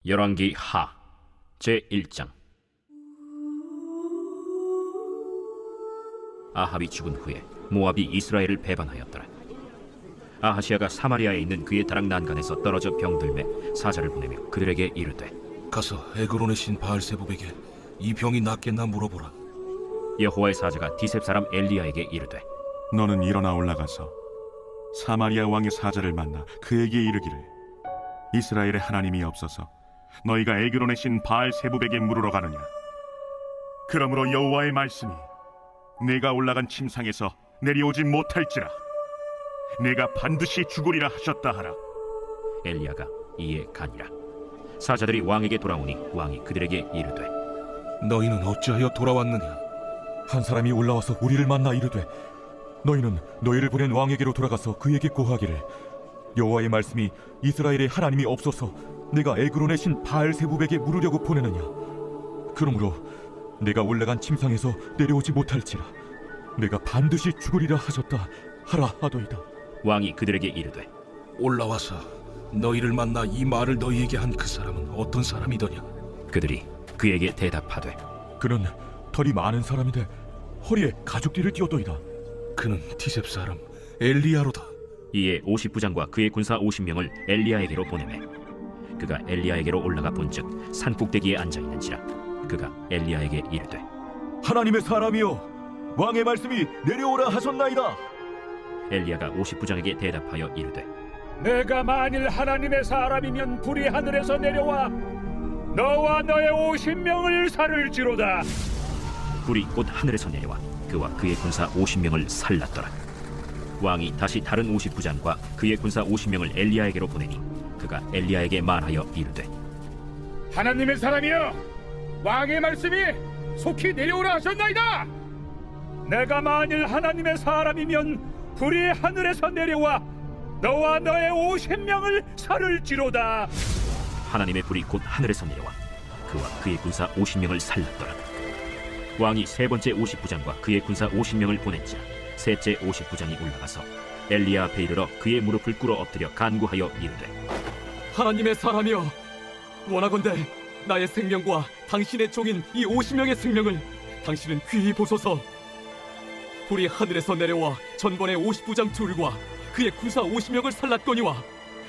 열왕기 하 제1장. 아합이 죽은 후에 모압이 이스라엘을 배반하였더라. 아하시아가 사마리아에 있는 그의 다락 난간에서 떨어져 병들매 사자를 보내며 그들에게 이르되, 가서 에그론의 신 바알세부백에 이 병이 낫겠나 물어보라. 여호와의 사자가 디셉 사람 엘리야에게 이르되, 너는 일어나 올라가서 사마리아 왕의 사자를 만나 그에게 이르기를, 이스라엘의 하나님이 없어서 너희가 에그론의 신 바알세부백에 물으러 가느냐? 그러므로 여호와의 말씀이 내가 올라간 침상에서 내려오지 못할지라 내가 반드시 죽으리라 하셨다 하라. 엘리야가 이에 가니라. 사자들이 왕에게 돌아오니 왕이 그들에게 이르되, 너희는 어찌하여 돌아왔느냐? 한 사람이 올라와서 우리를 만나 이르되, 너희는 너희를 보낸 왕에게로 돌아가서 그에게 고하기를, 여호와의 말씀이 이스라엘의 하나님이 없어서 내가 에그론의 신 바알세부백에 물으려고 보내느냐? 그러므로 내가 올라간 침상에서 내려오지 못할지라 내가 반드시 죽으리라 하셨다 하라 하더이다. 왕이 그들에게 이르되, 올라와서 너희를 만나 이 말을 너희에게 한 그 사람은 어떤 사람이더냐? 그들이 그에게 대답하되, 그는 털이 많은 사람인데 허리에 가죽띠를 띠었더이다. 그는 디셉 사람 엘리야로다. 이에 50부장과 그의 군사 50명을 엘리야에게로 보내매 그가 엘리야에게로 올라가 본즉 산 꼭대기에 앉아있는지라. 그가 엘리야에게 이르되, 하나님의 사람이여, 왕의 말씀이 내려오라 하셨나이다. 엘리야가 50부장에게 대답하여 이르되, 내가 만일 하나님의 사람이면 불이 하늘에서 내려와 너와 너의 50명을 살을지로다. 불이 곧 하늘에서 내려와 그와 그의 군사 50명을 살랐더라. 왕이 다시 다른 50부장과 그의 군사 50명을 엘리야에게로 보내니 그가 엘리야에게 말하여 이르되, 하나님의 사람이여, 왕의 말씀이 속히 내려오라 하셨나이다. 내가 만일 하나님의 사람이면 불이 하늘에서 내려와 너와 너의 50명을 살을지로다. 하나님의 불이 곧 하늘에서 내려와 그와 그의 군사 50명을 살랐더라. 왕이 세 번째 50부장과 그의 군사 50명을 보낸지라. 셋째 50부장이 올라가서 엘리야 앞에 이르러 그의 무릎을 꿇어 엎드려 간구하여 이르되, 하나님의 사람이여, 원하건대 나의 생명과 당신의 종인 이 50명의 생명을 당신은 귀히 보소서. 불이 하늘에서 내려와 전번의 50부장 둘과 그의 군사 50명을 살랐거니와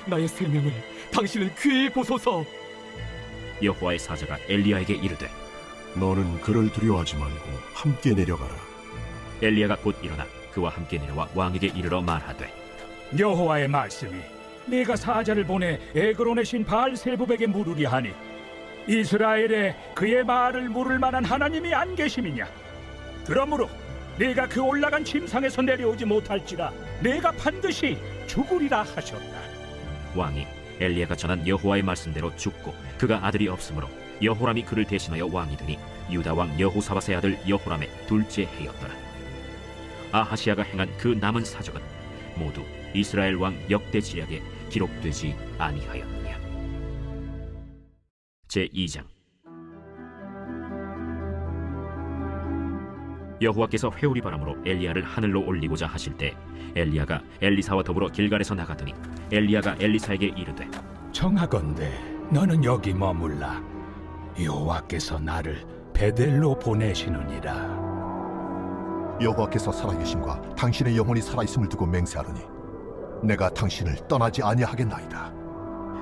나의 생명을 당신은 귀히 보소서. 여호와의 사자가 엘리야에게 이르되, 너는 그를 두려워하지 말고 함께 내려가라. 엘리야가 곧 일어나 그와 함께 내려와 왕에게 이르러 말하되, 여호와의 말씀이 네가 사자를 보내 에그론의 신 바알세부백에 물으리 하니 이스라엘에 그의 말을 물을 만한 하나님이 안 계심이냐? 그러므로 네가 그 올라간 침상에서 내려오지 못할지라 네가 반드시 죽으리라 하셨다. 왕이 엘리야가 전한 여호와의 말씀대로 죽고 그가 아들이 없으므로 여호람이 그를 대신하여 왕이 되니 유다 왕 여호사밧의 아들 여호람의 둘째 해였더라. 아하시아가 행한 그 남은 사적은 모두 이스라엘 왕 역대 지략에 기록되지 아니하였느냐. 제2장. 여호와께서 회오리 바람으로 엘리야를 하늘로 올리고자 하실 때 엘리야가 엘리사와 더불어 길갈에서 나가더니 엘리야가 엘리사에게 이르되, 청하건대 너는 여기 머물라. 여호와께서 나를 베델로 보내시느니라. 여호와께서 살아계심과 당신의 영혼이 살아있음을 두고 맹세하노니 내가 당신을 떠나지 아니하겠나이다.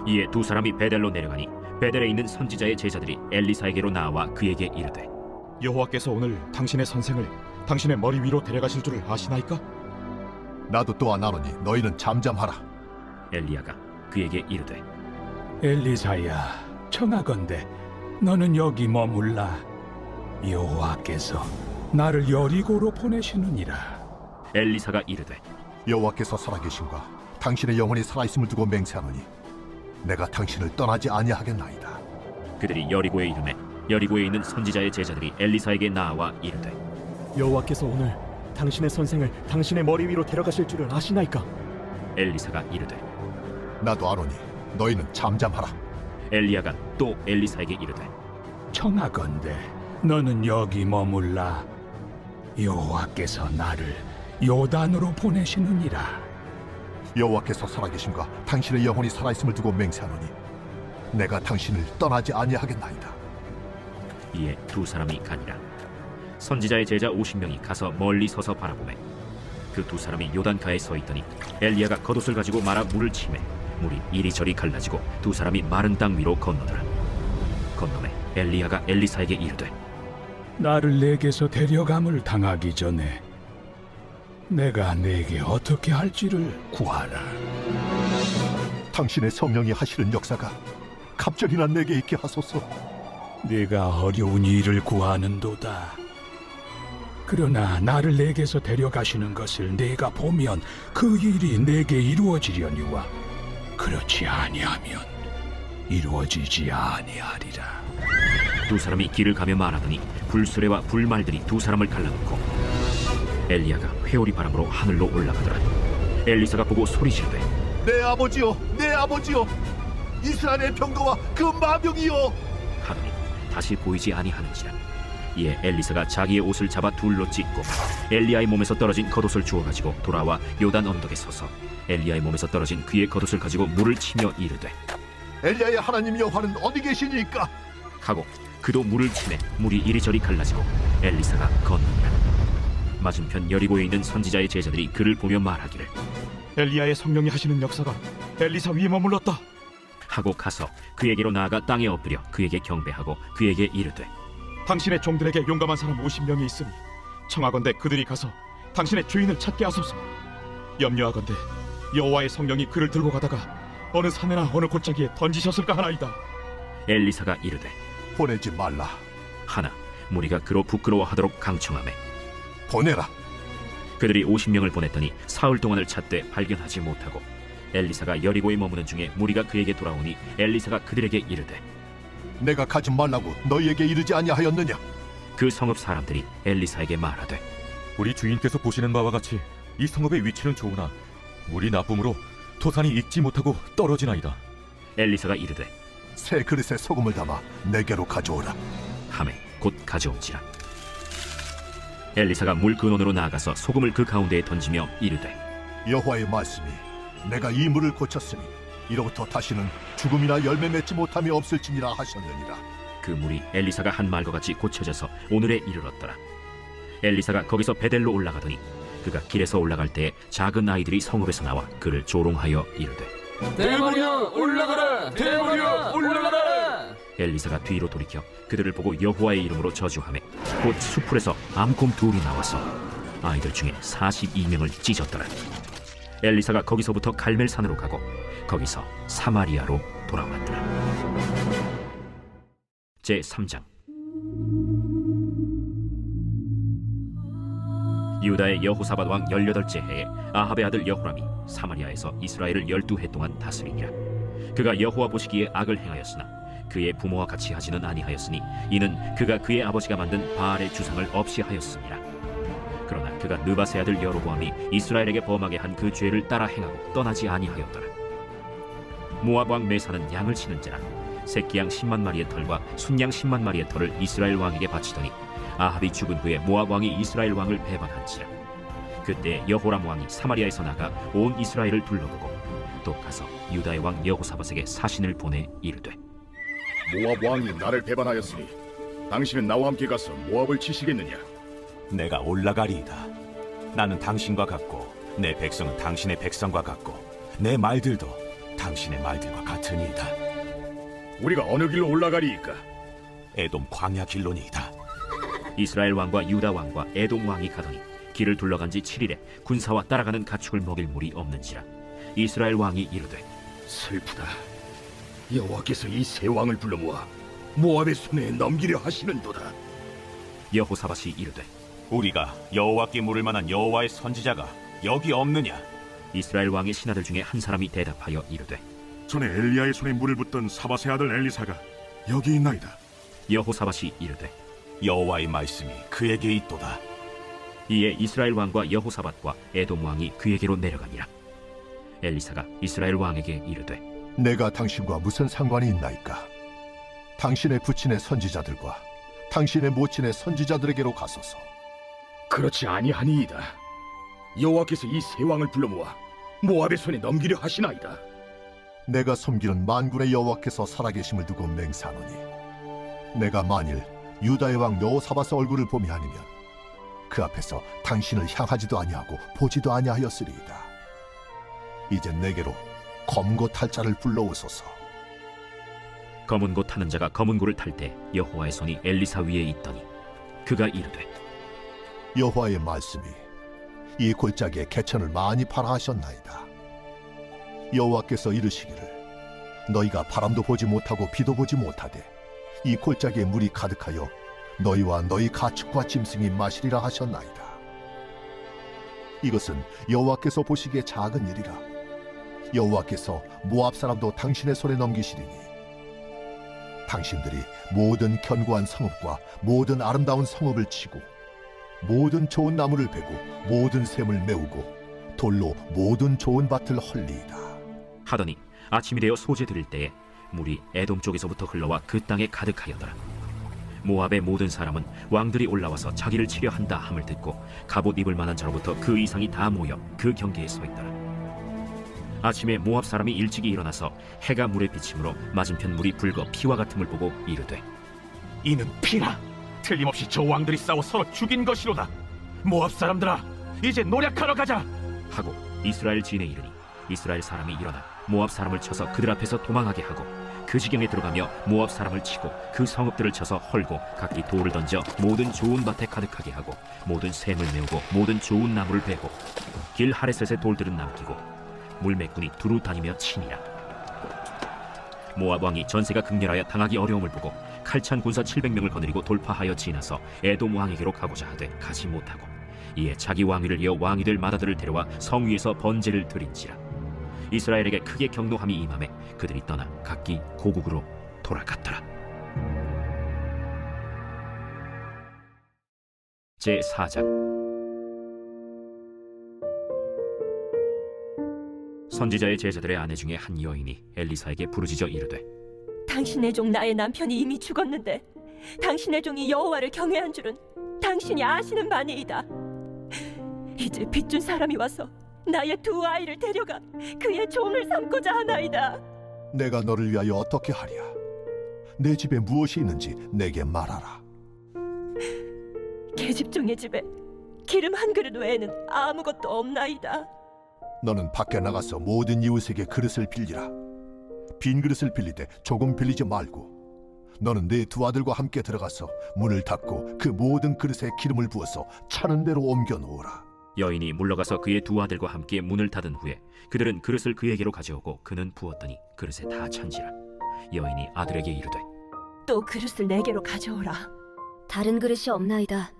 이에 두 사람이 베델로 내려가니 베델에 있는 선지자의 제자들이 엘리사에게로 나와 그에게 이르되, 여호와께서 오늘 당신의 선생을 당신의 머리 위로 데려가실 줄을 아시나이까? 나도 또한 아노니 너희는 잠잠하라. 엘리야가 그에게 이르되, 엘리사야, 청하건대 너는 여기 머물라. 여호와께서 나를 여리고로 보내시느니라. 엘리사가 이르되, 여호와께서 살아계심과 당신의 영혼이 살아있음을 두고 맹세하노니 내가 당신을 떠나지 아니하겠나이다. 그들이 여리고에 이르매 여리고에 있는 선지자의 제자들이 엘리사에게 나와 이르되, 여호와께서 오늘 당신의 선생을 당신의 머리 위로 데려가실 줄을 아시나이까? 엘리사가 이르되, 나도 아노니 너희는 잠잠하라. 엘리야가 또 엘리사에게 이르되, 청하건대 너는 여기 머물라. 여호와께서 나를 요단으로 보내시느니라. 여호와께서 살아계심과 당신의 영혼이 살아있음을 두고 맹세하노니 내가 당신을 떠나지 아니하겠나이다. 이에 두 사람이 가니라. 선지자의 제자 50명이 가서 멀리 서서 바라보매 그 두 사람이 요단가에 서 있더니 엘리야가 겉옷을 가지고 말아 물을 치매 물이 이리저리 갈라지고 두 사람이 마른 땅 위로 건너더라. 건너매 엘리야가 엘리사에게 이르되 나를 내게서 데려감을 당하기 전에 내가 내게 어떻게 할지를 구하라. 당신의 성령이 하시는 역사가 갑절이나 내게 있게 하소서. 네가 어려운 일을 구하는도다. 그러나 나를 내게서 데려가시는 것을 내가 보면 그 일이 내게 이루어지려니와 그렇지 아니하면 이루어지지 아니하리라. 두 사람이 길을 가며 말하더니 불수레와 불말들이 두 사람을 갈라놓고 엘리야가 회오리 바람으로 하늘로 올라가더라. 엘리사가 보고 소리지르되 내 아버지여, 내 아버지여, 이스라엘의 병거와 그 마병이여. 하더니 다시 보이지 아니하는지라. 이에 엘리사가 자기의 옷을 잡아 둘로 찢고 엘리야의 몸에서 떨어진 겉옷을 주워가지고 돌아와 요단 언덕에 서서 엘리야의 몸에서 떨어진 그의 겉옷을 가지고 물을 치며 이르되 엘리야의 하나님 여호와는 어디 계시니까? 하고 그도 물을 치매 물이 이리저리 갈라지고 엘리사가 건너니라. 맞은편 여리고에 있는 선지자의 제자들이 그를 보며 말하기를 엘리야의 성령이 하시는 역사가 엘리사 위에 머물렀다. 하고 가서 그에게로 나아가 땅에 엎드려 그에게 경배하고 그에게 이르되 당신의 종들에게 용감한 사람 50명이 있으니 청하건대 그들이 가서 당신의 주인을 찾게 하소서. 염려하건대 여호와의 성령이 그를 들고 가다가 어느 산에나 어느 골짜기에 던지셨을까 하나이다. 엘리사가 이르되 보내지 말라. 하나 무리가 그로 부끄러워하도록 강청하매 보내라. 그들이 50명을 보냈더니 사흘 동안을 찾되 발견하지 못하고 엘리사가 여리고에 머무는 중에 무리가 그에게 돌아오니 엘리사가 그들에게 이르되 내가 가지 말라고 너희에게 이르지 아니하였느냐? 그 성읍 사람들이 엘리사에게 말하되 우리 주인께서 보시는 바와 같이 이 성읍의 위치는 좋으나 물이 나쁨으로 토산이 익지 못하고 떨어지나이다. 엘리사가 이르되 새 그릇에 소금을 담아 내게로 가져오라. 하매 곧 가져온지라. 엘리사가 물 근원으로 나아가서 소금을 그 가운데에 던지며 이르되 여호와의 말씀이 내가 이 물을 고쳤으니 이로부터 다시는 죽음이나 열매 맺지 못함이 없을지니라 하셨느니라. 그 물이 엘리사가 한 말과 같이 고쳐져서 오늘에 이르렀더라. 엘리사가 거기서 베델로 올라가더니 그가 길에서 올라갈 때에 작은 아이들이 성읍에서 나와 그를 조롱하여 이르되 대머리야 올라가라! 대머리야 올라가라! 엘리사가 뒤로 돌이켜 그들을 보고 여호와의 이름으로 저주하매 곧 수풀에서 암곰 둘이 나와서 아이들 중에 42명을 찢었더라. 엘리사가 거기서부터 갈멜산으로 가고 거기서 사마리아로 돌아왔더라. 제3장. 유다의 여호사밧 왕 18째 해에 아합의 아들 여호람이 사마리아에서 이스라엘을 12해 동안 다스리니라. 그가 여호와 보시기에 악을 행하였으나 그의 부모와 같이 하지는 아니하였으니 이는 그가 그의 아버지가 만든 바알의 주상을 없이 하였습니다. 그러나 그가 느밧의 아들 여로보암이 이스라엘에게 범하게 한 그 죄를 따라 행하고 떠나지 아니하였더라. 모압 왕 메사는 양을 치는지라 새끼 양 10만 마리의 털과 순양 10만 마리의 털을 이스라엘 왕에게 바치더니 아합이 죽은 후에 모압 왕이 이스라엘 왕을 배반한지라. 그때 여호람 왕이 사마리아에서 나가 온 이스라엘을 둘러보고 또 가서 유다의 왕 여호사밧에게 사신을 보내 이르되 모압 왕이 나를 배반하였으니 당신은 나와 함께 가서 모압을 치시겠느냐? 내가 올라가리이다. 나는 당신과 같고 내 백성은 당신의 백성과 같고 내 말들도 당신의 말들과 같으니이다. 우리가 어느 길로 올라가리이까? 에돔 광야 길로니이다. 이스라엘 왕과 유다 왕과 에돔 왕이 가더니 길을 둘러간 지 7일에 군사와 따라가는 가축을 먹일 물이 없는지라. 이스라엘 왕이 이르되 슬프다. 여호와께서 이 세 왕을 불러 모아 모압의 손에 넘기려 하시는도다. 여호사밧이 이르되 우리가 여호와께 물을 만한 여호와의 선지자가 여기 없느냐? 이스라엘 왕의 신하들 중에 한 사람이 대답하여 이르되 전에 엘리야의 손에 물을 붓던 사밧의 아들 엘리사가 여기 있나이다. 여호사밧이 이르되 여호와의 말씀이 그에게 있도다. 이에 이스라엘 왕과 여호사밧과 에돔 왕이 그에게로 내려가니라. 엘리사가 이스라엘 왕에게 이르되 내가 당신과 무슨 상관이 있나이까? 당신의 부친의 선지자들과 당신의 모친의 선지자들에게로 가소서. 그렇지 아니하니이다. 여호와께서 이 세 왕을 불러 모아 모압의 손에 넘기려 하시나이다. 내가 섬기는 만군의 여호와께서 살아계심을 두고 맹세하노니 내가 만일 유다의 왕 여호사밧의 얼굴을 봄이 아니면 그 앞에서 당신을 향하지도 아니하고 보지도 아니하였으리이다. 이제 내게로 검고 탈 자를 불러오소서. 검은 고 타는 자가 검은 고를 탈 때 여호와의 손이 엘리사 위에 있더니 그가 이르되 여호와의 말씀이 이 골짜기에 개천을 많이 팔아 하셨나이다. 여호와께서 이르시기를 너희가 바람도 보지 못하고 비도 보지 못하되 이 골짜기에 물이 가득하여 너희와 너희 가축과 짐승이 마시리라 하셨나이다. 이것은 여호와께서 보시기에 작은 일이라. 여호와께서 모압 사람도 당신의 손에 넘기시리니 당신들이 모든 견고한 성읍과 모든 아름다운 성읍을 치고 모든 좋은 나무를 베고 모든 샘을 메우고 돌로 모든 좋은 밭을 헐리이다. 하더니 아침이 되어 소재 드릴 때에 물이 에돔 쪽에서부터 흘러와 그 땅에 가득하였더라. 모압의 모든 사람은 왕들이 올라와서 자기를 치려 한다 함을 듣고 갑옷 입을 만한 자로부터 그 이상이 다 모여 그 경계에 서 있더라. 아침에 모압 사람이 일찍이 일어나서 해가 물에 비침으로 맞은편 물이 붉어 피와 같음을 보고 이르되 이는 피라. 틀림없이 저 왕들이 싸워 서로 죽인 것이로다. 모압 사람들아, 이제 노력하러 가자. 하고 이스라엘 진에 이르니 이스라엘 사람이 일어나 모압 사람을 쳐서 그들 앞에서 도망하게 하고 그 지경에 들어가며 모압 사람을 치고 그 성읍들을 쳐서 헐고 각기 돌을 던져 모든 좋은 밭에 가득하게 하고 모든 샘을 메우고 모든 좋은 나무를 베고 길 하레셋의 돌들은 남기고 물매꾼이 두루 다니며 치니라. 모압 왕이 전세가 극렬하여 당하기 어려움을 보고 칼찬 군사 700명을 거느리고 돌파하여 지나서 에돔 왕에게로 가고자 하되 가지 못하고 이에 자기 왕위를 이어 왕이 될 맏아들을 데려와 성 위에서 번제를 드린지라. 이스라엘에게 크게 경노함이 임하매 그들이 떠나 각기 고국으로 돌아갔더라. 제4장. 선지자의 제자들의 아내 중에 한 여인이 엘리사에게 부르짖어 이르되 당신의 종 나의 남편이 이미 죽었는데 당신의 종이 여호와를 경외한 줄은 당신이 아시는 바니이다. 이제 빚준 사람이 와서 나의 두 아이를 데려가 그의 종을 삼고자 하나이다. 내가 너를 위하여 어떻게 하랴? 내 집에 무엇이 있는지 내게 말하라. 계집종의 집에 기름 한 그릇 외에는 아무것도 없나이다. 너는 밖에 나가서 모든 이웃에게 그릇을 빌리라. 빈 그릇을 빌리되 조금 빌리지 말고 너는 네 두 아들과 함께 들어가서 문을 닫고 그 모든 그릇에 기름을 부어서 차는 대로 옮겨 놓으라. 여인이 물러가서 그의 두 아들과 함께 문을 닫은 후에 그들은 그릇을 그에게로 가져오고 그는 부었더니 그릇에 다 찬지라. 여인이 아들에게 이르되 또 그릇을 내게로 가져오라. 다른 그릇이 없나이다.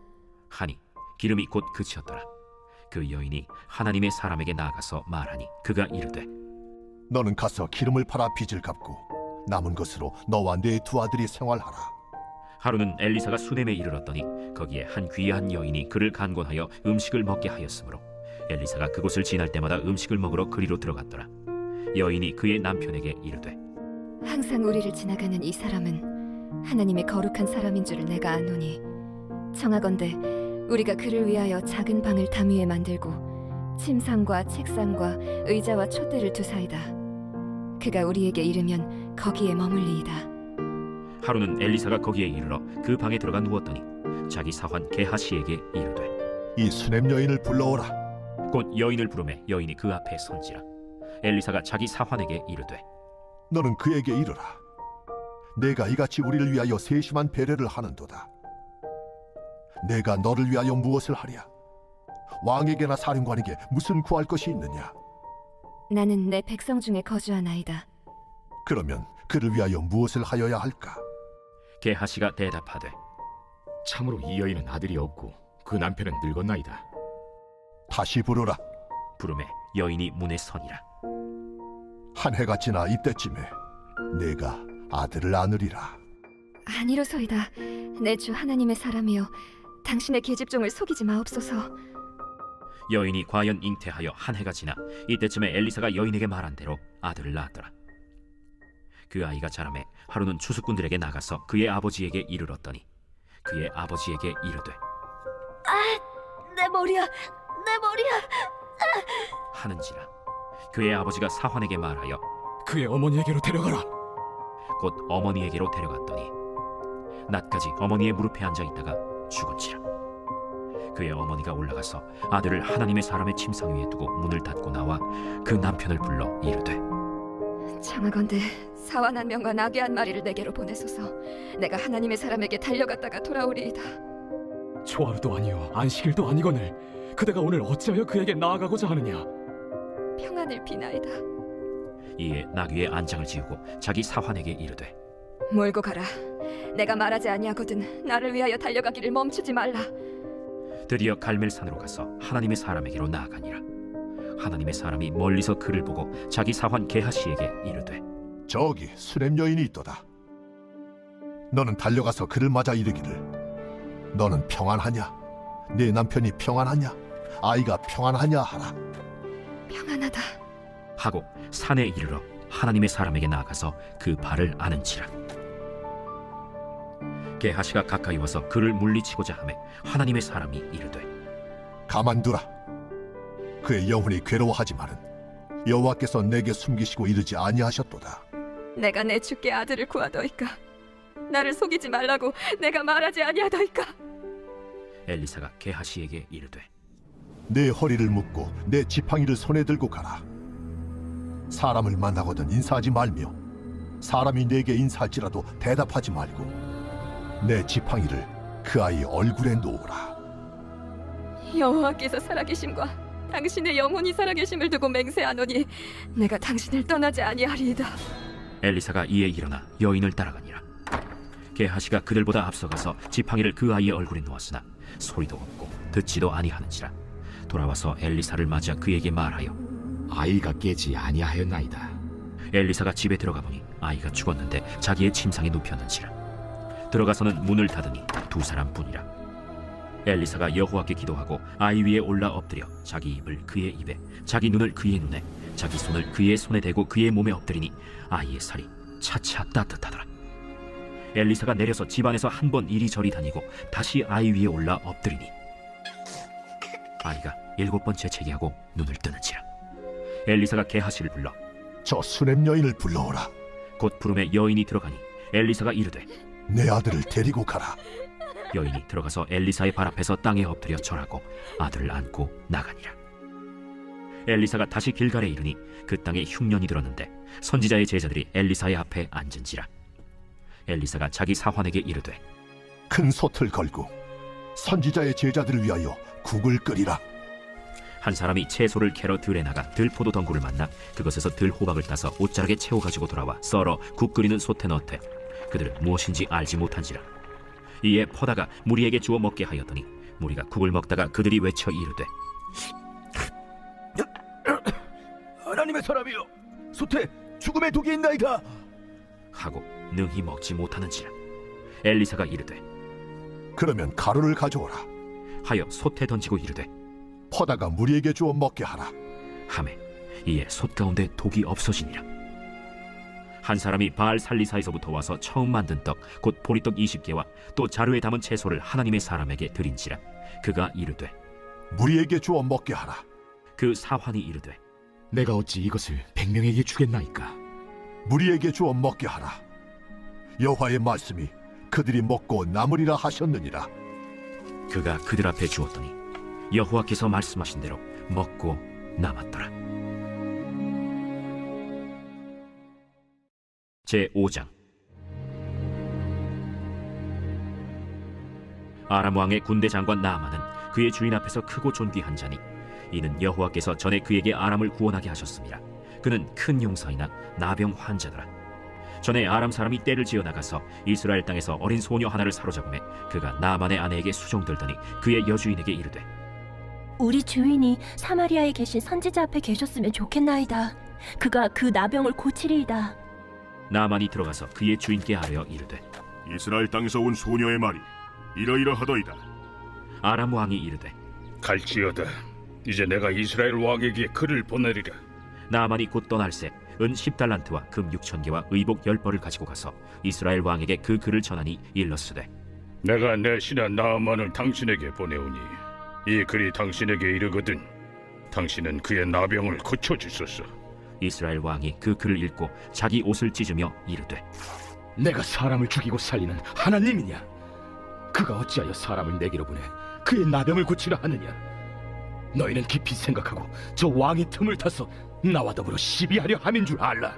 하니 기름이 곧 그치었더라. 그 여인이 하나님의 사람에게 나아가서 말하니 그가 이르되 너는 가서 기름을 팔아 빚을 갚고 남은 것으로 너와 네 두 아들이 생활하라. 하루는 엘리사가 수넴에 이르렀더니 거기에 한 귀한 여인이 그를 간곤하여 음식을 먹게 하였으므로 엘리사가 그곳을 지날 때마다 음식을 먹으러 그리로 들어갔더라. 여인이 그의 남편에게 이르되 항상 우리를 지나가는 이 사람은 하나님의 거룩한 사람인 줄을 내가 아노니 청하건대 우리가 그를 위하여 작은 방을 담 위에 만들고 침상과 책상과 의자와 촛대를 두사이다. 그가 우리에게 이르면 거기에 머물리이다. 하루는 엘리사가 거기에 이르러 그 방에 들어가 누웠더니 자기 사환 게하시에게 이르되 이 수넴 여인을 불러오라. 곧 여인을 부르매 여인이 그 앞에 선지라. 엘리사가 자기 사환에게 이르되 너는 그에게 이르라. 내가 이같이 우리를 위하여 세심한 배려를 하는도다. 내가 너를 위하여 무엇을 하랴? 왕에게나 사령관에게 무슨 구할 것이 있느냐? 나는 내 백성 중에 거주하나이다. 그러면 그를 위하여 무엇을 하여야 할까? 게하시가 대답하되 참으로 이 여인은 아들이 없고 그 남편은 늙었나이다. 다시 부르라. 부르매 여인이 문에 서니라. 한 해가 지나 이때쯤에 내가 아들을 안으리라. 아니로소이다. 내 주 하나님의 사람이여, 당신의 계집종을 속이지 마옵소서. 여인이 과연 잉태하여 한 해가 지나 이때쯤에 엘리사가 여인에게 말한 대로 아들을 낳았더라. 그 아이가 자라매 하루는 추수꾼들에게 나가서 그의 아버지에게 이르렀더니 그의 아버지에게 이르되 내 머리야, 내 머리야. 하는지라. 그의 아버지가 사환에게 말하여 그의 어머니에게로 데려가라. 곧 어머니에게로 데려갔더니 낮까지 어머니의 무릎에 앉아 있다가 죽은지라. 그의 어머니가 올라가서 아들을 하나님의 사람의 침상 위에 두고 문을 닫고 나와 그 남편을 불러 이르되 청하건대 사완 한 명과 나귀 한 마리를 내게로 보내소서. 내가 하나님의 사람에게 달려갔다가 돌아오리이다. 초하루도 아니요 안식일도 아니거늘 그대가 오늘 어찌하여 그에게 나아가고자 하느냐? 평안을 비나이다. 이에 나귀의 안장을 지우고 자기 사환에게 이르되 몰고 가라. 내가 말하지 아니하거든 나를 위하여 달려가기를 멈추지 말라. 드디어 갈멜산으로 가서 하나님의 사람에게로 나아가니라. 하나님의 사람이 멀리서 그를 보고 자기 사환 게하시에게 이르되 저기 수렘 여인이 있도다. 너는 달려가서 그를 맞아 이르기를 너는 평안하냐? 네 남편이 평안하냐? 아이가 평안하냐 하라. 평안하다 하고 산에 이르러 하나님의 사람에게 나아가서 그 발을 아는지라. 게하시가 가까이 와서 그를 물리치고자 하매 하나님의 사람이 이르되 가만두라. 그의 영혼이 괴로워하지만은 여호와께서 내게 숨기시고 이르지 아니하셨도다. 내가 내 주께 아들을 구하더이까. 나를 속이지 말라고 내가 말하지 아니하더이까. 엘리사가 게하시에게 이르되 내 허리를 묶고 내 지팡이를 손에 들고 가라. 사람을 만나거든 인사하지 말며 사람이 내게 인사할지라도 대답하지 말고 내 지팡이를 그 아이 얼굴에 놓으라. 여호와께서 살아계심과 당신의 영혼이 살아계심을 두고 맹세하노니 내가 당신을 떠나지 아니하리이다. 엘리사가 이에 일어나 여인을 따라가니라. 게하시가 그들보다 앞서가서 지팡이를 그 아이의 얼굴에 놓았으나 소리도 없고 듣지도 아니하는지라. 돌아와서 엘리사를 맞아 그에게 말하여 아이가 깨지 아니하였나이다. 엘리사가 집에 들어가 보니 아이가 죽었는데 자기의 침상에 눕혔는지라. 들어가서는 문을 닫으니 두 사람뿐이라. 엘리사가 여호와께 기도하고 아이 위에 올라 엎드려 자기 입을 그의 입에 자기 눈을 그의 눈에 자기 손을 그의 손에 대고 그의 몸에 엎드리니 아이의 살이 차차 따뜻하더라. 엘리사가 내려서 집안에서 한 번 이리저리 다니고 다시 아이 위에 올라 엎드리니 아이가 7번째 재기하고 눈을 뜨는지라. 엘리사가 게하시를 불러 저 수렘 여인을 불러오라. 곧 부름에 여인이 들어가니 엘리사가 이르되 내 아들을 데리고 가라. 여인이 들어가서 엘리사의 발 앞에서 땅에 엎드려 절하고 아들을 안고 나가니라. 엘리사가 다시 길갈에 이르니 그 땅에 흉년이 들었는데 선지자의 제자들이 엘리사의 앞에 앉은지라. 엘리사가 자기 사환에게 이르되 큰 솥을 걸고 선지자의 제자들을 위하여 국을 끓이라. 한 사람이 채소를 캐러 들에 나가 들포도 덩굴을 만나 그것에서 들호박을 따서 옷자락에 채워 가지고 돌아와 썰어 국 끓이는 솥에 넣되 그들은 무엇인지 알지 못한지라. 이에 퍼다가 무리에게 주어 먹게 하였더니 무리가 국을 먹다가 그들이 외쳐 이르되 하나님의 사람이여, 솥에 죽음의 독이 있나이다. 하고 능히 먹지 못하는지라. 엘리사가 이르되 그러면 가루를 가져오라. 하여 솥에 던지고 이르되 퍼다가 무리에게 주어 먹게 하라. 하매 이에 솥 가운데 독이 없어지니라. 한 사람이 바알 살리사에서부터 와서 처음 만든 떡 곧 보리떡 20개와 또 자루에 담은 채소를 하나님의 사람에게 드린지라. 그가 이르되 무리에게 주어 먹게 하라. 그 사환이 이르되 내가 어찌 이것을 100명에게 주겠나이까? 무리에게 주어 먹게 하라. 여호와의 말씀이 그들이 먹고 남으리라 하셨느니라. 그가 그들 앞에 주었더니 여호와께서 말씀하신 대로 먹고 남았더라. 제5장. 아람 왕의 군대 장관 나아만은 그의 주인 앞에서 크고 존귀한 자니 이는 여호와께서 전에 그에게 아람을 구원하게 하셨습니다. 그는 큰 용사이나 나병 환자더라. 전에 아람 사람이 떼를 지어 나가서 이스라엘 땅에서 어린 소녀 하나를 사로잡음에 그가 나아만의 아내에게 수종들더니 그의 여주인에게 이르되 우리 주인이 사마리아에 계신 선지자 앞에 계셨으면 좋겠나이다. 그가 그 나병을 고치리이다. 나아만이 들어가서 그의 주인께 아뢰어 이르되 이스라엘 땅에서 온 소녀의 말이 이러이러하더이다. 아람 왕이 이르되 갈지어다. 이제 내가 이스라엘 왕에게 글을 보내리라. 나아만이 곧 떠날새 은 10달란트와 금 6,000개와 의복 10벌을 가지고 가서 이스라엘 왕에게 그 글을 전하니 일렀으되 내가 내 신하 나아만을 당신에게 보내오니 이 글이 당신에게 이르거든 당신은 그의 나병을 고쳐주소서. 이스라엘 왕이 그 글을 읽고 자기 옷을 찢으며 이르되 내가 사람을 죽이고 살리는 하나님이냐? 그가 어찌하여 사람을 내게로 보내 그의 나병을 고치려 하느냐? 너희는 깊이 생각하고 저 왕의 틈을 타서 나와 더불어 시비하려 함인 줄 알라.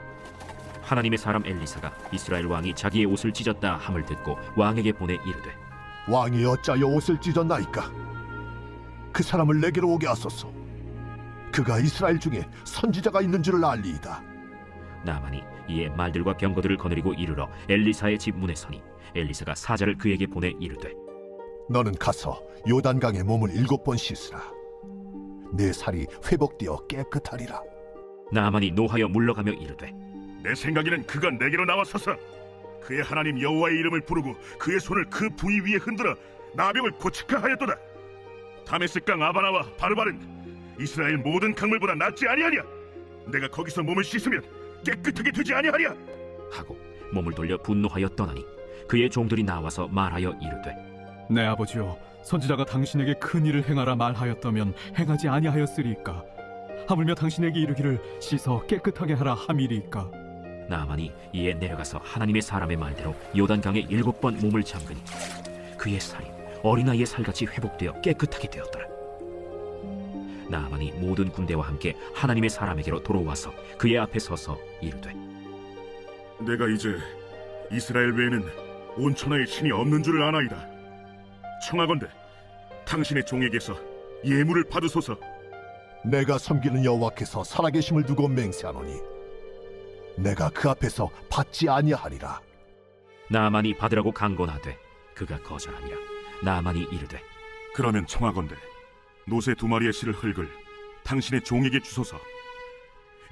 하나님의 사람 엘리사가 이스라엘 왕이 자기의 옷을 찢었다 함을 듣고 왕에게 보내 이르되 왕이 어찌하여 옷을 찢었나이까? 그 사람을 내게로 오게 하소서. 그가 이스라엘 중에 선지자가 있는 줄을 알리이다. 나만이 이에 말들과 병거들을 거느리고 이르러 엘리사의 집 문에 서니 엘리사가 사자를 그에게 보내 이르되 너는 가서 요단강에 몸을 7번 씻으라. 내 살이 회복되어 깨끗하리라. 나만이 노하여 물러가며 이르되 내 생각에는 그가 내게로 나와서서 그의 하나님 여호와의 이름을 부르고 그의 손을 그 부위 위에 흔들어 나병을 고치카 하였도다. 다메섹강 아바나와 바르바른 이스라엘 모든 강물보다 낫지 아니하냐? 내가 거기서 몸을 씻으면 깨끗하게 되지 아니하랴? 하고 몸을 돌려 분노하여 떠나니 그의 종들이 나와서 말하여 이르되 내 아버지여, 선지자가 당신에게 큰 일을 행하라 말하였다면 행하지 아니하였으리이까? 하물며 당신에게 이르기를 씻어 깨끗하게 하라 함이리이까? 나만이 이에 내려가서 하나님의 사람의 말대로 요단강에 7번 몸을 잠그니 그의 살이 어린아이의 살같이 회복되어 깨끗하게 되었더라. 나만이 모든 군대와 함께 하나님의 사람에게로 돌아와서 그의 앞에 서서 이르되 내가 이제 이스라엘 외에는 온 천하에 신이 없는 줄을 아나이다. 청하건대 당신의 종에게서 예물을 받으소서. 내가 섬기는 여호와께서 살아계심을 두고 맹세하노니 내가 그 앞에서 받지 아니하리라. 나만이 받으라고 강권하되 그가 거절하니라. 나만이 이르되 그러면 청하건대 노새 2마리의 실을 흙을 당신의 종에게 주소서.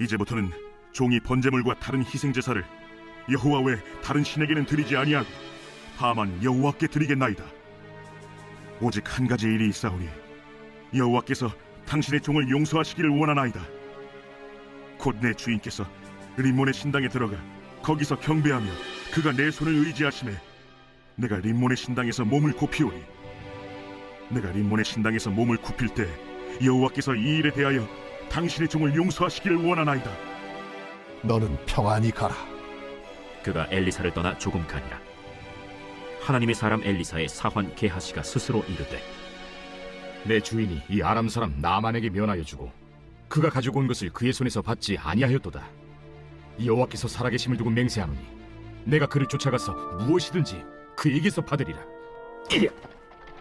이제부터는 종이 번제물과 다른 희생제사를 여호와 외 다른 신에게는 드리지 아니하고 다만 여호와께 드리겠나이다. 오직 한 가지 일이 있사오니 여호와께서 당신의 종을 용서하시기를 원하나이다. 곧 내 주인께서 림몬의 신당에 들어가 거기서 경배하며 그가 내 손을 의지하심에 내가 림몬의 신당에서 몸을 굽히오니 내가 림몬의 신당에서 몸을 굽힐 때 여호와께서 이 일에 대하여 당신의 종을 용서하시기를 원하나이다. 너는 평안히 가라. 그가 엘리사를 떠나 조금 가니라. 하나님의 사람 엘리사의 사환 게하시가 스스로 이르되 내 주인이 이 아람 사람 나만에게 면하여 주고 그가 가지고 온 것을 그의 손에서 받지 아니하였도다. 여호와께서 살아계심을 두고 맹세하노니 내가 그를 쫓아가서 무엇이든지 그에게서 받으리라.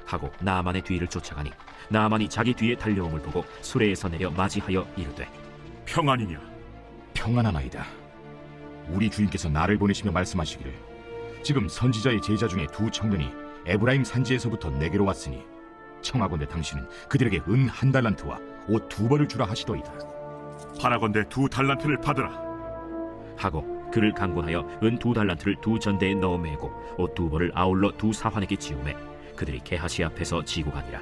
하고 나만의 뒤를 쫓아가니 나만이 자기 뒤에 달려옴을 보고 수레에서 내려 맞이하여 이르되 평안이냐? 평안하나이다. 우리 주인께서 나를 보내시며 말씀하시기를 지금 선지자의 제자 중에 2 청년이 에브라임 산지에서부터 내게로 왔으니 청하건대 당신은 그들에게 은 1달란트와 옷 2벌을 주라 하시도이다. 바라건대 2 달란트를 받으라. 하고 그를 강권하여 은 2달란트를 2 전대에 넣어 매고 옷 2벌을 아울러 2 사환에게 지우매 그들이 게하시 앞에서 지고 가니라.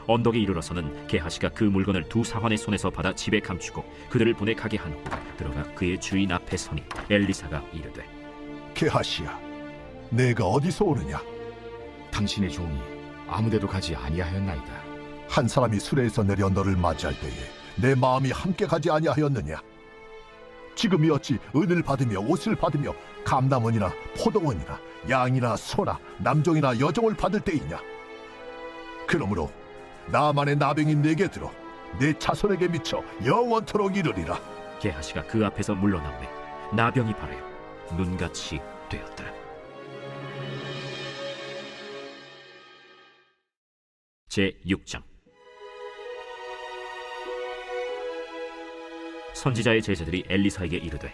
언덕에 이르러서는 게하시가 그 물건을 2 사환의 손에서 받아 집에 감추고 그들을 보내 가게 한 후 들어가 그의 주인 앞에 서니 엘리사가 이르되 게하시야, 내가 어디서 오느냐? 당신의 종이 아무데도 가지 아니하였나이다. 한 사람이 수레에서 내려 너를 맞이할 때에 내 마음이 함께 가지 아니하였느냐? 지금이 어찌 은을 받으며 옷을 받으며 감남원이나 포도원이나 양이나 소나 남종이나 여종을 받을 때이냐? 그러므로 나만의 나병이 내게 들어 내 자손에게 미쳐 영원토록 이르리라. 게하시가 그 앞에서 물러나오매 나병이 발하여 눈같이 되었더라. 제6장 선지자의 제자들이 엘리사에게 이르되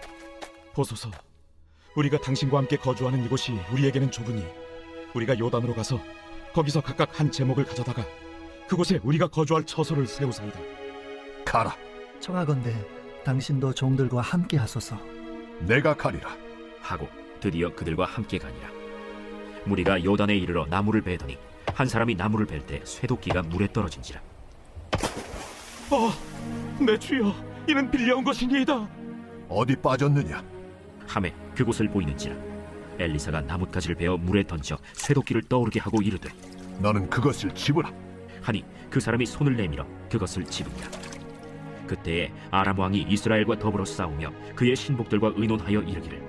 보소서, 우리가 당신과 함께 거주하는 이곳이 우리에게는 좁으니 우리가 요단으로 가서 거기서 각각 한 제목을 가져다가 그곳에 우리가 거주할 처소를 세우사이다. 가라. 청하건대 당신도 종들과 함께 하소서. 내가 가리라. 하고 드디어 그들과 함께 가니라. 무리가 요단에 이르러 나무를 베더니 한 사람이 나무를 벨 때 쇠도끼가 물에 떨어진지라. 내 주여, 이는 빌려온 것이니이다. 어디 빠졌느냐? 함에 그곳을 보이는지라. 엘리사가 나뭇가지를 베어 물에 던져 쇠도끼를 떠오르게 하고 이르되 너는 그것을 집으라. 하니 그 사람이 손을 내밀어 그것을 집으니라. 그때에 아람 왕이 이스라엘과 더불어 싸우며 그의 신복들과 의논하여 이르기를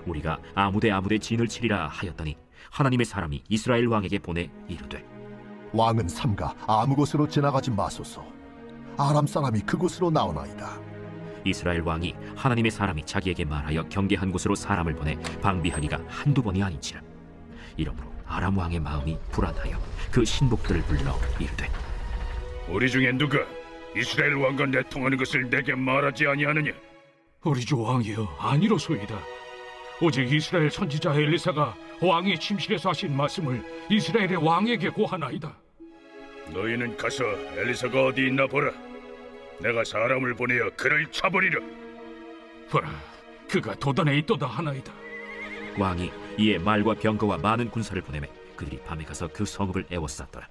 우리가 아무데 진을 치리라 하였더니 하나님의 사람이 이스라엘 왕에게 보내 이르되 왕은 삼가 아무 곳으로 지나가지 마소서. 아람 사람이 그곳으로 나오나이다. 이스라엘 왕이 하나님의 사람이 자기에게 말하여 경계한 곳으로 사람을 보내 방비하기가 한두 번이 아닌지라. 이러므로 아람 왕의 마음이 불안하여 그 신복들을 불러 이르되 우리 중에 누가 이스라엘 왕과 내통하는 것을 내게 말하지 아니하느냐? 우리 주 왕이여, 아니로소이다. 오직 이스라엘 선지자 엘리사가 왕의 침실에서 하신 말씀을 이스라엘의 왕에게 고하나이다. 너희는 가서 엘리사가 어디 있나 보라. 내가 사람을 보내어 그를 쳐버리라. 보라, 그가 도단에 있도다 하나이다. 왕이 이에 말과 병거와 많은 군사를 보내매 그들이 밤에 가서 그 성읍을 에워쌌더라.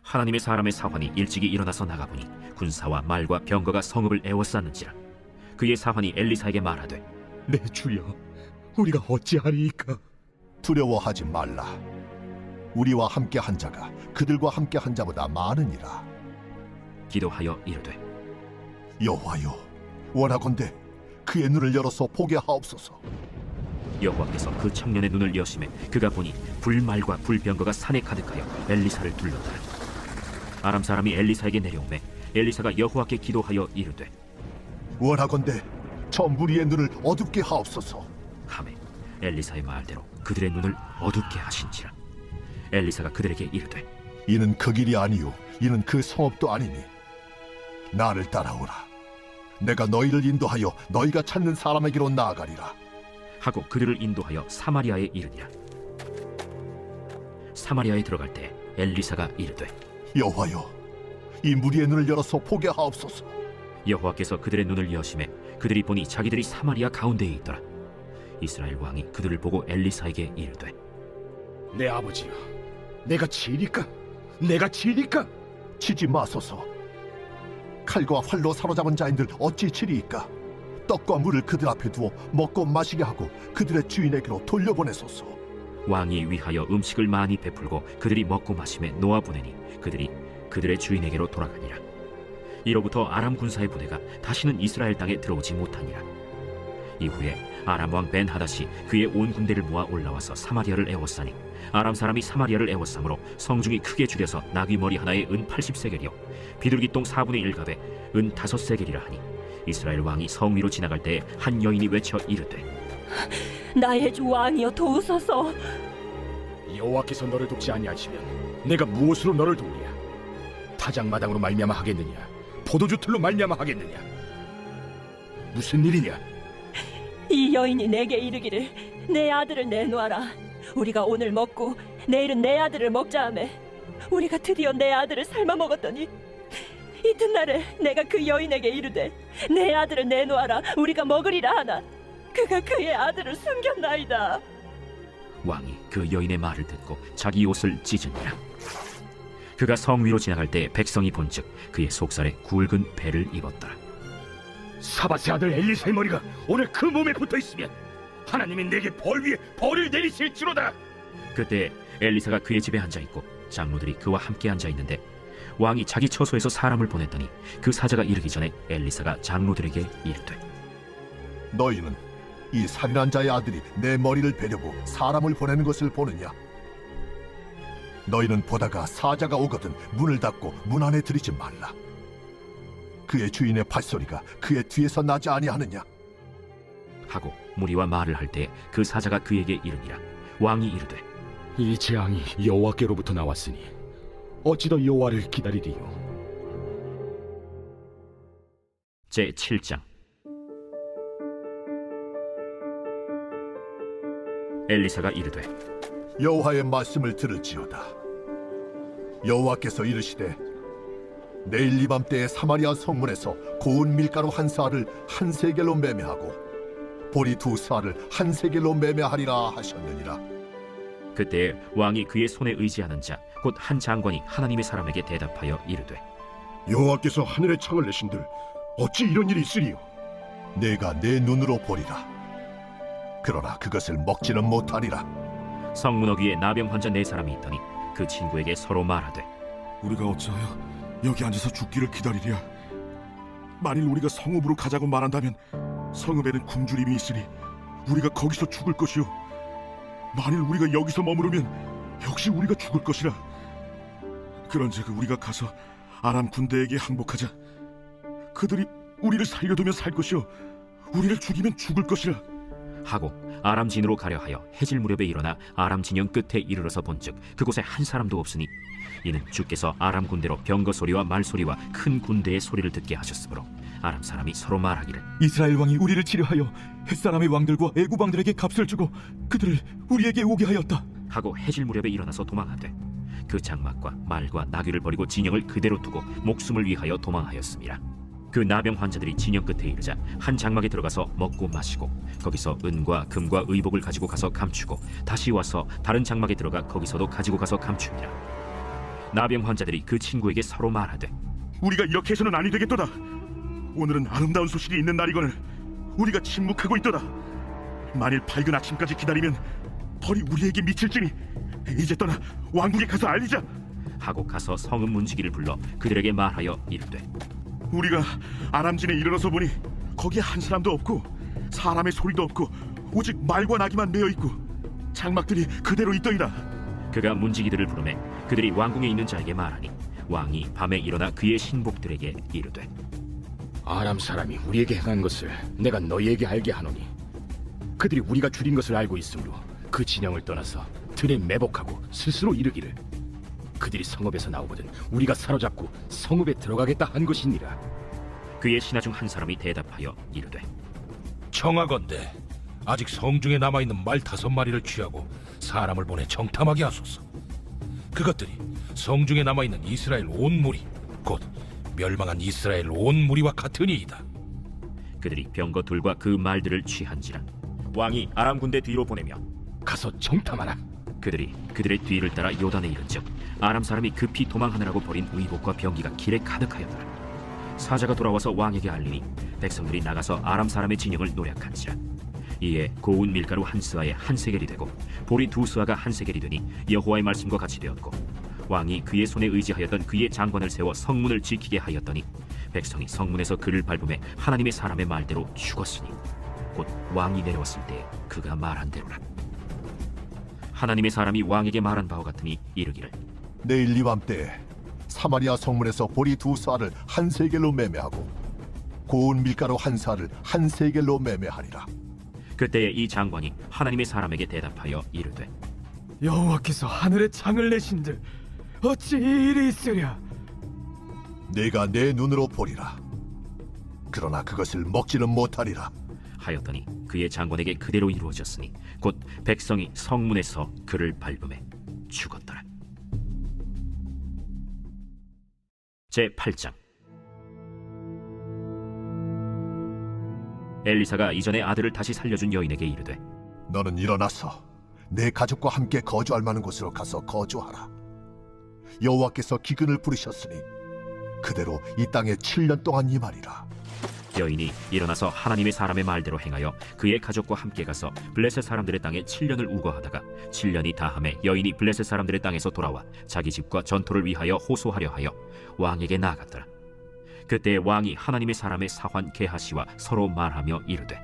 하나님의 사람의 사환이 일찍이 일어나서 나가보니 군사와 말과 병거가 성읍을 에워쌌는지라. 그의 사환이 엘리사에게 말하되 내 주여, 우리가 어찌하리이까? 두려워하지 말라. 우리와 함께 한 자가 그들과 함께 한 자보다 많으니라. 기도하여 이르되 여호와여, 원하건대 그의 눈을 열어서 보게 하옵소서. 여호와께서 그 청년의 눈을 여시매 그가 보니 불말과 불병거가 산에 가득하여 엘리사를 둘렀더라. 아람 사람이 엘리사에게 내려오매 엘리사가 여호와께 기도하여 이르되 원하건대 저 무리의 눈을 어둡게 하옵소서. 하매 엘리사의 말대로 그들의 눈을 어둡게 하신지라. 엘리사가 그들에게 이르되 이는 그 길이 아니요 이는 그 성읍도 아니니 나를 따라오라. 내가 너희를 인도하여 너희가 찾는 사람에게로 나아가리라. 하고 그들을 인도하여 사마리아에 이르니라. 사마리아에 들어갈 때 엘리사가 이르되 여호와여, 이 무리의 눈을 열어서 보게 하옵소서. 여호와께서 그들의 눈을 여심해 그들이 보니 자기들이 사마리아 가운데에 있더라. 이스라엘 왕이 그들을 보고 엘리사에게 이르되 내 아버지여, 내가 치리까? 내가 치리까? 치지 마소서. 칼과 활로 사로잡은 자인들 어찌 치리이까? 떡과 물을 그들 앞에 두어 먹고 마시게 하고 그들의 주인에게로 돌려보내소서. 왕이 위하여 음식을 많이 베풀고 그들이 먹고 마심에 놓아보내니 그들이 그들의 주인에게로 돌아가니라. 이로부터 아람 군사의 부대가 다시는 이스라엘 땅에 들어오지 못하니라. 이후에 아람 왕 벤하닷이 그의 온 군대를 모아 올라와서 사마리아를 에워싸니 아람 사람이 사마리아를 에워싸므로 성중이 크게 죽여서 나귀 머리 하나에 은 80세겔이요 비둘기똥 4분의 1갑에 은 5세겔이라 하니 이스라엘 왕이 성 위로 지나갈 때에 한 여인이 외쳐 이르되 나의 주 왕이여 도우소서. 여호와께서 너를 돕지 아니하시면 내가 무엇으로 너를 도우랴? 타작마당으로 말미암아 하겠느냐? 포도주 틀로 말미암아 하겠느냐? 무슨 일이냐? 이 여인이 내게 이르기를 내 아들을 내놓아라. 우리가 오늘 먹고 내일은 내 아들을 먹자 하매 우리가 드디어 내 아들을 삶아 먹었더니 이튿날에 내가 그 여인에게 이르되 내 아들을 내놓아라. 우리가 먹으리라 하나 그가 그의 아들을 숨겼나이다. 왕이 그 여인의 말을 듣고 자기 옷을 찢으니라. 그가 성 위로 지나갈 때 백성이 본즉 그의 속살에 굵은 배를 입었더라. 사밧의 아들 엘리사의 머리가 오늘 그 몸에 붙어있으면 하나님이 내게 벌 위에 벌을 내리실지로다. 그때 엘리사가 그의 집에 앉아있고 장로들이 그와 함께 앉아있는데 왕이 자기 처소에서 사람을 보냈더니 그 사자가 이르기 전에 엘리사가 장로들에게 이르되 너희는 이 살인한 자의 아들이 내 머리를 베려고 사람을 보내는 것을 보느냐? 너희는 보다가 사자가 오거든 문을 닫고 문 안에 들이지 말라. 그의 주인의 발소리가 그의 뒤에서 나지 아니하느냐? 하고 무리와 말을 할 때 그 사자가 그에게 이르니라. 왕이 이르되 이 재앙이 여호와께로부터 나왔으니 어찌 더 여호와를 기다리리요? 제7장 엘리사가 이르되 여호와의 말씀을 들을지어다. 여호와께서 이르시되 내일 이맘때에 사마리아 성문에서 고운 밀가루 한 사알을 한 세겔로 매매하고 보리 2사알을 한 세겔로 매매하리라 하셨느니라. 그때 왕이 그의 손에 의지하는 자 곧 한 장관이 하나님의 사람에게 대답하여 이르되 여호와께서 하늘의 창을 내신들 어찌 이런 일이 있으리요? 내가 내 눈으로 보리라. 그러나 그것을 먹지는 못하리라. 성문어 위에 나병 환자 4사람이 있더니 그 친구에게 서로 말하되 우리가 어찌하여 여기 앉아서 죽기를 기다리랴? 만일 우리가 성읍으로 가자고 말한다면 성읍에는 굶주림이 있으니 우리가 거기서 죽을 것이요 만일 우리가 여기서 머무르면 역시 우리가 죽을 것이라. 그런즉 우리가 가서 아람 군대에게 항복하자. 그들이 우리를 살려두면 살 것이요 우리를 죽이면 죽을 것이라 하고 아람 진으로 가려 하여 해질 무렵에 일어나 아람 진영 끝에 이르러서 본즉 그곳에 한 사람도 없으니 이는 주께서 아람 군대로 병거 소리와 말 소리와 큰 군대의 소리를 듣게 하셨으므로 아람 사람이 서로 말하기를 이스라엘 왕이 우리를 치료하여 햇사람의 왕들과 애굽 왕들에게 값을 주고 그들을 우리에게 오게 하였다 하고 해질 무렵에 일어나서 도망하되 그 장막과 말과 나귀를 버리고 진영을 그대로 두고 목숨을 위하여 도망하였습니다. 그 나병 환자들이 진영 끝에 이르자 한 장막에 들어가서 먹고 마시고 거기서 은과 금과 의복을 가지고 가서 감추고 다시 와서 다른 장막에 들어가 거기서도 가지고 가서 감춥니다. 나병 환자들이 그 친구에게 서로 말하되 우리가 이렇게 해서는 아니 되겠도다. 오늘은 아름다운 소식이 있는 날이거늘 우리가 침묵하고 있도다. 만일 밝은 아침까지 기다리면 벌이 우리에게 미칠지니 이제 떠나 왕국에 가서 알리자 하고 가서 성읍 문지기를 불러 그들에게 말하여 이르되 우리가 아람진에 이르러서 보니 거기에 한 사람도 없고 사람의 소리도 없고 오직 말과 나귀만 메어 있고 장막들이 그대로 있더이다. 그가 문지기들을 부르매 그들이 왕궁에 있는 자에게 말하니 왕이 밤에 일어나 그의 신복들에게 이르되 아람 사람이 우리에게 행한 것을 내가 너희에게 알게 하노니 그들이 우리가 줄인 것을 알고 있으므로 그 진영을 떠나서 들에 매복하고 스스로 이르기를 그들이 성읍에서 나오거든 우리가 사로잡고 성읍에 들어가겠다 한 것이니라. 그의 신하 중 한 사람이 대답하여 이르되 청하건대 아직 성중에 남아있는 말 5마리를 취하고 사람을 보내 정탐하게 하소서. 그것들이 성중에 남아있는 이스라엘 온 무리 곧 멸망한 이스라엘 온 무리와 같으니이다. 그들이 병거 둘과 그 말들을 취한지라 왕이 아람 군대 뒤로 보내며 가서 정탐하라. 그들이 그들의 뒤를 따라 요단에 이른즉 아람 사람이 급히 도망하느라고 버린 의복과 병기가 길에 가득하였더라. 사자가 돌아와서 왕에게 알리니 백성들이 나가서 아람 사람의 진영을 노략한지라. 이에 고운 밀가루 한 스아에 한 세겔이 되고 보리 2스아가 한 세겔이 되니 여호와의 말씀과 같이 되었고 왕이 그의 손에 의지하였던 그의 장관을 세워 성문을 지키게 하였더니 백성이 성문에서 그를 밟음에 하나님의 사람의 말대로 죽었으니 곧 왕이 내려왔을 때 그가 말한 대로라. 하나님의 사람이 왕에게 말한 바와 같으니 이르기를 내일 이밤 때 사마리아 성문에서 보리 2쌀을 한 세겔로 매매하고 고운 밀가루 한 사를 한 세겔로 매매하리라. 그때에 이 장관이 하나님의 사람에게 대답하여 이르되 여호와께서 하늘에 창을 내신들 어찌 이 일이 있으랴. 내가 내 눈으로 보리라. 그러나 그것을 먹지는 못하리라 하였더니 그의 장관에게 그대로 이루어졌으니 곧 백성이 성문에서 그를 밟음에 죽었더라. 제8장 엘리사가 이전에 아들을 다시 살려준 여인에게 이르되 너는 일어나서 내 가족과 함께 거주할 만한 곳으로 가서 거주하라. 여호와께서 기근을 부르셨으니 그대로 이 땅에 7년 동안 임하리라. 여인이 일어나서 하나님의 사람의 말대로 행하여 그의 가족과 함께 가서 블레셋 사람들의 땅에 7년을 우거하다가 7년이 다함에 여인이 블레셋 사람들의 땅에서 돌아와 자기 집과 전토를 위하여 호소하려 하여 왕에게 나아갔더라. 그때 왕이 하나님의 사람의 사환 게하시와 서로 말하며 이르되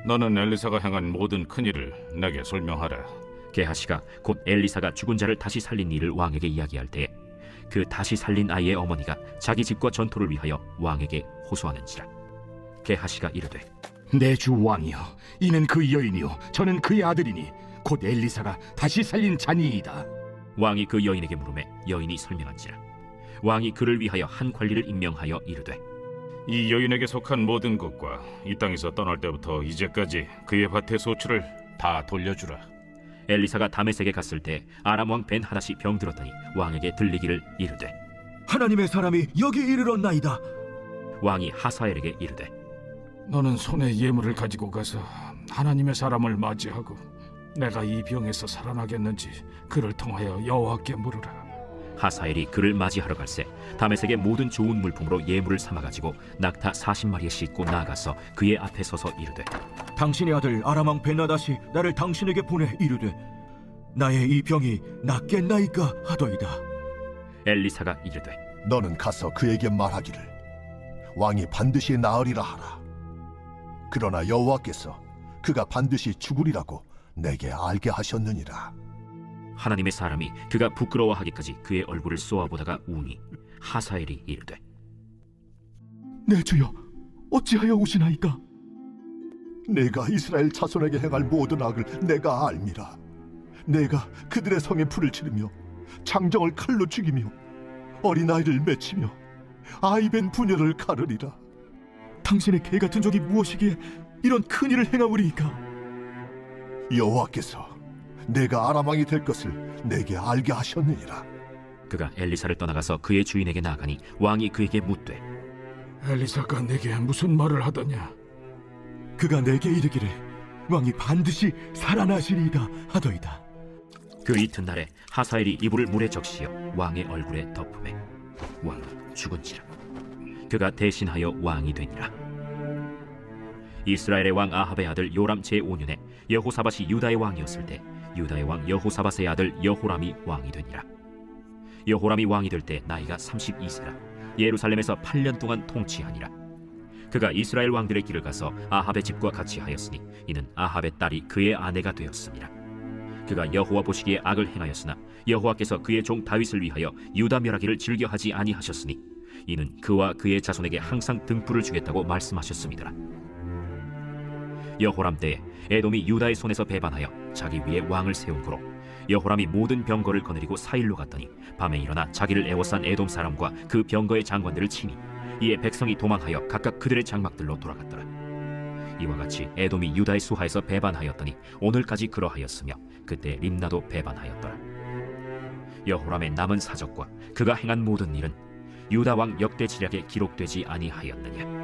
너는 엘리사가 행한 모든 큰일을 내게 설명하라. 게하시가 곧 엘리사가 죽은 자를 다시 살린 일을 왕에게 이야기할 때에 그 다시 살린 아이의 어머니가 자기 집과 전토를 위하여 왕에게 호소하는지라. 게하시가 이르되 내 주 왕이여 이는 그 여인이요 저는 그의 아들이니 곧 엘리사가 다시 살린 자니이다. 왕이 그 여인에게 물으매 여인이 설명한지라. 왕이 그를 위하여 한 관리를 임명하여 이르되 이 여인에게 속한 모든 것과 이 땅에서 떠날 때부터 이제까지 그의 밭의 소출을 다 돌려주라. 엘리사가 다메섹에 갔을 때 아람 왕 벤하닷이 병들었더니 왕에게 들리기를 이르되 하나님의 사람이 여기 이르렀나이다. 왕이 하사엘에게 이르되 너는 손에 예물을 가지고 가서 하나님의 사람을 맞이하고 내가 이 병에서 살아나겠는지 그를 통하여 여호와께 물으라. 하사엘이 그를 맞이하러 갈새 다메섹의 모든 좋은 물품으로 예물을 삼아가지고 낙타 40마리에 싣고 나아가서 그의 앞에 서서 이르되 당신의 아들 아람 왕 벤하닷이 나를 당신에게 보내 이르되 나의 이 병이 낫겠나이까 하더이다. 엘리사가 이르되 너는 가서 그에게 말하기를 왕이 반드시 나으리라 하라. 그러나 여호와께서 그가 반드시 죽으리라고 내게 알게 하셨느니라. 하나님의 사람이 그가 부끄러워하기까지 그의 얼굴을 쏘아보다가 우니 하사엘이 이르되 내 주여, 어찌하여 우시나이까? 내가 이스라엘 자손에게 행할 모든 악을 내가 알미라. 내가 그들의 성에 불을 지르며 장정을 칼로 죽이며 어린아이를 맺히며 아이벤 부녀를 가르리라. 당신의 개 같은 적이 무엇이기에 이런 큰 일을 행하오리이까? 여호와께서 내가 아람 왕이 될 것을 내게 알게 하셨느니라. 그가 엘리사를 떠나가서 그의 주인에게 나가니 왕이 그에게 묻되 엘리사가 내게 무슨 말을 하더냐? 그가 내게 이르기를 왕이 반드시 살아나시리이다 하더이다. 그 이튿날에 하사엘이 이불을 물에 적시어 왕의 얼굴에 덮음에 왕이 죽은지라. 그가 대신하여 왕이 되니라. 이스라엘의 왕 아합의 아들 요람 제5년에 여호사밧이 유다의 왕이었을 때 유다의 왕 여호사밧의 아들 여호람이 왕이 되니라. 여호람이 왕이 될 때 나이가 32세라. 예루살렘에서 8년 동안 통치하니라. 그가 이스라엘 왕들의 길을 가서 아합의 집과 같이 하였으니 이는 아합의 딸이 그의 아내가 되었습니다. 그가 여호와 보시기에 악을 행하였으나 여호와께서 그의 종 다윗을 위하여 유다 멸하기를 즐겨하지 아니하셨으니 이는 그와 그의 자손에게 항상 등불을 주겠다고 말씀하셨습니다. 여호람 때에 에돔이 유다의 손에서 배반하여 자기 위에 왕을 세운 고로 여호람이 모든 병거를 거느리고 사일로 갔더니 밤에 일어나 자기를 애워싼 에돔 사람과 그 병거의 장관들을 치니 이에 백성이 도망하여 각각 그들의 장막들로 돌아갔더라. 이와 같이 에돔이 유다의 수하에서 배반하였더니 오늘까지 그러하였으며 그때 림나도 배반하였더라. 여호람의 남은 사적과 그가 행한 모든 일은 유다 왕 역대 지략에 기록되지 아니하였느냐.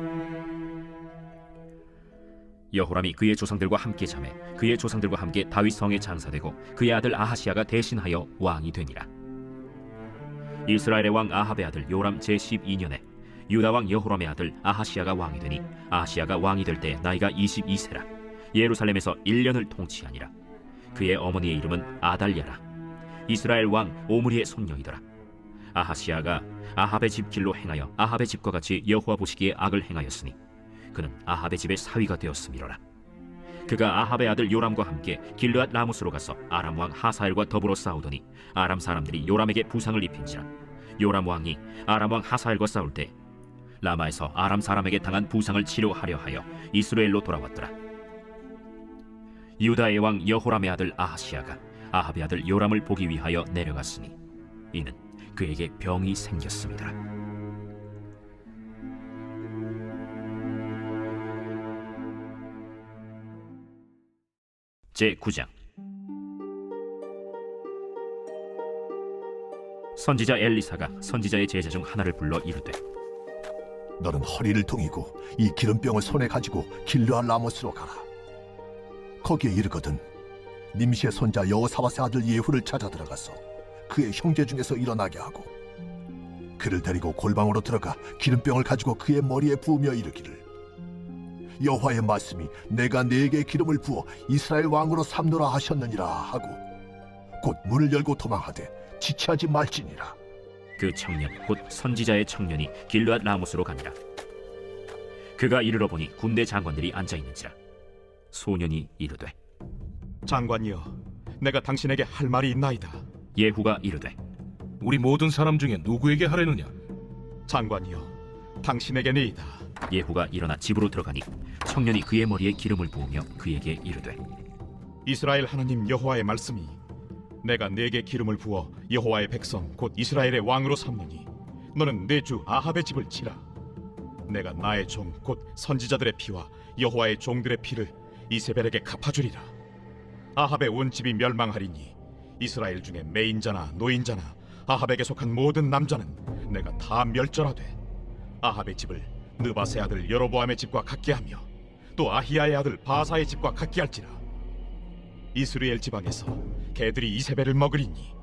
여호람이 그의 조상들과 함께 자매 그의 조상들과 함께 다윗 성에 장사되고 그의 아들 아하시아가 대신하여 왕이 되니라. 이스라엘의 왕 아합의 아들 요람 제12년에 유다 왕 여호람의 아들 아하시아가 왕이 되니 아하시아가 왕이 될 때 나이가 22세라. 예루살렘에서 1년을 통치하니라. 그의 어머니의 이름은 아달랴라. 이스라엘 왕 오므리의 손녀이더라. 아하시아가 아합의 집 길로 행하여 아합의 집과 같이 여호와 보시기에 악을 행하였으니 그는 아합의 집의 사위가 되었음이로라. 그가 아합의 아들 요람과 함께 길르앗 라모스로 가서 아람 왕 하사엘과 더불어 싸우더니 아람 사람들이 요람에게 부상을 입힌지라. 요람 왕이 아람 왕 하사엘과 싸울 때 라마에서 아람 사람에게 당한 부상을 치료하려 하여 이스라엘로 돌아왔더라. 유다의 왕 여호람의 아들 아하시아가 아합의 아들 요람을 보기 위하여 내려갔으니 이는 그에게 병이 생겼습니다. 제9장. 선지자 엘리사가 선지자의 제자 중 하나를 불러 이르되 너는 허리를 동이고 이 기름병을 손에 가지고 길르앗 라모스로 가라. 거기에 이르거든 님시의 손자 여호사밧의 아들 예후를 찾아 들어가서 그의 형제 중에서 일어나게 하고 그를 데리고 골방으로 들어가 기름병을 가지고 그의 머리에 부으며 이르기를 여호와의 말씀이 내가 네게 기름을 부어 이스라엘 왕으로 삼노라 하셨느니라 하고 곧 문을 열고 도망하되 지체하지 말지니라. 그 청년 곧 선지자의 청년이 길르앗 라모스로 가니라. 그가 이르러 보니 군대 장관들이 앉아있는지라. 소년이 이르되 장관이여, 내가 당신에게 할 말이 있나이다. 예후가 이르되 우리 모든 사람 중에 누구에게 하려느냐? 장관이여, 당신에게니이다. 예후가 일어나 집으로 들어가니 청년이 그의 머리에 기름을 부으며 그에게 이르되 이스라엘 하나님 여호와의 말씀이 내가 네게 기름을 부어 여호와의 백성 곧 이스라엘의 왕으로 삼느니 너는 내 주 아합의 집을 치라. 내가 나의 종 곧 선지자들의 피와 여호와의 종들의 피를 이세벨에게 갚아주리라. 아합의 온 집이 멸망하리니 이스라엘 중에 매인자나 노인자나 아합에게 속한 모든 남자는 내가 다 멸절하되 아합의 집을 느바세 아들 여로보암의 집과 같게 하며 또 아히야의 아들 바사의 집과 같게 할지라. 이스라엘 지방에서 개들이 이세벨을 먹으리니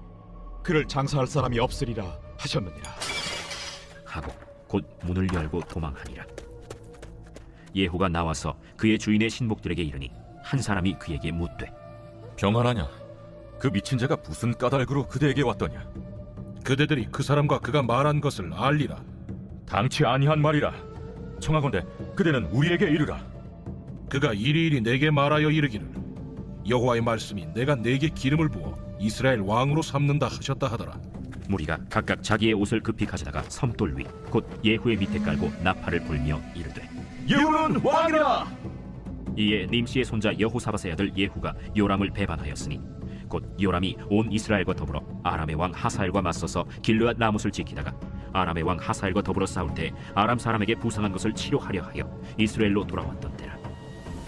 그를 장사할 사람이 없으리라 하셨느니라. 하고 곧 문을 열고 도망하니라. 예후가 나와서 그의 주인의 신복들에게 이르니 한 사람이 그에게 묻되 평안하냐? 그 미친 자가 무슨 까닭으로 그대에게 왔더냐? 그대들이 그 사람과 그가 말한 것을 알리라. 당치 아니한 말이라. 청하건대 그대는 우리에게 이르라. 그가 이리이리 내게 말하여 이르기를 여호와의 말씀이 내가 내게 기름을 부어 이스라엘 왕으로 삼는다 하셨다 하더라. 무리가 각각 자기의 옷을 급히 가져다가 섬돌 위 곧 예후의 밑에 깔고 나팔을 불며 이르되 예후는 왕이라. 이에 님시의 손자 여호사밧의 아들 예후가 요람을 배반하였으니 곧 요람이 온 이스라엘과 더불어 아람의 왕 하사엘과 맞서서 길르앗 라못을 지키다가 아람의 왕 하사엘과 더불어 싸울 때 아람 사람에게 부상한 것을 치료하려 하여 이스라엘로 돌아왔던 때라.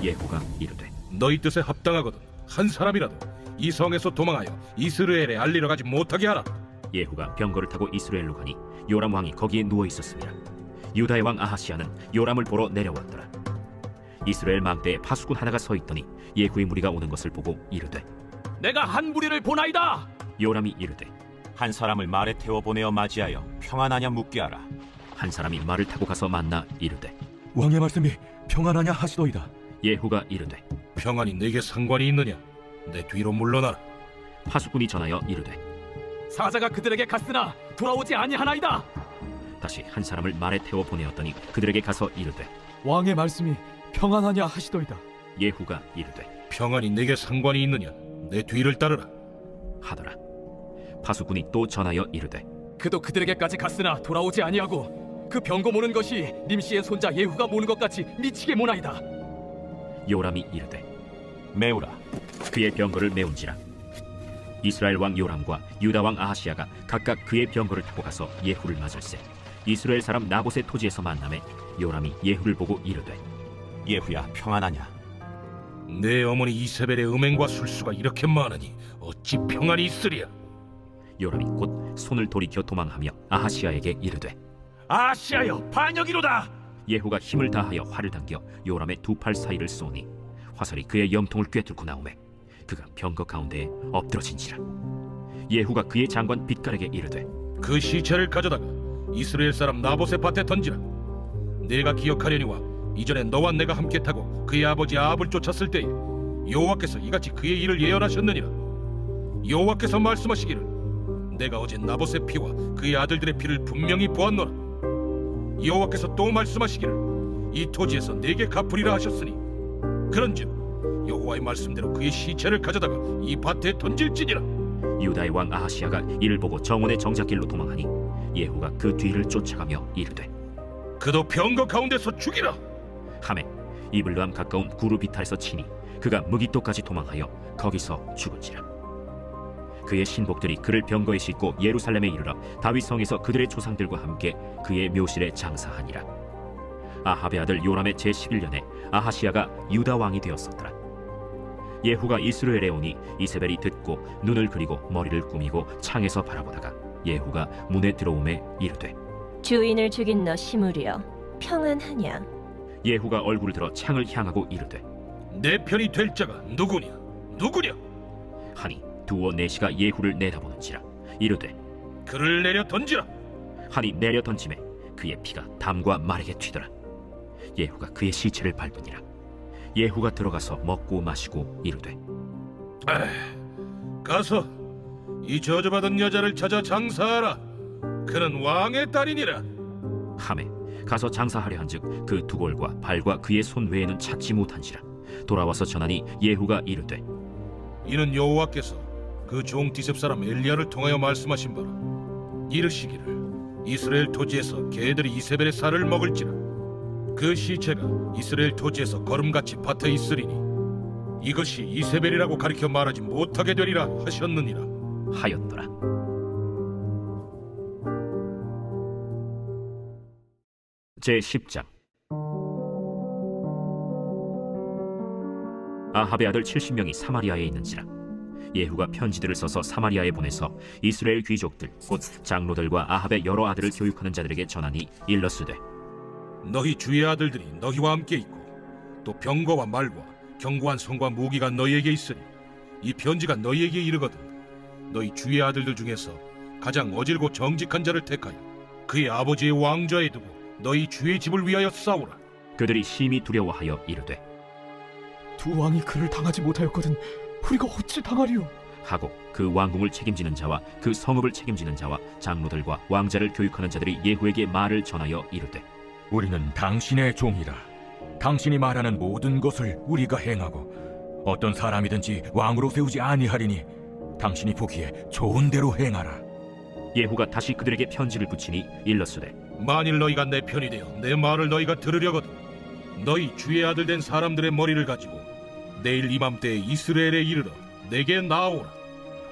예후가 이르되 너희 뜻에 합당하거든 한 사람이라도 이 성에서 도망하여 이스라엘에 알리러 가지 못하게 하라. 예후가 병거를 타고 이스라엘로 가니 요람 왕이 거기에 누워 있었습니다. 유다의 왕 아하시아는 요람을 보러 내려왔더라. 이스라엘 망대에 파수꾼 하나가 서 있더니 예후의 무리가 오는 것을 보고 이르되 내가 한 무리를 보나이다. 요람이 이르되 한 사람을 말에 태워 보내어 맞이하여 평안하냐 묻게 하라. 한 사람이 말을 타고 가서 만나 이르되 왕의 말씀이 평안하냐 하시더이다. 예후가 이르되 평안이 내게 상관이 있느냐? 내 뒤로 물러나라. 파수꾼이 전하여 이르되 사자가 그들에게 갔으나 돌아오지 아니하나이다. 다시 한 사람을 말에 태워 보내었더니 그들에게 가서 이르되 왕의 말씀이 평안하냐 하시더이다. 예후가 이르되 평안이 내게 상관이 있느냐? 내 뒤를 따르라 하더라. 파수꾼이 또 전하여 이르되 그도 그들에게까지 갔으나 돌아오지 아니하고 그 병거 모는 것이 님시의 손자 예후가 모는 것 같이 미치게 모나이다. 요람이 이르되 메우라. 그의 병거를 메운지라. 이스라엘 왕 요람과 유다 왕 아하시아가 각각 그의 병거를 타고 가서 예후를 맞을세 이스라엘 사람 나봇의 토지에서 만남에 요람이 예후를 보고 이르되 예후야 평안하냐? 내 어머니 이세벨의 음행과 술수가 이렇게 많으니 어찌 평안이 있으랴? 요람이 곧 손을 돌이켜 도망하며 아하시아에게 이르되 아하시아여 반역이로다. 예후가 힘을 다하여 활을 당겨 요람의 두 팔 사이를 쏘니 화살이 그의 염통을 꿰뚫고 나오매 그가 병거 가운데에 엎드러진지라. 예후가 그의 장관 빛깔에게 이르되 그 시체를 가져다가 이스라엘 사람 나봇의 밭에 던지라. 내가 기억하려니와 이전에 너와 내가 함께 타고 그의 아버지 아합을 쫓았을 때에 여호와께서 이같이 그의 일을 예언하셨느니라. 여호와께서 말씀하시기를 내가 어제 나봇의 피와 그의 아들들의 피를 분명히 보았노라. 여호와께서 또 말씀하시기를 이 토지에서 내게 갚으리라 하셨으니 그런즉 여호와의 말씀대로 그의 시체를 가져다가 이 밭에 던질지니라. 유다의 왕 아하시아가 이를 보고 정원의 정작길로 도망하니 예후가 그 뒤를 쫓아가며 이르되 그도 병거 가운데서 죽이라 하매 이블르함 가까운 구르비탈에서 치니 그가 무기토까지 도망하여 거기서 죽은지라. 그의 신복들이 그를 병거에 싣고 예루살렘에 이르러 다윗 성에서 그들의 조상들과 함께 그의 묘실에 장사하니라. 아합의 아들 요람의 제11년에 아하시아가 유다 왕이 되었었더라. 예후가 이스라엘에 오니 이세벨이 듣고 눈을 그리고 머리를 꾸미고 창에서 바라보다가 예후가 문에 들어오매 이르되 주인을 죽인 너 시므리여 평안하냐? 예후가 얼굴을 들어 창을 향하고 이르되 내 편이 될 자가 누구냐? 누구냐? 하니 두어 내시가 예후를 내다보는지라. 이르되 그를 내려 던지라. 하니 내려 던짐에 그의 피가 담과 말에게 튀더라. 예후가 그의 시체를 밟으니라. 예후가 들어가서 먹고 마시고 이르되 가서 이 저주받은 여자를 찾아 장사하라. 그는 왕의 딸이니라. 하매 가서 장사하려 한즉 그 두골과 발과 그의 손 외에는 찾지 못한지라. 돌아와서 전하니 예후가 이르되 이는 여호와께서 그 종 디셉 사람 엘리야를 통하여 말씀하신 바라. 이르시기를 이스라엘 토지에서 개들이 이세벨의 살을 먹을지라. 그 시체가 이스라엘 토지에서 걸음같이 밭에 있으리니 이것이 이세벨이라고 가리켜 말하지 못하게 되리라 하셨느니라 하였더라. 제10장. 아합의 아들 70명이 사마리아에 있는지라. 예후가 편지들을 써서 사마리아에 보내서 이스라엘 귀족들 곧 장로들과 아합의 여러 아들을 교육하는 자들에게 전하니 일러스되 너희 주의 아들들이 너희와 함께 있고 또 병거와 말과 견고한 성과 무기가 너희에게 있으니 이 편지가 너희에게 이르거든 너희 주의 아들들 중에서 가장 어질고 정직한 자를 택하여 그의 아버지의 왕좌에 두고 너희 주의 집을 위하여 싸우라. 그들이 심히 두려워하여 이르되 두 왕이 그를 당하지 못하였거든 우리가 어찌 당하리요? 하고 그 왕궁을 책임지는 자와 그 성읍을 책임지는 자와 장로들과 왕자를 교육하는 자들이 예후에게 말을 전하여 이르되 우리는 당신의 종이라. 당신이 말하는 모든 것을 우리가 행하고 어떤 사람이든지 왕으로 세우지 아니하리니 당신이 보기에 좋은 대로 행하라. 예후가 다시 그들에게 편지를 붙이니 일렀으되 만일 너희가 내 편이 되어 내 말을 너희가 들으려거든 너희 주의 아들 된 사람들의 머리를 가지고 내일 이맘때에 이스라엘에 이르러 내게 나오라.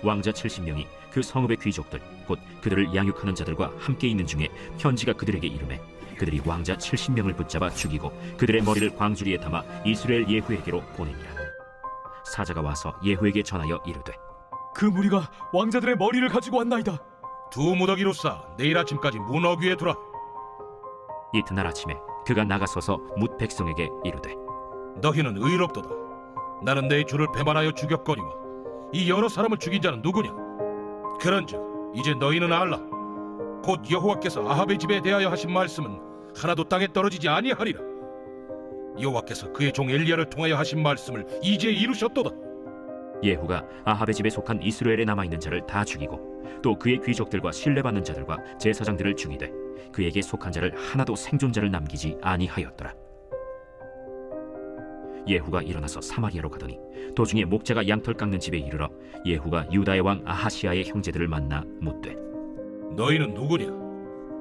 왕자 70명이 그 성읍의 귀족들 곧 그들을 양육하는 자들과 함께 있는 중에 편지가 그들에게 이르매 그들이 왕자 70명을 붙잡아 죽이고 그들의 머리를 광주리에 담아 이스라엘 예후에게로 보내니라. 사자가 와서 예후에게 전하여 이르되 그 무리가 왕자들의 머리를 가지고 왔나이다. 두 무더기로 싸 내일 아침까지 문 어귀에 두라. 이튿날 아침에 그가 나가서서 뭇 백성에게 이르되 너희는 의롭도다. 나는 내 주를 배반하여 죽였거니와 이 여러 사람을 죽인 자는 누구냐? 그런즉 이제 너희는 알라. 곧 여호와께서 아합의 집에 대하여 하신 말씀은 하나도 땅에 떨어지지 아니하리라. 여호와께서 그의 종 엘리야를 통하여 하신 말씀을 이제 이루셨도다. 예후가 아합의 집에 속한 이스라엘에 남아있는 자를 다 죽이고 또 그의 귀족들과 신뢰받는 자들과 제사장들을 죽이되 그에게 속한 자를 하나도 생존자를 남기지 아니하였더라. 예후가 일어나서 사마리아로 가더니 도중에 목자가 양털 깎는 집에 이르러 예후가 유다의 왕 아하시아의 형제들을 만나 묻되 너희는 누구냐?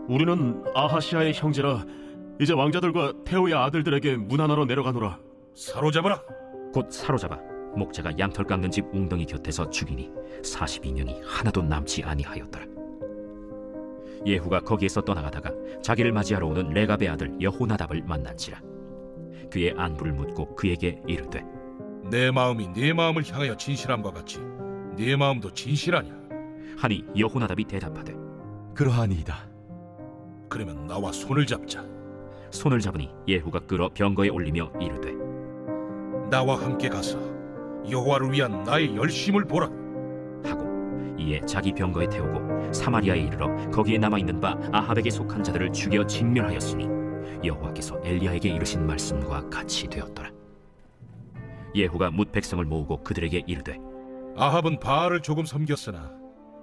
우리는 아하시아의 형제라. 이제 왕자들과 태호의 아들들에게 문안하러 내려가노라. 사로잡아라. 곧 사로잡아 목자가 양털 깎는 집 웅덩이 곁에서 죽이니 42명이 하나도 남지 아니하였더라. 예후가 거기에서 떠나가다가 자기를 맞이하러 오는 레갑의 아들 여호나답을 만난지라. 그의 안부를 묻고 그에게 이르되 내 마음이 네 마음을 향하여 진실함과 같이 네 마음도 진실하냐? 하니 여호나답이 대답하되 그러하니이다. 그러면 나와 손을 잡자. 손을 잡으니 예후가 끌어 병거에 올리며 이르되 나와 함께 가서 여호와를 위한 나의 열심을 보라 하고 이에 자기 병거에 태우고 사마리아에 이르러 거기에 남아있는 바 아합에게 속한 자들을 죽여 진멸하였으니 여호와께서 엘리야에게 이르신 말씀과 같이 되었더라. 예후가 뭇 백성을 모으고 그들에게 이르되 아합은 바알을 조금 섬겼으나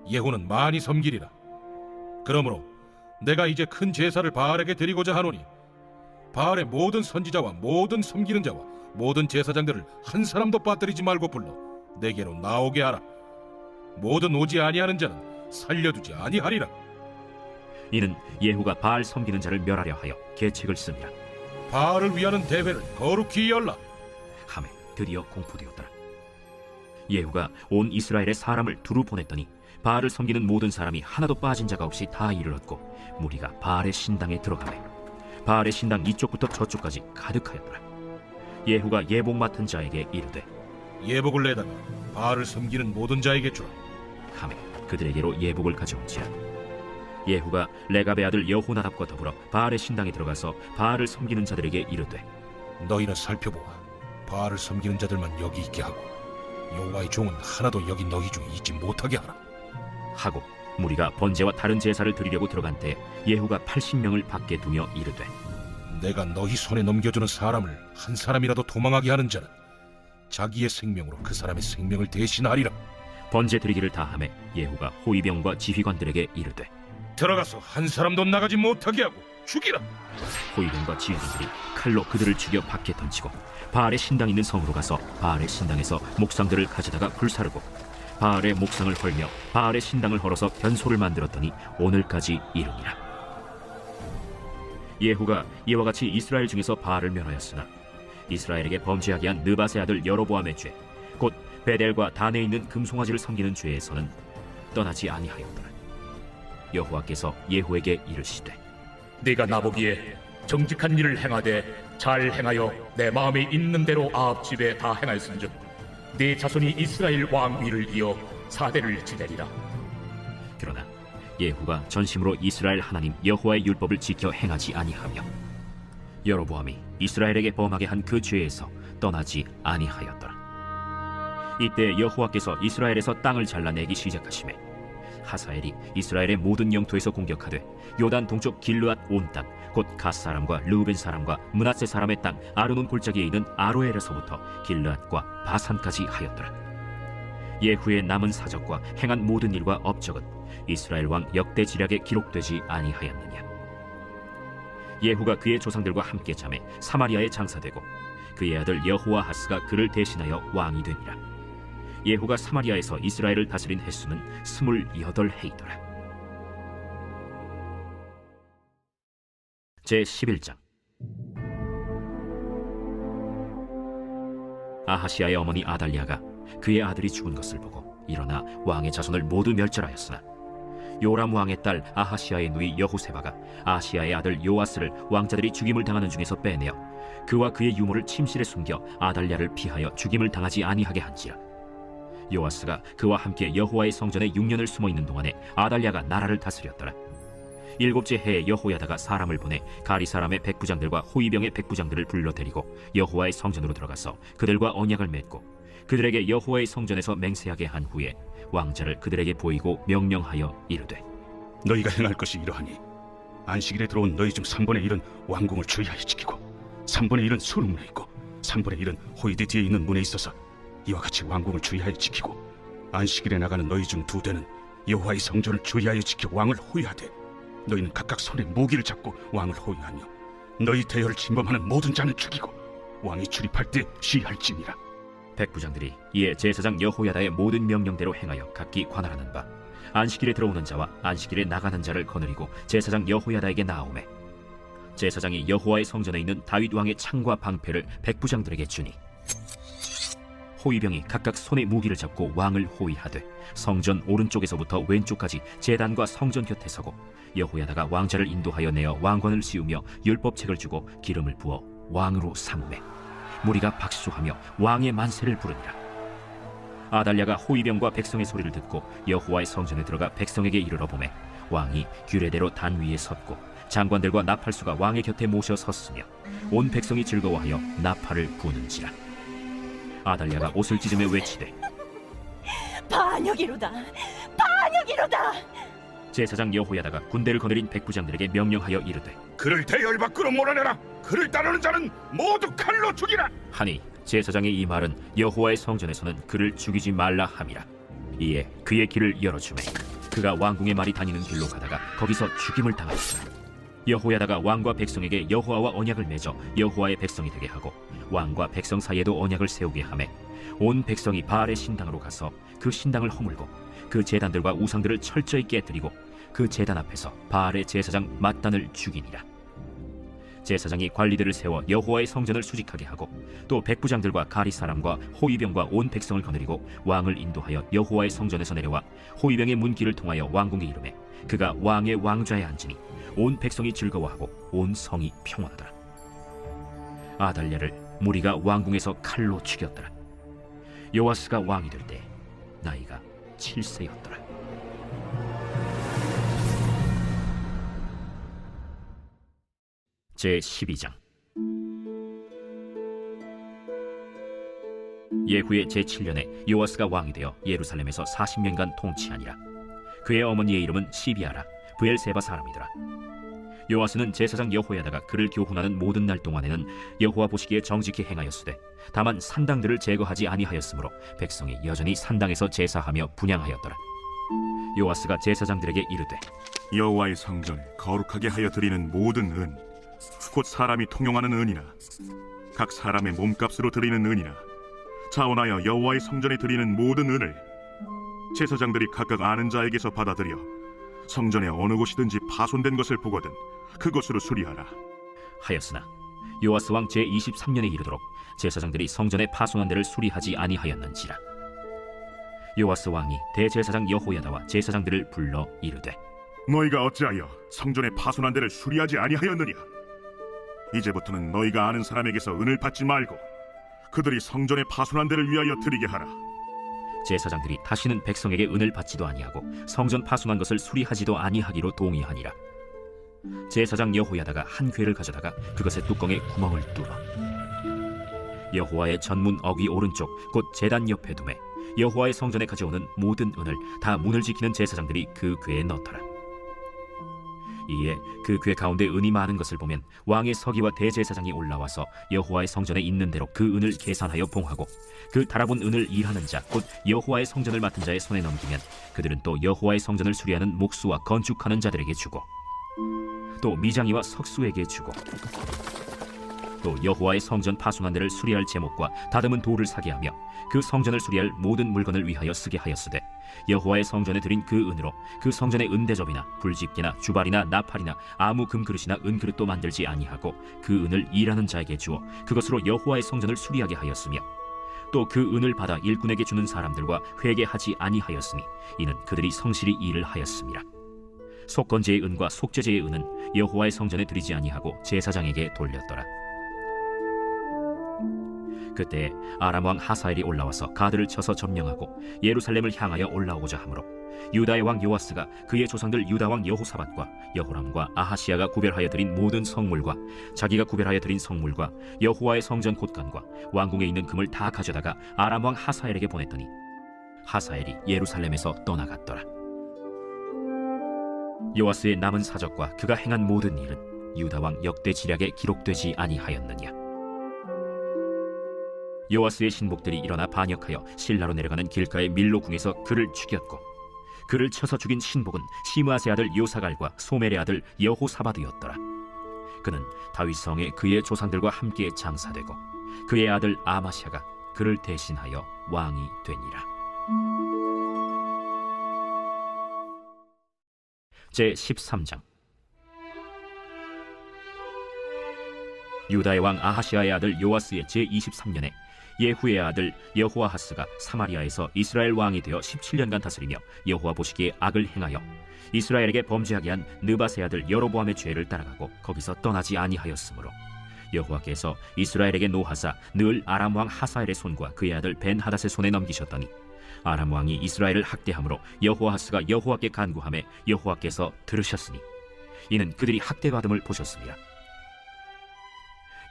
예후는 많이 섬기리라. 그러므로 내가 이제 큰 제사를 바알에게 드리고자 하노니 바알의 모든 선지자와 모든 섬기는 자와 모든 제사장들을 한 사람도 빠뜨리지 말고 불러 내게로 나오게 하라. 모든 오지 아니하는 자는 살려두지 아니하리라. 이는 예후가 바알 섬기는 자를 멸하려 하여 계책을 씁니다. 바알을 위하는 대회를 거룩히 열라 하매 드디어 공포되었더라. 예후가 온 이스라엘의 사람을 두루 보냈더니 바알을 섬기는 모든 사람이 하나도 빠진 자가 없이 다 이르렀고 무리가 바알의 신당에 들어가매 바알의 신당 이쪽부터 저쪽까지 가득하였더라. 예후가 예복 맡은 자에게 이르되 예복을 내다가 바알을 섬기는 모든 자에게 주라 하매 그들에게로 예복을 가져온지라. 예후가 레갑의 아들 여호나답과 더불어 바알의 신당에 들어가서 바알을 섬기는 자들에게 이르되 너희는 살펴보아 바알을 섬기는 자들만 여기 있게 하고 여호와의 종은 하나도 여기 너희 중에 있지 못하게 하라 하고 무리가 번제와 다른 제사를 드리려고 들어간 때 예후가 80명을 밖에 두며 이르되 내가 너희 손에 넘겨주는 사람을 한 사람이라도 도망하게 하는 자는 자기의 생명으로 그 사람의 생명을 대신하리라. 번제 드리기를 다하매 예후가 호위병과 지휘관들에게 이르되 들어가서 한 사람도 나가지 못하게 하고 죽이라. 호위병과 지휘관들이 칼로 그들을 죽여 밖에 던지고 바알의 신당 있는 성으로 가서 바알의 신당에서 목상들을 가져다가 불사르고 바알의 목상을 헐며 바알의 신당을 헐어서 변소를 만들었더니 오늘까지 이르니라. 예후가 이와 같이 이스라엘 중에서 바알을 멸하였으나 이스라엘에게 범죄하게 한 느밧의 아들 여로보암의 죄 곧 베델과 단에 있는 금송아지를 섬기는 죄에서는 떠나지 아니하였더라. 여호와께서 예후에게 이르시되 네가 나보기에 정직한 일을 행하되 잘 행하여 내 마음에 있는 대로 아합 집에 다 행하였은즉 네 자손이 이스라엘 왕 위를 이어 사대를 지내리라. 그러나 예후가 전심으로 이스라엘 하나님 여호와의 율법을 지켜 행하지 아니하며 여로보암이 이스라엘에게 범하게 한 그 죄에서 떠나지 아니하였더라. 이때 여호와께서 이스라엘에서 땅을 잘라내기 시작하시매 하사엘이 이스라엘의 모든 영토에서 공격하되 요단 동쪽 길르앗 온 땅 곧 갓 사람과 르우벤 사람과 므낫세 사람의 땅 아르논 골짜기에 있는 아로엘에서부터 길르앗과 바산까지 하였더라. 예후의 남은 사적과 행한 모든 일과 업적은 이스라엘 왕 역대 지략에 기록되지 아니하였느냐. 예후가 그의 조상들과 함께 잠에 사마리아에 장사되고 그의 아들 여호아하스가 그를 대신하여 왕이 되니라. 예후가 사마리아에서 이스라엘을 다스린 횟수는 28해이더라. 제11장. 아하시아의 어머니 아달랴가 그의 아들이 죽은 것을 보고 일어나 왕의 자손을 모두 멸절하였으나 요람 왕의 딸 아하시아의 누이 여호세바가 아시아의 아들 요아스를 왕자들이 죽임을 당하는 중에서 빼내어 그와 그의 유모를 침실에 숨겨 아달랴를 피하여 죽임을 당하지 아니하게 한지라. 요아스가 그와 함께 여호와의 성전에 6년을 숨어 있는 동안에 아달랴가 나라를 다스렸더라. 7째 해에 여호야다가 사람을 보내 가리 사람의 백부장들과 호위병의 백부장들을 불러 데리고 여호와의 성전으로 들어가서 그들과 언약을 맺고 그들에게 여호와의 성전에서 맹세하게 한 후에 왕자를 그들에게 보이고 명령하여 이르되 너희가 행할 것이 이러하니 안식일에 들어온 너희 중 3분의 1은 왕궁을 주의하여 지키고 3분의 1은 수릉문에 있고 3분의 1은 호이드 뒤에 있는 문에 있어서 이와 같이 왕궁을 주의하여 지키고 안식일에 나가는 너희 중 2대는 여호와의 성전을 주의하여 지켜 왕을 호위하되 너희는 각각 손에 무기를 잡고 왕을 호위하며 너희 대열을 침범하는 모든 자는 죽이고 왕이 출입할 때 시할지니라. 백부장들이 이에 제사장 여호야다의 모든 명령대로 행하여 각기 관할하는 바 안식일에 들어오는 자와 안식일에 나가는 자를 거느리고 제사장 여호야다에게 나아오매 제사장이 여호와의 성전에 있는 다윗 왕의 창과 방패를 백부장들에게 주니 호위병이 각각 손에 무기를 잡고 왕을 호위하되 성전 오른쪽에서부터 왼쪽까지 제단과 성전 곁에 서고 여호야다가 왕자를 인도하여 내어 왕관을 씌우며 율법책을 주고 기름을 부어 왕으로 삼으매 무리가 박수하며 왕의 만세를 부르니라. 아달랴가 호위병과 백성의 소리를 듣고 여호와의 성전에 들어가 백성에게 이르러 보매 왕이 규례대로 단 위에 섰고 장관들과 나팔수가 왕의 곁에 모셔 섰으며 온 백성이 즐거워하여 나팔을 부는지라. 아달랴가 옷을 찢으며 외치되 반역이로다, 반역이로다. 제사장 여호야다가 군대를 거느린 백부장들에게 명령하여 이르되 그를 대열 밖으로 몰아내라. 그를 따르는 자는 모두 칼로 죽이라. 하니 제사장의 이 말은 여호와의 성전에서는 그를 죽이지 말라 함이라. 이에 그의 길을 열어주매 그가 왕궁의 말이 다니는 길로 가다가 거기서 죽임을 당하였더라. 여호야다가 왕과 백성에게 여호와와 언약을 맺어 여호와의 백성이 되게 하고 왕과 백성 사이에도 언약을 세우게 하매 온 백성이 바알의 신당으로 가서 그 신당을 허물고 그 제단들과 우상들을 철저히 깨뜨리고 그 제단 앞에서 바알의 제사장 mat단을 죽이니라. 제사장이 관리들을 세워 여호와의 성전을 수직하게 하고 또 백부장들과 가리 사람과 호위병과 온 백성을 거느리고 왕을 인도하여 여호와의 성전에서 내려와 호위병의 문길을 통하여 왕궁에 이르매 그가 왕의 왕좌에 앉으니 온 백성이 즐거워하고 온 성이 평안하더라. 아달랴를 무리가 왕궁에서 칼로 죽였더라. 요아스가 왕이 될 때 나이가 7세였더라. 제12장. 예후의 제7년에 요아스가 왕이 되어 예루살렘에서 40년간 통치하니라. 그의 어머니의 이름은 시비아라 브엘세바 사람이더라. 요아스는 제사장 여호야다가 그를 교훈하는 모든 날 동안에는 여호와 보시기에 정직히 행하였으되 다만 산당들을 제거하지 아니하였으므로 백성이 여전히 산당에서 제사하며 분향하였더라. 요아스가 제사장들에게 이르되 여호와의 성전에 거룩하게 하여 드리는 모든 은, 곧 사람이 통용하는 은이나 각 사람의 몸값으로 드리는 은이나 자원하여 여호와의 성전에 드리는 모든 은을 제사장들이 각각 아는 자에게서 받아들여 성전의 어느 곳이든지 파손된 것을 보거든 그것으로 수리하라 하였으나 요아스 왕 제23년에 이르도록 제사장들이 성전에 파손한 데를 수리하지 아니하였는지라. 요아스 왕이 대제사장 여호야다와 제사장들을 불러 이르되 너희가 어찌하여 성전의 파손한 데를 수리하지 아니하였느냐? 이제부터는 너희가 아는 사람에게서 은을 받지 말고 그들이 성전의 파손한 데를 위하여 드리게 하라. 제사장들이 다시는 백성에게 은을 받지도 아니하고 성전 파손한 것을 수리하지도 아니하기로 동의하니라. 제사장 여호야다가 한 궤를 가져다가 그것의 뚜껑에 구멍을 뚫어 여호와의 전문 어귀 오른쪽 곧 제단 옆에 두매 여호와의 성전에 가져오는 모든 은을 다 문을 지키는 제사장들이 그 궤에 넣더라. 이에 그 궤 가운데 은이 많은 것을 보면 왕의 서기와 대제사장이 올라와서 여호와의 성전에 있는 대로 그 은을 계산하여 봉하고 그 달아본 은을 일하는 자 곧 여호와의 성전을 맡은 자의 손에 넘기면 그들은 또 여호와의 성전을 수리하는 목수와 건축하는 자들에게 주고 또 미장이와 석수에게 주고 또 여호와의 성전 파송한 데를 수리할 제목과 다듬은 돌을 사게 하며 그 성전을 수리할 모든 물건을 위하여 쓰게 하였으되 여호와의 성전에 드린 그 은으로 그 성전의 은대접이나 불집게나 주발이나 나팔이나 아무 금그릇이나 은그릇도 만들지 아니하고 그 은을 일하는 자에게 주어 그것으로 여호와의 성전을 수리하게 하였으며 또 그 은을 받아 일꾼에게 주는 사람들과 회개하지 아니하였으니 이는 그들이 성실히 일을 하였음이라. 속건제의 은과 속죄제의 은은 여호와의 성전에 드리지 아니하고 제사장에게 돌렸더라. 그때 아람 왕 하사엘이 올라와서 가드를 쳐서 점령하고 예루살렘을 향하여 올라오고자 하므로 유다의 왕 요아스가 그의 조상들 유다 왕 여호사밧과 여호람과 아하시야가 구별하여 드린 모든 성물과 자기가 구별하여 드린 성물과 여호와의 성전 곳간과 왕궁에 있는 금을 다 가져다가 아람 왕 하사엘에게 보냈더니 하사엘이 예루살렘에서 떠나갔더라. 요아스의 남은 사적과 그가 행한 모든 일은 유다 왕 역대 지략에 기록되지 아니하였느냐. 요아스의 신복들이 일어나 반역하여 실라로 내려가는 길가의 밀로궁에서 그를 죽였고 그를 쳐서 죽인 신복은 시므아스의 아들 요사갈과 소멜의 아들 여호사밧이었더라. 그는 다윗 성에 그의 조상들과 함께 장사되고 그의 아들 아마샤가 그를 대신하여 왕이 되니라. 제 13장. 유다의 왕 아하시아의 아들 요아스의 제 23년에 예후의 아들 여호아하스가 사마리아에서 이스라엘 왕이 되어 17년간 다스리며 여호와 보시기에 악을 행하여 이스라엘에게 범죄하게 한 느밧의 아들 여로보암의 죄를 따라가고 거기서 떠나지 아니하였으므로 여호와께서 이스라엘에게 노하사 늘 아람 왕 하사엘의 손과 그의 아들 벤하닷의 손에 넘기셨더니 아람 왕이 이스라엘을 학대함으로 여호아하스가 여호와께 간구하매 여호와께서 들으셨으니 이는 그들이 학대받음을 보셨습니다.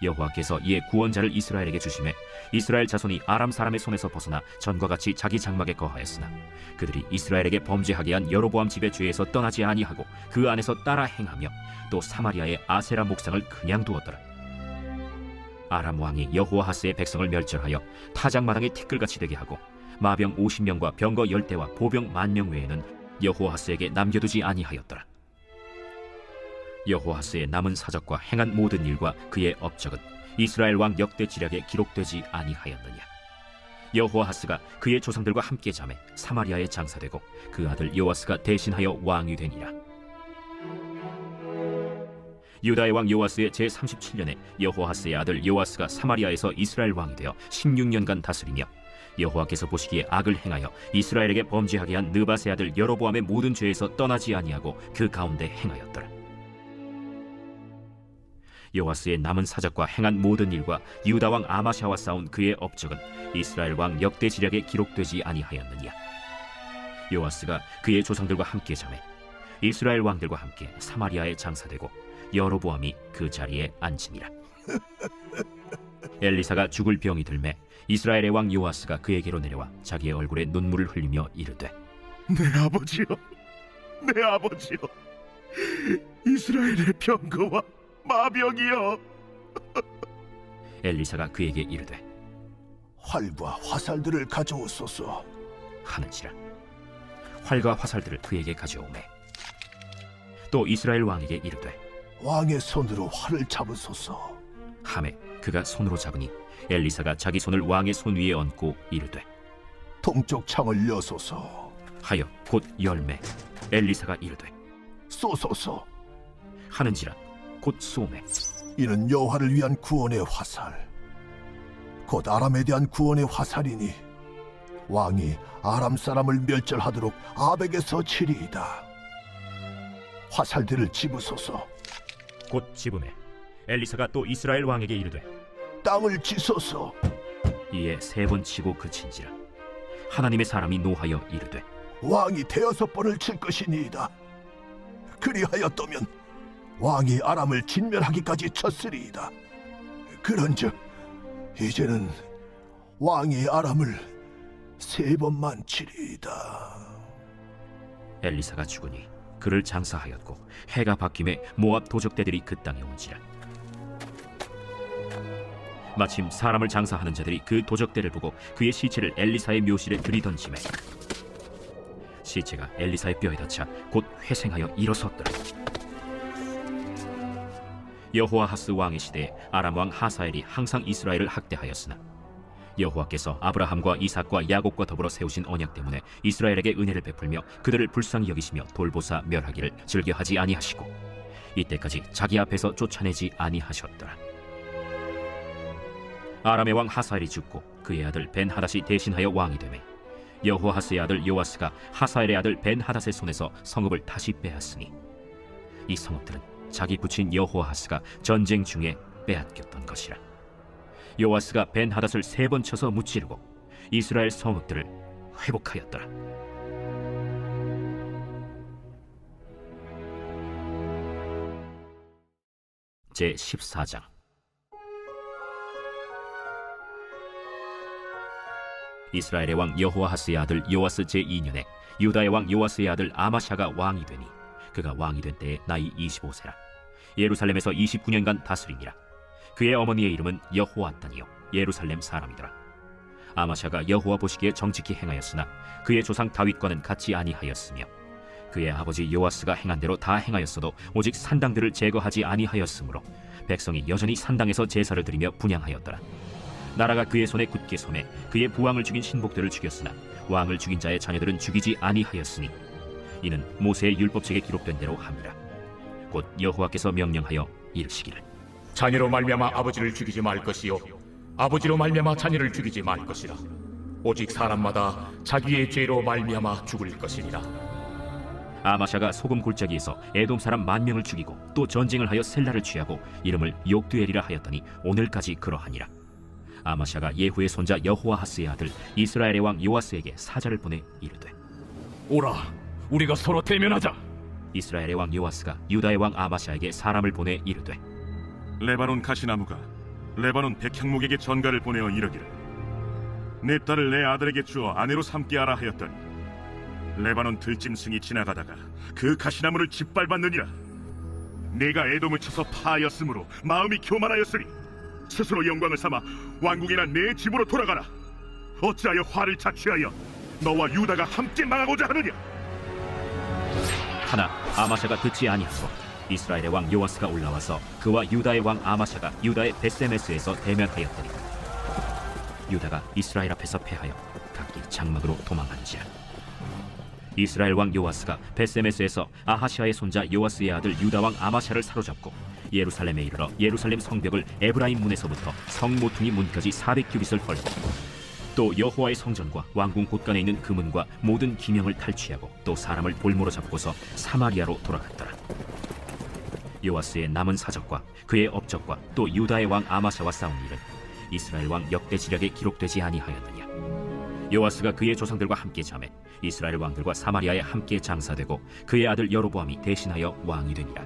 여호와께서 이에 구원자를 이스라엘에게 주심에 이스라엘 자손이 아람 사람의 손에서 벗어나 전과 같이 자기 장막에 거하였으나 그들이 이스라엘에게 범죄하게 한 여로보암 집의 죄에서 떠나지 아니하고 그 안에서 따라 행하며 또 사마리아의 아세라 목상을 그냥 두었더라. 아람 왕이 여호아하스의 백성을 멸절하여 타작마당에 티끌같이 되게 하고 마병 50명과 병거 10대와 보병 10,000명 외에는 여호아하스에게 남겨두지 아니하였더라. 여호아하스의 남은 사적과 행한 모든 일과 그의 업적은 이스라엘 왕 역대 지략에 기록되지 아니하였느냐. 여호아하스가 그의 조상들과 함께 잠에 사마리아에 장사되고 그 아들 요아스가 대신하여 왕이 되니라. 유다의 왕 요아스의 제 37년에 여호아하스의 아들 요아스가 사마리아에서 이스라엘 왕이 되어 16년간 다스리며 여호와께서 보시기에 악을 행하여 이스라엘에게 범죄하게 한 느밧의 아들 여로보암의 모든 죄에서 떠나지 아니하고 그 가운데 행하였더라. 요아스의 남은 사적과 행한 모든 일과 유다 왕 아마샤와 싸운 그의 업적은 이스라엘 왕 역대 지략에 기록되지 아니하였느냐. 요아스가 그의 조상들과 함께 잠에 이스라엘 왕들과 함께 사마리아에 장사되고 여로보암이 그 자리에 앉으니라. 엘리사가 죽을 병이 들매 이스라엘의 왕 요아스가 그에게로 내려와 자기의 얼굴에 눈물을 흘리며 이르되 내 아버지여, 내 아버지여, 이스라엘의 병거와 마병이여. 엘리사가 그에게 이르되 활과 화살들을 가져오소서 하는지라. 활과 화살들을 그에게 가져오매 또 이스라엘 왕에게 이르되 왕의 손으로 활을 잡으소서 하매 그가 손으로 잡으니 엘리사가 자기 손을 왕의 손 위에 얹고 이르되 동쪽 창을 여소서 하여 곧 열매. 엘리사가 이르되 쏘소서 하는지라. 곧 쏘매. 이는 여호와를 위한 구원의 화살 곧 아람에 대한 구원의 화살이니 왕이 아람 사람을 멸절하도록 아벡에서 치리이다. 화살들을 집으소서. 곧 집음에 엘리사가 또 이스라엘 왕에게 이르되 땅을 치소서. 이에 3번 치고 그친지라. 하나님의 사람이 노하여 이르되 왕이 6번을 칠 것이니이다. 그리하였다면 왕이 아람을 진멸하기까지 쳤으리이다. 그런즉 이제는 왕이 아람을 3번만 치리이다. 엘리사가 죽으니 그를 장사하였고 해가 바뀜에 모압 도적대들이 그 땅에 온지라. 마침 사람을 장사하는 자들이 그 도적대를 보고 그의 시체를 엘리사의 묘실에 들이던지매 시체가 엘리사의 뼈에 닿자 곧 회생하여 일어섰더라. 여호아하스 왕의 시대에 아람 왕 하사엘이 항상 이스라엘을 학대하였으나 여호와께서 아브라함과 이삭과 야곱과 더불어 세우신 언약 때문에 이스라엘에게 은혜를 베풀며 그들을 불쌍히 여기시며 돌보사 멸하기를 즐겨하지 아니하시고 이때까지 자기 앞에서 쫓아내지 아니하셨더라. 아람의 왕 하사엘이 죽고 그의 아들 벤하닷이 대신하여 왕이 되매 여호아하스의 아들 요아스가 하사엘의 아들 벤하닷의 손에서 성읍을 다시 빼앗으니 이 성읍들은 자기 부친 여호아하스가 전쟁 중에 빼앗겼던 것이라. 요아스가 벤하닷을 3번 쳐서 무찌르고 이스라엘 성읍들을 회복하였더라. 제 14장. 이스라엘의 왕 여호아하스의 아들 요아스 제2년에 유다의 왕 요아스의 아들 아마샤가 왕이 되니 그가 왕이 된 때에 나이 25세라. 예루살렘에서 29년간 다스리니라. 그의 어머니의 이름은 여호아단이요 예루살렘 사람이더라. 아마샤가 여호와 보시기에 정직히 행하였으나 그의 조상 다윗과는 같이 아니하였으며 그의 아버지 요아스가 행한 대로 다 행하였어도 오직 산당들을 제거하지 아니하였으므로 백성이 여전히 산당에서 제사를 드리며 분향하였더라. 나라가 그의 손에 굳게 섬에 그의 부왕을 죽인 신복들을 죽였으나 왕을 죽인 자의 자녀들은 죽이지 아니하였으니 이는 모세의 율법책에 기록된 대로 함이라. 곧 여호와께서 명령하여 이르시기를 자녀로 말미암아 아버지를 죽이지 말 것이요 아버지로 말미암아 자녀를 죽이지 말 것이라. 오직 사람마다 자기의 죄로 말미암아 죽을 것이니라. 아마샤가 소금 골짜기에서 에돔 사람 10,000명을 죽이고 또 전쟁을 하여 셀라를 취하고 이름을 욕두엘이라 하였더니 오늘까지 그러하니라. 아마샤가 예후의 손자 여호아하스의 아들 이스라엘의 왕 요아스에게 사자를 보내 이르되 오라, 우리가 서로 대면하자. 이스라엘의 왕 요아스가 유다의 왕 아마샤에게 사람을 보내 이르되 레바논 가시나무가 레바논 백향목에게 전가를 보내어 이르기를 내 딸을 내 아들에게 주어 아내로 삼게 하라 하였더니 레바논 들짐승이 지나가다가 그 가시나무를 짓밟았느니라. 내가 에돔을 쳐서 파하였으므로 마음이 교만하였으니 스스로 영광을 삼아 왕궁이나 내 집으로 돌아가라. 어찌하여 화를 자취하여 너와 유다가 함께 망하고자 하느냐. 하나 아마샤가 듣지 아니하고 이스라엘의 왕 요아스가 올라와서 그와 유다의 왕 아마샤가 유다의 베세메스에서 대면하였더니 유다가 이스라엘 앞에서 패하여 각기 장막으로 도망한지라. 이스라엘 왕 요아스가 베세메스에서 아하시아의 손자 요아스의 아들 유다 왕 아마샤를 사로잡고 예루살렘에 이르러 예루살렘 성벽을 에브라임 문에서부터 성 모퉁이 문까지 400규빗을 헐고 또 여호와의 성전과 왕궁 곳간에 있는 금은과 모든 기명을 탈취하고 또 사람을 볼모로 잡고서 사마리아로 돌아갔더라. 요아스의 남은 사적과 그의 업적과 또 유다의 왕 아마샤와 싸운 일은 이스라엘 왕 역대 지략에 기록되지 아니하였느냐. 요아스가 그의 조상들과 함께 잠에 이스라엘 왕들과 사마리아에 함께 장사되고 그의 아들 여로보암이 대신하여 왕이 되니라.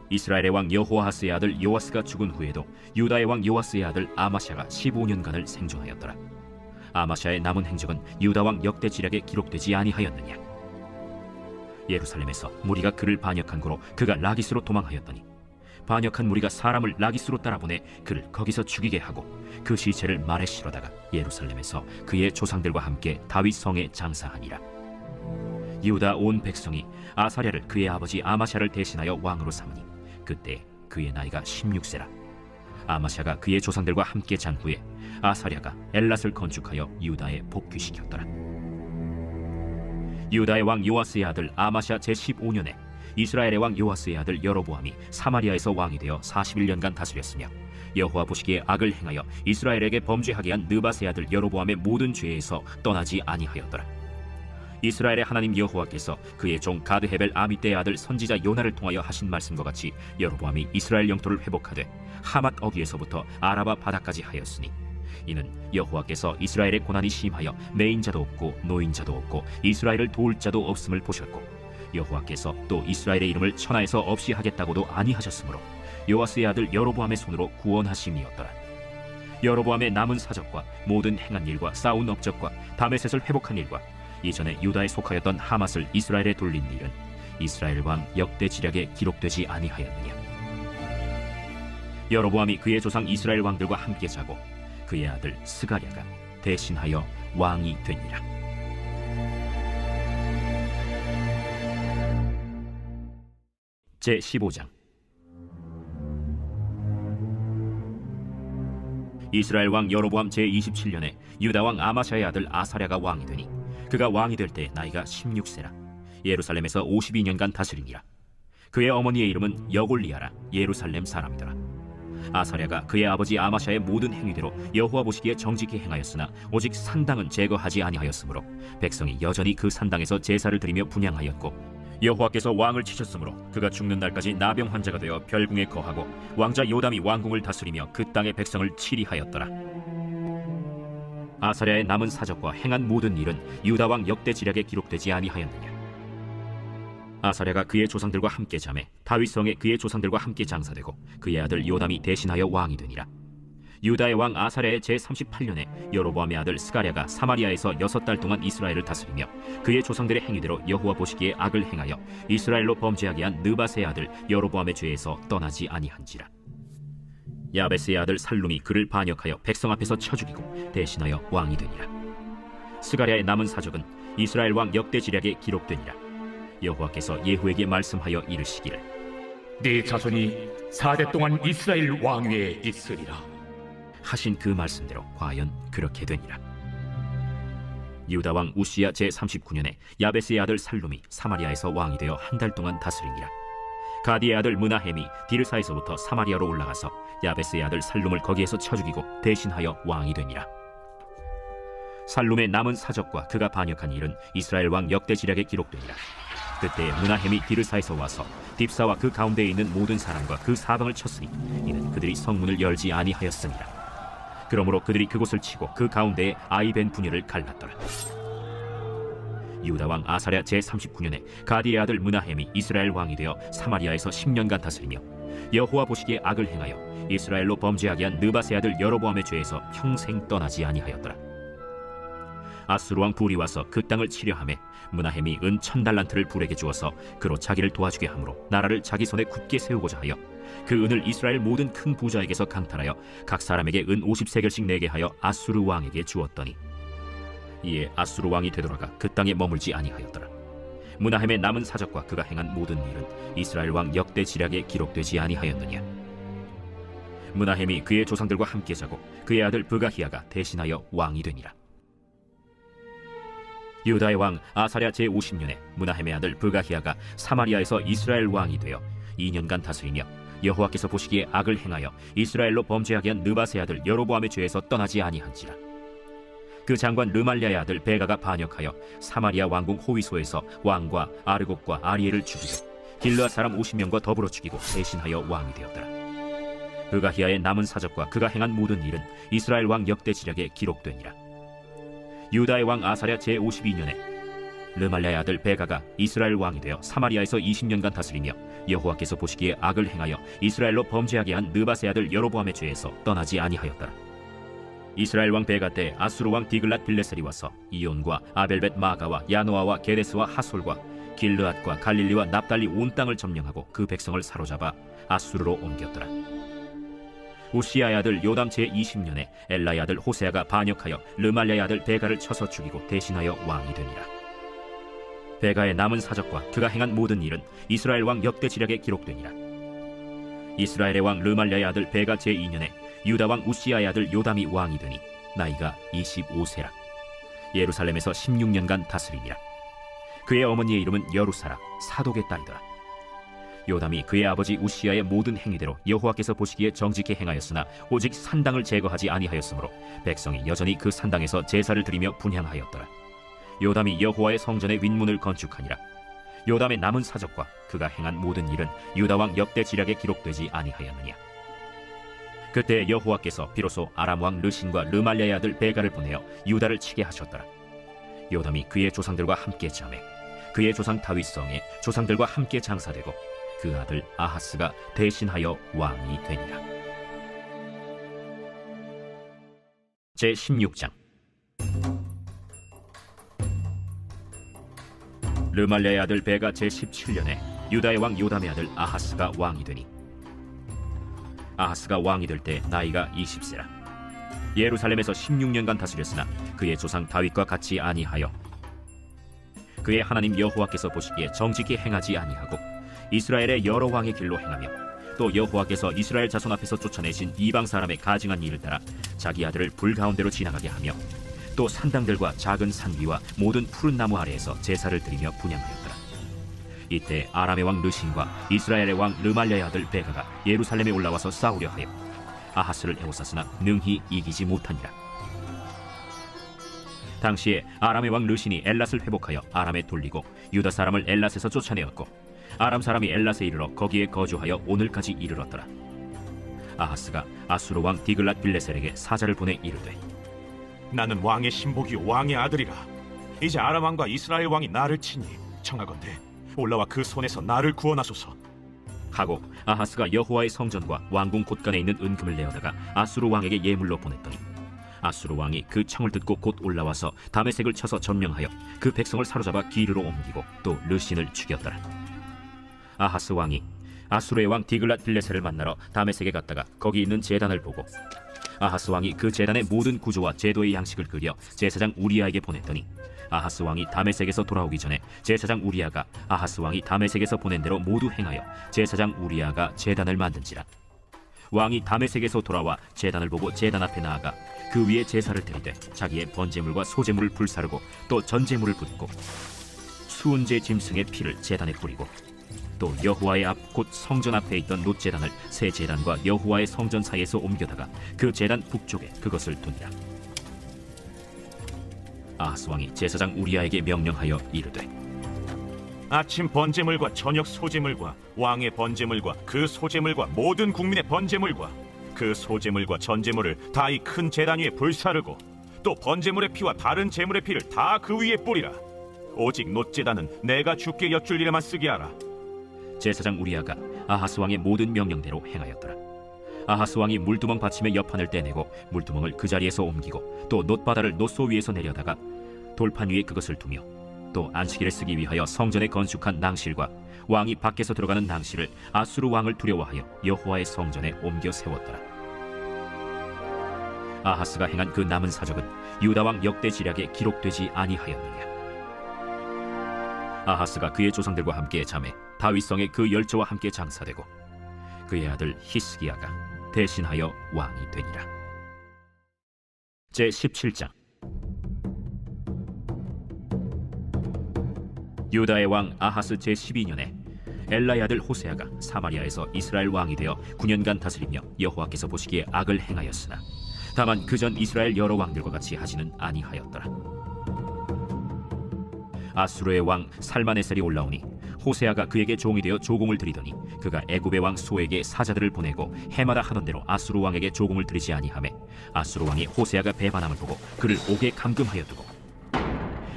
이스라엘의 왕 여호아하스의 아들 요아스가 죽은 후에도 유다의 왕 요아스의 아들 아마샤가 15년간을 생존하였더라. 아마샤의 남은 행적은 유다 왕 역대 지략에 기록되지 아니하였느냐. 예루살렘에서 무리가 그를 반역한 고로 그가 라기스로 도망하였더니 반역한 무리가 사람을 라기스로 따라보내 그를 거기서 죽이게 하고 그 시체를 말에 실어다가 예루살렘에서 그의 조상들과 함께 다윗 성에 장사하니라. 유다 온 백성이 아사랴를 그의 아버지 아마샤를 대신하여 왕으로 삼으니 그때 그의 나이가 16세라. 아마샤가 그의 조상들과 함께 잔 후에 아사랴가 엘랏을 건축하여 유다에 복귀시켰더라. 유다의 왕 요아스의 아들 아마샤 제15년에 이스라엘의 왕 요아스의 아들 여로보암이 사마리아에서 왕이 되어 41년간 다스렸으며 여호와 보시기에 악을 행하여 이스라엘에게 범죄하게 한 느밧의 아들 여로보암의 모든 죄에서 떠나지 아니하였더라. 이스라엘의 하나님 여호와께서 그의 종 가드헤벨 아미떼의 아들 선지자 요나를 통하여 하신 말씀과 같이 여로보암이 이스라엘 영토를 회복하되 하맛 어귀에서부터 아라바 바다까지 하였으니 이는 여호와께서 이스라엘의 고난이 심하여 매인자도 없고 노인자도 없고 이스라엘을 도울 자도 없음을 보셨고 여호와께서 또 이스라엘의 이름을 천하에서 없이 하겠다고도 아니하셨으므로 요아스의 아들 여로보암의 손으로 구원하심이었더라. 여로보암의 남은 사적과 모든 행한 일과 싸운 업적과 다메셋을 회복한 일과 이전에 유다에 속하였던 하맛을 이스라엘에 돌린 일은 이스라엘 왕 역대 지략에 기록되지 아니하였느냐. 여로보암이 그의 조상 이스라엘 왕들과 함께 자고 그의 아들 스가랴가 대신하여 왕이 되니라. 제15장. 이스라엘 왕 여로보암 제27년에 유다 왕 아마샤의 아들 아사랴가 왕이 되니 그가 왕이 될 때 나이가 16세라. 예루살렘에서 52년간 다스리니라. 그의 어머니의 이름은 여골리아라. 예루살렘 사람이더라. 아사랴가 그의 아버지 아마샤의 모든 행위대로 여호와 보시기에 정직히 행하였으나 오직 산당은 제거하지 아니하였으므로 백성이 여전히 그 산당에서 제사를 드리며 분향하였고, 여호와께서 왕을 치셨으므로 그가 죽는 날까지 나병 환자가 되어 별궁에 거하고 왕자 요담이 왕궁을 다스리며 그 땅의 백성을 치리하였더라. 아사랴의 남은 사적과 행한 모든 일은 유다 왕 역대 지략에 기록되지 아니하였느냐. 아사랴가 그의 조상들과 함께 잠에 다윗성에 그의 조상들과 함께 장사되고 그의 아들 요담이 대신하여 왕이 되니라. 유다의 왕 아사랴의 제38년에 여로보암의 아들 스가랴가 사마리아에서 6달 동안 이스라엘을 다스리며 그의 조상들의 행위대로 여호와 보시기에 악을 행하여 이스라엘로 범죄하게 한 느밧의 아들 여로보암의 죄에서 떠나지 아니한지라. 야베스의 아들 살룸이 그를 반역하여 백성 앞에서 쳐 죽이고 대신하여 왕이 되니라. 스가랴의 남은 사적은 이스라엘 왕 역대 지략에 기록되니라. 여호와께서 예후에게 말씀하여 이르시기를 네 자손이 4대 동안 이스라엘 왕위에 있으리라 하신 그 말씀대로 과연 그렇게 되니라. 유다 왕 우시야 제39년에 야베스의 아들 살룸이 사마리아에서 왕이 되어 한 달 동안 다스리니라. 가디의 아들 므나헴이 디르사에서부터 사마리아로 올라가서 야베스의 아들 살룸을 거기에서 쳐 죽이고 대신하여 왕이 되니라. 살룸의 남은 사적과 그가 반역한 일은 이스라엘 왕 역대 지략에 기록되니라. 그때 므나헴이 디르사에서 와서 딥사와 그 가운데에 있는 모든 사람과 그 사방을 쳤으니 이는 그들이 성문을 열지 아니하였습니다. 그러므로 그들이 그곳을 치고 그 가운데에 아이벤 분야를 갈랐더라. 유다 왕 아사랴 제39년에 가디의 아들 므나헴이 이스라엘 왕이 되어 사마리아에서 10년간 다스리며 여호와 보시기에 악을 행하여 이스라엘로 범죄하게 한 느밧의 아들 여로보암의 죄에서 평생 떠나지 아니하였더라. 아수르 왕 불이 와서 그 땅을 치려하매 므나헴이 은 1000달란트를 불에게 주어서 그로 자기를 도와주게 하므로 나라를 자기 손에 굳게 세우고자 하여 그 은을 이스라엘 모든 큰 부자에게서 강탈하여 각 사람에게 은 50세겔씩 내게 하여 아수르 왕에게 주었더니 이에 아수르 왕이 되돌아가 그 땅에 머물지 아니하였더라. 므나헴의 남은 사적과 그가 행한 모든 일은 이스라엘 왕 역대 지략에 기록되지 아니하였느냐. 므나헴이 그의 조상들과 함께 자고 그의 아들 브가히야가 대신하여 왕이 되니라. 유다의 왕 아사랴 제50년에 므나헴의 아들 브가히야가 사마리아에서 이스라엘 왕이 되어 2년간 다스리며 여호와께서 보시기에 악을 행하여 이스라엘로 범죄하게 한 느밧의 아들 여로보암의 죄에서 떠나지 아니한지라. 그 장관 르말랴의 아들 베가가 반역하여 사마리아 왕궁 호위소에서 왕과 아르곡과 아리엘을 죽이고 길르앗 사람 50명과 더불어 죽이고 대신하여 왕이 되었더라. 브가히야의 남은 사적과 그가 행한 모든 일은 이스라엘 왕 역대 지략에 기록되니라. 유다의 왕 아사랴 제52년에 르말랴의 아들 베가가 이스라엘 왕이 되어 사마리아에서 20년간 다스리며 여호와께서 보시기에 악을 행하여 이스라엘로 범죄하게 한 느밧의 아들 여로보암의 죄에서 떠나지 아니하였더라. 이스라엘 왕 베가 때 아수르 왕 디글랏 빌레셀이 와서 이온과 아벨벳 마가와 야노아와 게데스와 하솔과 길르앗과 갈릴리와 납달리 온 땅을 점령하고 그 백성을 사로잡아 아수르로 옮겼더라. 우시야의 아들 요담 제20년에 엘라의 아들 호세아가 반역하여 르말랴의 아들 베가를 쳐서 죽이고 대신하여 왕이 되니라. 베가의 남은 사적과 그가 행한 모든 일은 이스라엘 왕 역대 지략에 기록되니라. 이스라엘의 왕 르말랴의 아들 베가 제2년에 유다 왕 우시야의 아들 요담이 왕이 되니 나이가 25세라. 예루살렘에서 16년간 다스리니라. 그의 어머니의 이름은 여루사라, 사독의 딸이더라. 요담이 그의 아버지 우시야의 모든 행위대로 여호와께서 보시기에 정직히 행하였으나 오직 산당을 제거하지 아니하였으므로 백성이 여전히 그 산당에서 제사를 드리며 분향하였더라. 요담이 여호와의 성전의 윗문을 건축하니라. 요담의 남은 사적과 그가 행한 모든 일은 유다 왕 역대 지략에 기록되지 아니하였느냐. 그때 여호와께서 비로소 아람 왕 르신과 르말랴의 아들 베가를 보내어 유다를 치게 하셨더라. 요담이 그의 조상들과 함께 잠에 그의 조상 다윗성에 조상들과 함께 장사되고 그 아들 아하스가 대신하여 왕이 되니라. 제16장. 르말랴의 아들 베가 제17년에 유다의 왕 요담의 아들 아하스가 왕이 되니 아하스가 왕이 될 때 나이가 20세라. 예루살렘에서 16년간 다스렸으나 그의 조상 다윗과 같이 아니하여 그의 하나님 여호와께서 보시기에 정직히 행하지 아니하고 이스라엘의 여러 왕의 길로 행하며 또 여호와께서 이스라엘 자손 앞에서 쫓아내신 이방 사람의 가증한 일을 따라 자기 아들을 불 가운데로 지나가게 하며 또 산당들과 작은 산 위와 모든 푸른 나무 아래에서 제사를 드리며 분향하였더라. 이때 아람의 왕 르신과 이스라엘의 왕 르말랴의 아들 베가가 예루살렘에 올라와서 싸우려 하여 아하스를 에워쌌으나 능히 이기지 못하니라. 당시에 아람의 왕 르신이 엘랏을 회복하여 아람에 돌리고 유다 사람을 엘랏에서 쫓아내었고 아람 사람이 엘랏에 이르러 거기에 거주하여 오늘까지 이르렀더라. 아하스가 아수르 왕 디글랏 빌레셀에게 사자를 보내 이르되 나는 왕의 신복이요 왕의 아들이라. 이제 아람 왕과 이스라엘 왕이 나를 치니 청하건대 올라와 그 손에서 나를 구원하소서 하고 아하스가 여호와의 성전과 왕궁 곳간에 있는 은금을 내어다가 아수르 왕에게 예물로 보냈더니 아수르 왕이 그 청을 듣고 곧 올라와서 다메섹을 쳐서 점령하여 그 백성을 사로잡아 기르로 옮기고 또 르신을 죽였더라. 아하스 왕이 아수르의 왕 디글랏 빌레셀을 만나러 다메섹에 갔다가 거기 있는 제단을 보고 아하스 왕이 그 제단의 모든 구조와 제도의 양식을 그려 제사장 우리아에게 보냈더니 아하스 왕이 다메섹에서 돌아오기 전에 제사장 우리아가 아하스 왕이 다메섹에서 보낸 대로 모두 행하여 제사장 우리아가 제단을 만든지라. 왕이 다메섹에서 돌아와 제단을 보고 제단 앞에 나아가 그 위에 제사를 드리되 자기의 번제물과 소제물을 불사르고 또 전제물을 붓고 수은제 짐승의 피를 제단에 뿌리고 또 여호와의 앞 곧 성전 앞에 있던 놋제단을 새 제단과 여호와의 성전 사이에서 옮겨다가 그 제단 북쪽에 그것을 두니라. 아하스 왕이 제사장 우리아에게 명령하여 이르되 아침 번제물과 저녁 소제물과 왕의 번제물과 그 소제물과 모든 국민의 번제물과 그 소제물과 전제물을 다 이 큰 제단 위에 불사르고 또 번제물의 피와 다른 제물의 피를 다 그 위에 뿌리라. 오직 놋제단은 내가 주께 여쭐 일에만 쓰게 하라. 제사장 우리아가 아하스 왕의 모든 명령대로 행하였더라. 아하스 왕이 물두멍 받침의 옆판을 떼내고 물두멍을 그 자리에서 옮기고 또 놋바다를 놋소 위에서 내려다가 돌판 위에 그것을 두며 또 안식일에 쓰기 위하여 성전에 건축한 낭실과 왕이 밖에서 들어가는 낭실을 아수르 왕을 두려워하여 여호와의 성전에 옮겨 세웠더라. 아하스가 행한 그 남은 사적은 유다 왕 역대 지략에 기록되지 아니하였느냐. 아하스가 그의 조상들과 함께 잠에 다윗성에 그 열조와 함께 장사되고 그의 아들 히스기야가 대신하여 왕이 되니라. 제17장. 유다의 왕 아하스 제12년에 엘라의 아들 호세아가 사마리아에서 이스라엘 왕이 되어 9년간 다스리며 여호와께서 보시기에 악을 행하였으나 다만 그전 이스라엘 여러 왕들과 같이 하지는 아니하였더라. 아수르의 왕 살마네셀이 올라오니 호세아가 그에게 종이 되어 조공을 드리더니 그가 애굽의 왕 소에게 사자들을 보내고 해마다 하던 대로 아수르 왕에게 조공을 드리지 아니하매 아수르 왕이 호세아가 배반함을 보고 그를 옥에 감금하여 두고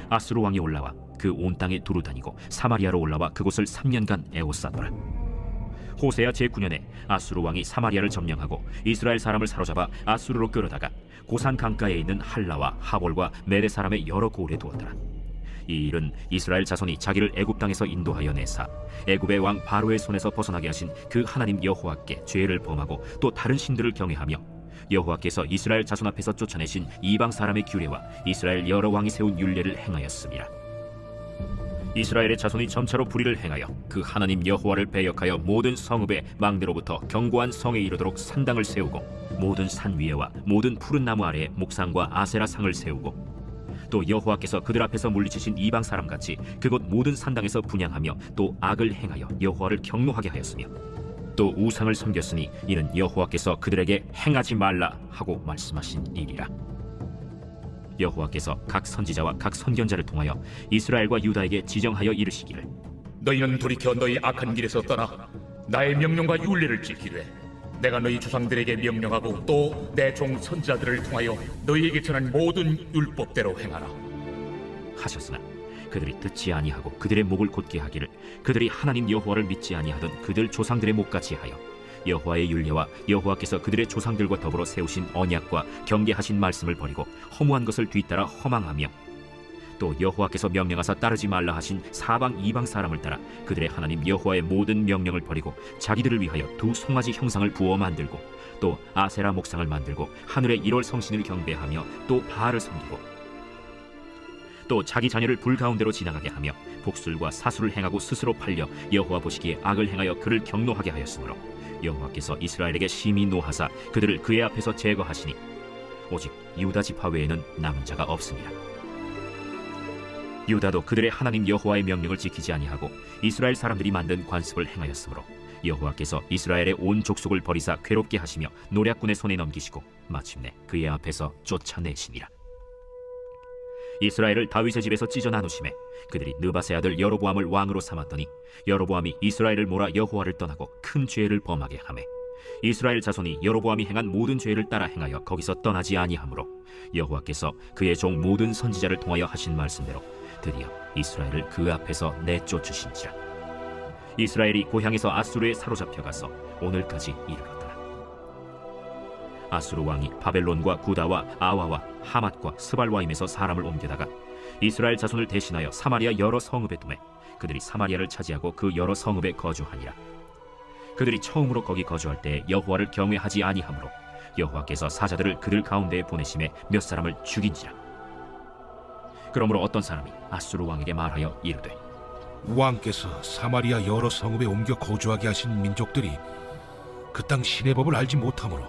아수르 왕이 올라와 그 온 땅에 두루 다니고 사마리아로 올라와 그곳을 3년간 에워싸더라. 호세아 제9년에 아수르 왕이 사마리아를 점령하고 이스라엘 사람을 사로잡아 아수르로 끌어다가 고산 강가에 있는 할라와 하볼과 메대 사람의 여러 고을에 두었더라. 이 일은 이스라엘 자손이 자기를 애굽 땅에서 인도하여 내사 애굽의 왕 바로의 손에서 벗어나게 하신 그 하나님 여호와께 죄를 범하고 또 다른 신들을 경외하며 여호와께서 이스라엘 자손 앞에서 쫓아내신 이방 사람의 규례와 이스라엘 여러 왕이 세운 율례를 행하였습니다. 이스라엘의 자손이 점차로 불의를 행하여 그 하나님 여호와를 배역하여 모든 성읍의 망대로부터 견고한 성에 이르도록 산당을 세우고 모든 산 위에와 모든 푸른 나무 아래에 목상과 아세라 상을 세우고 또 여호와께서 그들 앞에서 물리치신 이방 사람같이 그곳 모든 산당에서 분향하며 또 악을 행하여 여호와를 경노하게 하였으며 또 우상을 섬겼으니 이는 여호와께서 그들에게 행하지 말라 하고 말씀하신 일이라. 여호와께서 각 선지자와 각 선견자를 통하여 이스라엘과 유다에게 지정하여 이르시기를 너희는 돌이켜 너희 악한 길에서 떠나 나의 명령과 율례를 지키되 내가 너희 조상들에게 명령하고 또 내 종 선지자들을 통하여 너희에게 전한 모든 율법대로 행하라 하셨으나 그들이 듣지 아니하고 그들의 목을 곧게 하기를 그들이 하나님 여호와를 믿지 아니하던 그들 조상들의 목같이 하여 여호와의 율례와 여호와께서 그들의 조상들과 더불어 세우신 언약과 경계하신 말씀을 버리고 허무한 것을 뒤따라 허망하며 또 여호와께서 명령하사 따르지 말라 하신 사방 이방 사람을 따라 그들의 하나님 여호와의 모든 명령을 버리고 자기들을 위하여 두 송아지 형상을 부어 만들고 또 아세라 목상을 만들고 하늘의 1월 성신을 경배하며 또 바알을 섬기고 또 자기 자녀를 불 가운데로 지나가게 하며 복술과 사술을 행하고 스스로 팔려 여호와 보시기에 악을 행하여 그를 경노하게 하였으므로 여호와께서 이스라엘에게 심히 노하사 그들을 그의 앞에서 제거하시니 오직 유다 지파 외에는 남은 자가 없습니다. 유다도 그들의 하나님 여호와의 명령을 지키지 아니하고 이스라엘 사람들이 만든 관습을 행하였으므로 여호와께서 이스라엘의 온 족속을 버리사 괴롭게 하시며 노략군의 손에 넘기시고 마침내 그의 앞에서 쫓아내시니라. 이스라엘을 다윗의 집에서 찢어 나누심에 그들이 느바세 아들 여로보암을 왕으로 삼았더니 여로보암이 이스라엘을 몰아 여호와를 떠나고 큰 죄를 범하게 하매 이스라엘 자손이 여로보암이 행한 모든 죄를 따라 행하여 거기서 떠나지 아니하므로 여호와께서 그의 종 모든 선지자를 통하여 하신 말씀대로 드디어 이스라엘을 그 앞에서 내쫓으신지라. 이스라엘이 고향에서 아수르에 사로잡혀가서 오늘까지 이르렀더라. 아수르 왕이 바벨론과 구다와 아와와 하맛과 스발와임에서 사람을 옮겨다가 이스라엘 자손을 대신하여 사마리아 여러 성읍에 두매 그들이 사마리아를 차지하고 그 여러 성읍에 거주하니라. 그들이 처음으로 거기 거주할 때 여호와를 경외하지 아니하므로 여호와께서 사자들을 그들 가운데에 보내심에 몇 사람을 죽인지라. 그러므로 어떤 사람이 아수르 왕에게 말하여 이르되 왕께서 사마리아 여러 성읍에 옮겨 거주하게 하신 민족들이 그 땅 신의 법을 알지 못하므로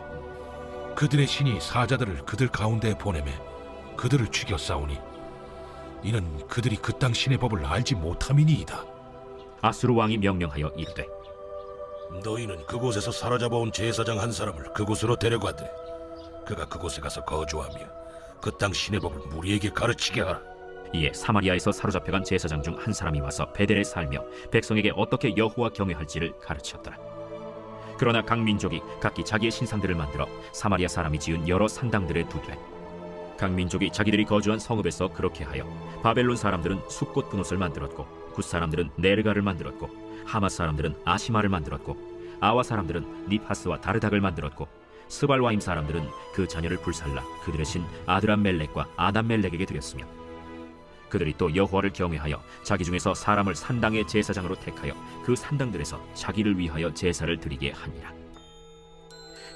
그들의 신이 사자들을 그들 가운데에 보내매 그들을 죽여 싸우니 이는 그들이 그 땅 신의 법을 알지 못함이니이다. 아수르 왕이 명령하여 이르되 너희는 그곳에서 사로잡아온 제사장 한 사람을 그곳으로 데려가되 그가 그곳에 가서 거주하며 그 땅 신의 법을 무리에게 가르치게 하라. 이에 사마리아에서 사로잡혀간 제사장 중 한 사람이 와서 베델에 살며 백성에게 어떻게 여호와 경외할지를 가르쳤더라. 그러나 각 민족이 각기 자기의 신상들을 만들어 사마리아 사람이 지은 여러 산당들에 두되 각 민족이 자기들이 거주한 성읍에서 그렇게 하여 바벨론 사람들은 숫꽃 분옷을 만들었고 굿 사람들은 네르가를 만들었고 하맛 사람들은 아시마를 만들었고 아와 사람들은 니파스와 다르닥을 만들었고 스발와임 사람들은 그 자녀를 불살라 그들의 신 아드람멜렉과 아담멜렉에게 드렸으며 그들이 또 여호와를 경외하여 자기 중에서 사람을 산당의 제사장으로 택하여 그 산당들에서 자기를 위하여 제사를 드리게 하니라.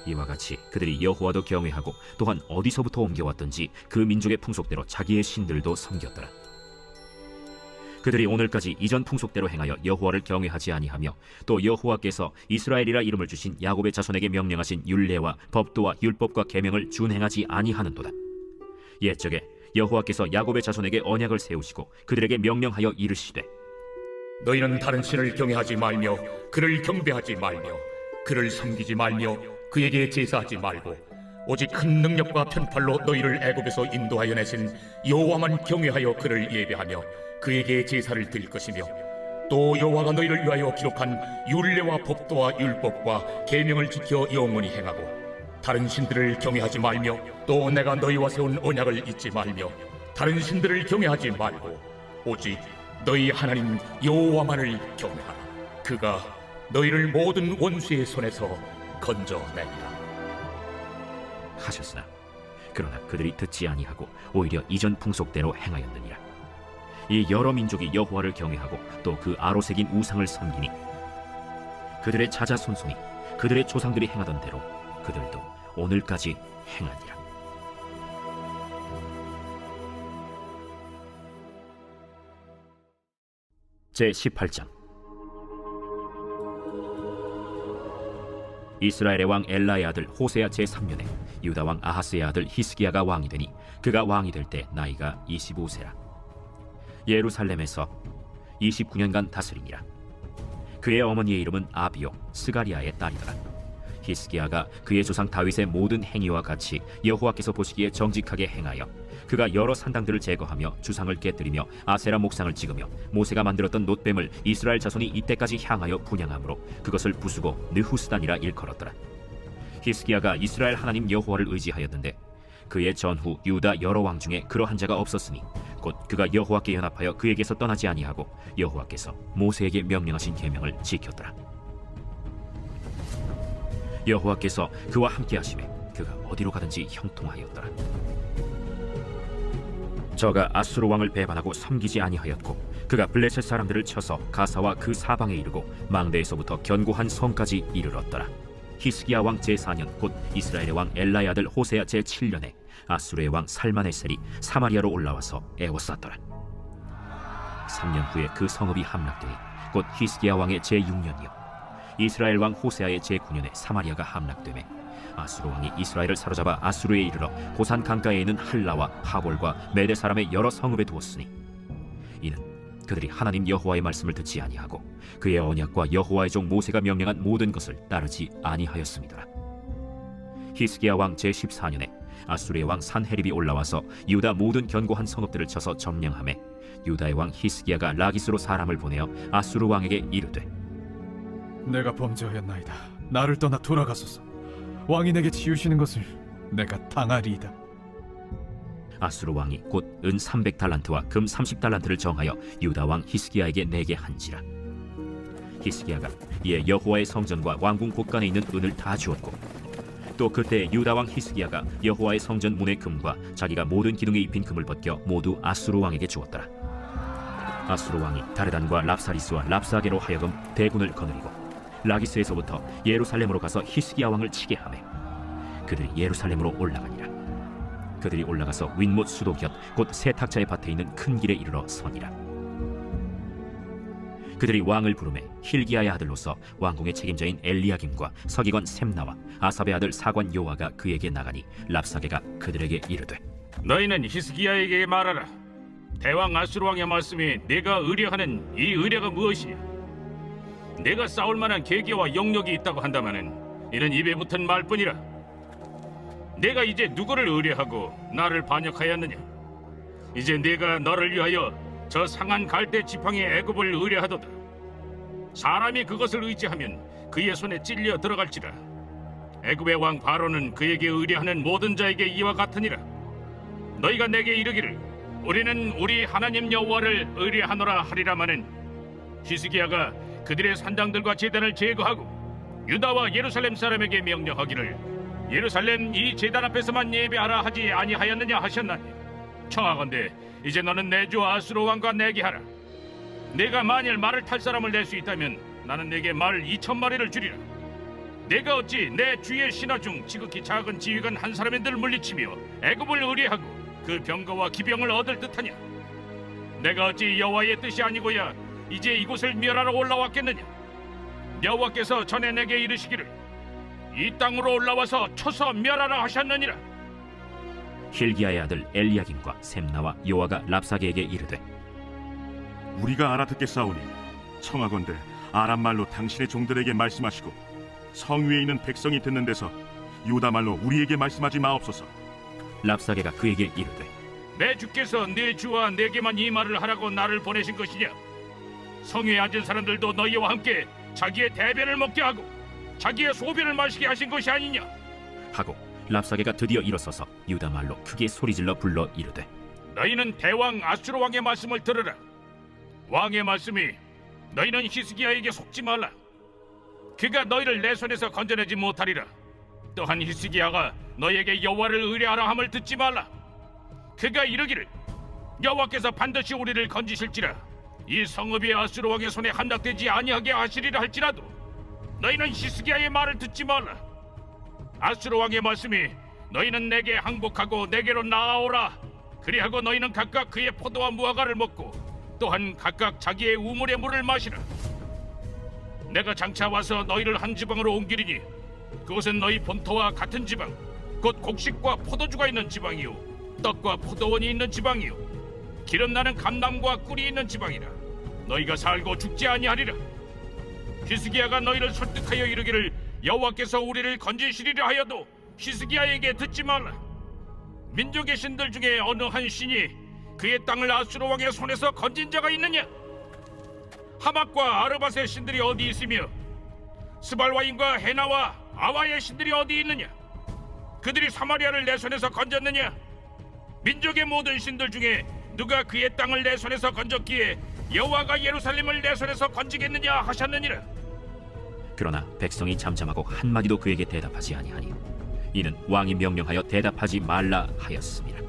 이와 같이 그들이 여호와도 경외하고 또한 어디서부터 옮겨왔던지 그 민족의 풍속대로 자기의 신들도 섬겼더라. 그들이 오늘까지 이전 풍속대로 행하여 여호와를 경외하지 아니하며 또 여호와께서 이스라엘이라 이름을 주신 야곱의 자손에게 명령하신 율례와 법도와 율법과 계명을 준행하지 아니하는도다. 옛적에 여호와께서 야곱의 자손에게 언약을 세우시고 그들에게 명령하여 이르시되 너희는 다른 신을 경외하지 말며 그를 경배하지 말며 그를 섬기지 말며 그에게 제사하지 말고 오직 큰 능력과 편팔로 너희를 애굽에서 인도하여 내신 여호와만 경외하여 그를 예배하며 그에게 제사를 드릴 것이며 또 여호와가 너희를 위하여 기록한 율례와 법도와 율법과 계명을 지켜 영원히 행하고 다른 신들을 경외하지 말며 또 내가 너희와 세운 언약을 잊지 말며 다른 신들을 경외하지 말고 오직 너희 하나님 여호와만을 경외하라. 그가 너희를 모든 원수의 손에서 건져내리라 하셨으나 그러나 그들이 듣지 아니하고 오히려 이전 풍속대로 행하였느니라. 이 여러 민족이 여호와를 경외하고 또 그 아로새긴 우상을 섬기니 그들의 자자손손이 그들의 조상들이 행하던 대로 그들도 오늘까지 행하니라. 제18장 이스라엘의 왕 엘라의 아들 호세아 제3년에 유다 왕 아하스의 아들 히스기야가 왕이 되니 그가 왕이 될 때 나이가 25세라. 예루살렘에서 29년간 다스리니라. 그의 어머니의 이름은 아비요 스가리아의 딸이더라. 히스기야가 그의 조상 다윗의 모든 행위와 같이 여호와께서 보시기에 정직하게 행하여 그가 여러 산당들을 제거하며 주상을 깨뜨리며 아세라 목상을 찍으며 모세가 만들었던 놋뱀을 이스라엘 자손이 이때까지 향하여 분향함으로 그것을 부수고 느후스단이라 일컬었더라. 히스기야가 이스라엘 하나님 여호와를 의지하였는데 그의 전후 유다 여러 왕 중에 그러한 자가 없었으니 곧 그가 여호와께 연합하여 그에게서 떠나지 아니하고 여호와께서 모세에게 명령하신 계명을 지켰더라. 여호와께서 그와 함께 하심에 그가 어디로 가든지 형통하였더라. 저가 아수르 왕을 배반하고 섬기지 아니하였고 그가 블레셋 사람들을 쳐서 가사와 그 사방에 이르고 망대에서부터 견고한 성까지 이르렀더라. 히스기야 왕 제4년 곧 이스라엘의 왕 엘라의 아들 호세아 제7년에 아수르의 왕 살마네셀이 사마리아로 올라와서 애워쌌더라. 3년 후에 그 성읍이 함락되니 곧 히스기야 왕의 제6년이요 이스라엘 왕 호세아의 제9년에 사마리아가 함락되매 아수르 왕이 이스라엘을 사로잡아 아수르에 이르러 고산 강가에 있는 할라와 하볼과 메대 사람의 여러 성읍에 두었으니 이는 그들이 하나님 여호와의 말씀을 듣지 아니하고 그의 언약과 여호와의 종 모세가 명령한 모든 것을 따르지 아니하였음이더라. 히스기야 왕 제14년에 아수르의 왕 산헤립이 올라와서 유다 모든 견고한 성읍들을 쳐서 점령하매 유다의 왕 히스기야가 라기스로 사람을 보내어 아수르 왕에게 이르되 내가 범죄하였나이다. 나를 떠나 돌아가소서. 왕이 내게 지우시는 것을 내가 당하리이다. 아수르 왕이 곧 은 300달란트와 금 30달란트를 정하여 유다 왕 히스기야에게 내게 한지라. 히스기야가 이에 여호와의 성전과 왕궁 곳간에 있는 은을 다 주었고 또 그때 유다 왕 히스기야가 여호와의 성전 문의 금과 자기가 모든 기둥에 입힌 금을 벗겨 모두 아수르 왕에게 주었더라. 아수르 왕이 다르단과 랍사리스와 랍사게로 하여금 대군을 거느리고 라기스에서부터 예루살렘으로 가서 히스기야 왕을 치게 하매 그들이 예루살렘으로 올라가니라. 그들이 올라가서 윗못 수도 곁 곧 세탁자의 밭에 있는 큰 길에 이르러 서니라. 그들이 왕을 부르매 힐기야의 아들로서 왕궁의 책임자인 엘리야김과 서기관 셈나와 아삽의 아들 사관 요아가 그에게 나가니 랍사게가 그들에게 이르되 너희는 히스기야에게 말하라. 대왕 아수르 왕의 말씀이 내가 의뢰하는 이 의뢰가 무엇이냐? 내가 싸울 만한 계기와 영역이 있다고 한다마는 이는 입에 붙은 말뿐이라. 내가 이제 누구를 의뢰하고 나를 반역하였느냐? 이제 내가 너를 위하여 저 상한 갈대 지팡이의 애굽을 의뢰하도다. 사람이 그것을 의지하면 그의 손에 찔려 들어갈지라. 애굽의 왕 바로는 그에게 의뢰하는 모든 자에게 이와 같으니라. 너희가 내게 이르기를 우리는 우리 하나님 여호와를 의뢰하노라 하리라마는 히스기야가 그들의 산당들과 제단을 제거하고 유다와 예루살렘 사람에게 명령하기를 예루살렘 이 제단 앞에서만 예배하라 하지 아니하였느냐 하셨나니 청하건대 이제 너는 내 주 아수르 왕과 내게 하라. 내가 만일 말을 탈 사람을 낼 수 있다면 나는 내게 말 2,000마리를 주리라. 내가 어찌 내 주의 신하 중 지극히 작은 지휘관 한 사람인들 물리치며 애굽을 의뢰하고 그 병거와 기병을 얻을 듯하냐? 내가 어찌 여호와의 뜻이 아니고야 이제 이곳을 멸하러 올라왔겠느냐? 여호와께서 전에 내게 이르시기를 이 땅으로 올라와서 쳐서 멸하라 하셨느니라. 힐기야의 아들 엘리야김과 셈나와 요아가 랍사게에게 이르되 우리가 알아듣겠사오니 청하건대 아람 말로 당신의 종들에게 말씀하시고 성 위에 있는 백성이 듣는 데서 유다 말로 우리에게 말씀하지 마옵소서. 랍사게가 그에게 이르되 내 주께서 네 주와 내게만 이 말을 하라고 나를 보내신 것이냐? 성위에 앉은 사람들도 너희와 함께 자기의 대변을 먹게 하고 자기의 소변을 마시게 하신 것이 아니냐? 하고 랍사게가 드디어 일어서서 유다 말로 크게 소리질러 불러 이르되 너희는 대왕 아수르 왕의 말씀을 들으라. 왕의 말씀이 너희는 히스기야에게 속지 말라. 그가 너희를 내 손에서 건져내지 못하리라. 또한 히스기야가 너희에게 여호와를 의뢰하라 함을 듣지 말라. 그가 이르기를 여호와께서 반드시 우리를 건지실지라 이 성읍이 아수르 왕의 손에 함락되지 아니하게 하시리라 할지라도 너희는 히스기야의 말을 듣지 말라. 아수르 왕의 말씀이 너희는 내게 항복하고 내게로 나아오라. 그리하고 너희는 각각 그의 포도와 무화과를 먹고 또한 각각 자기의 우물의 물을 마시라. 내가 장차 와서 너희를 한 지방으로 옮기리니 그곳은 너희 본토와 같은 지방 곧 곡식과 포도주가 있는 지방이요 떡과 포도원이 있는 지방이요 기름 나는 감람과 꿀이 있는 지방이라. 너희가 살고 죽지 아니하리라. 히스기야가 너희를 설득하여 이르기를 여호와께서 우리를 건지시리라 하여도 히스기야에게 듣지 말라. 민족의 신들 중에 어느 한 신이 그의 땅을 아수르 왕의 손에서 건진 자가 있느냐? 하맛과 아르밧의 신들이 어디 있으며 스발와임과 헤나와 아와의 신들이 어디 있느냐? 그들이 사마리아를 내 손에서 건졌느냐? 민족의 모든 신들 중에 누가 그의 땅을 내 손에서 건졌기에 여호와가 예루살렘을 내 손에서 건지겠느냐 하셨느니라. 그러나 백성이 잠잠하고 한마디도 그에게 대답하지 아니하니 이는 왕이 명령하여 대답하지 말라 하였습니다.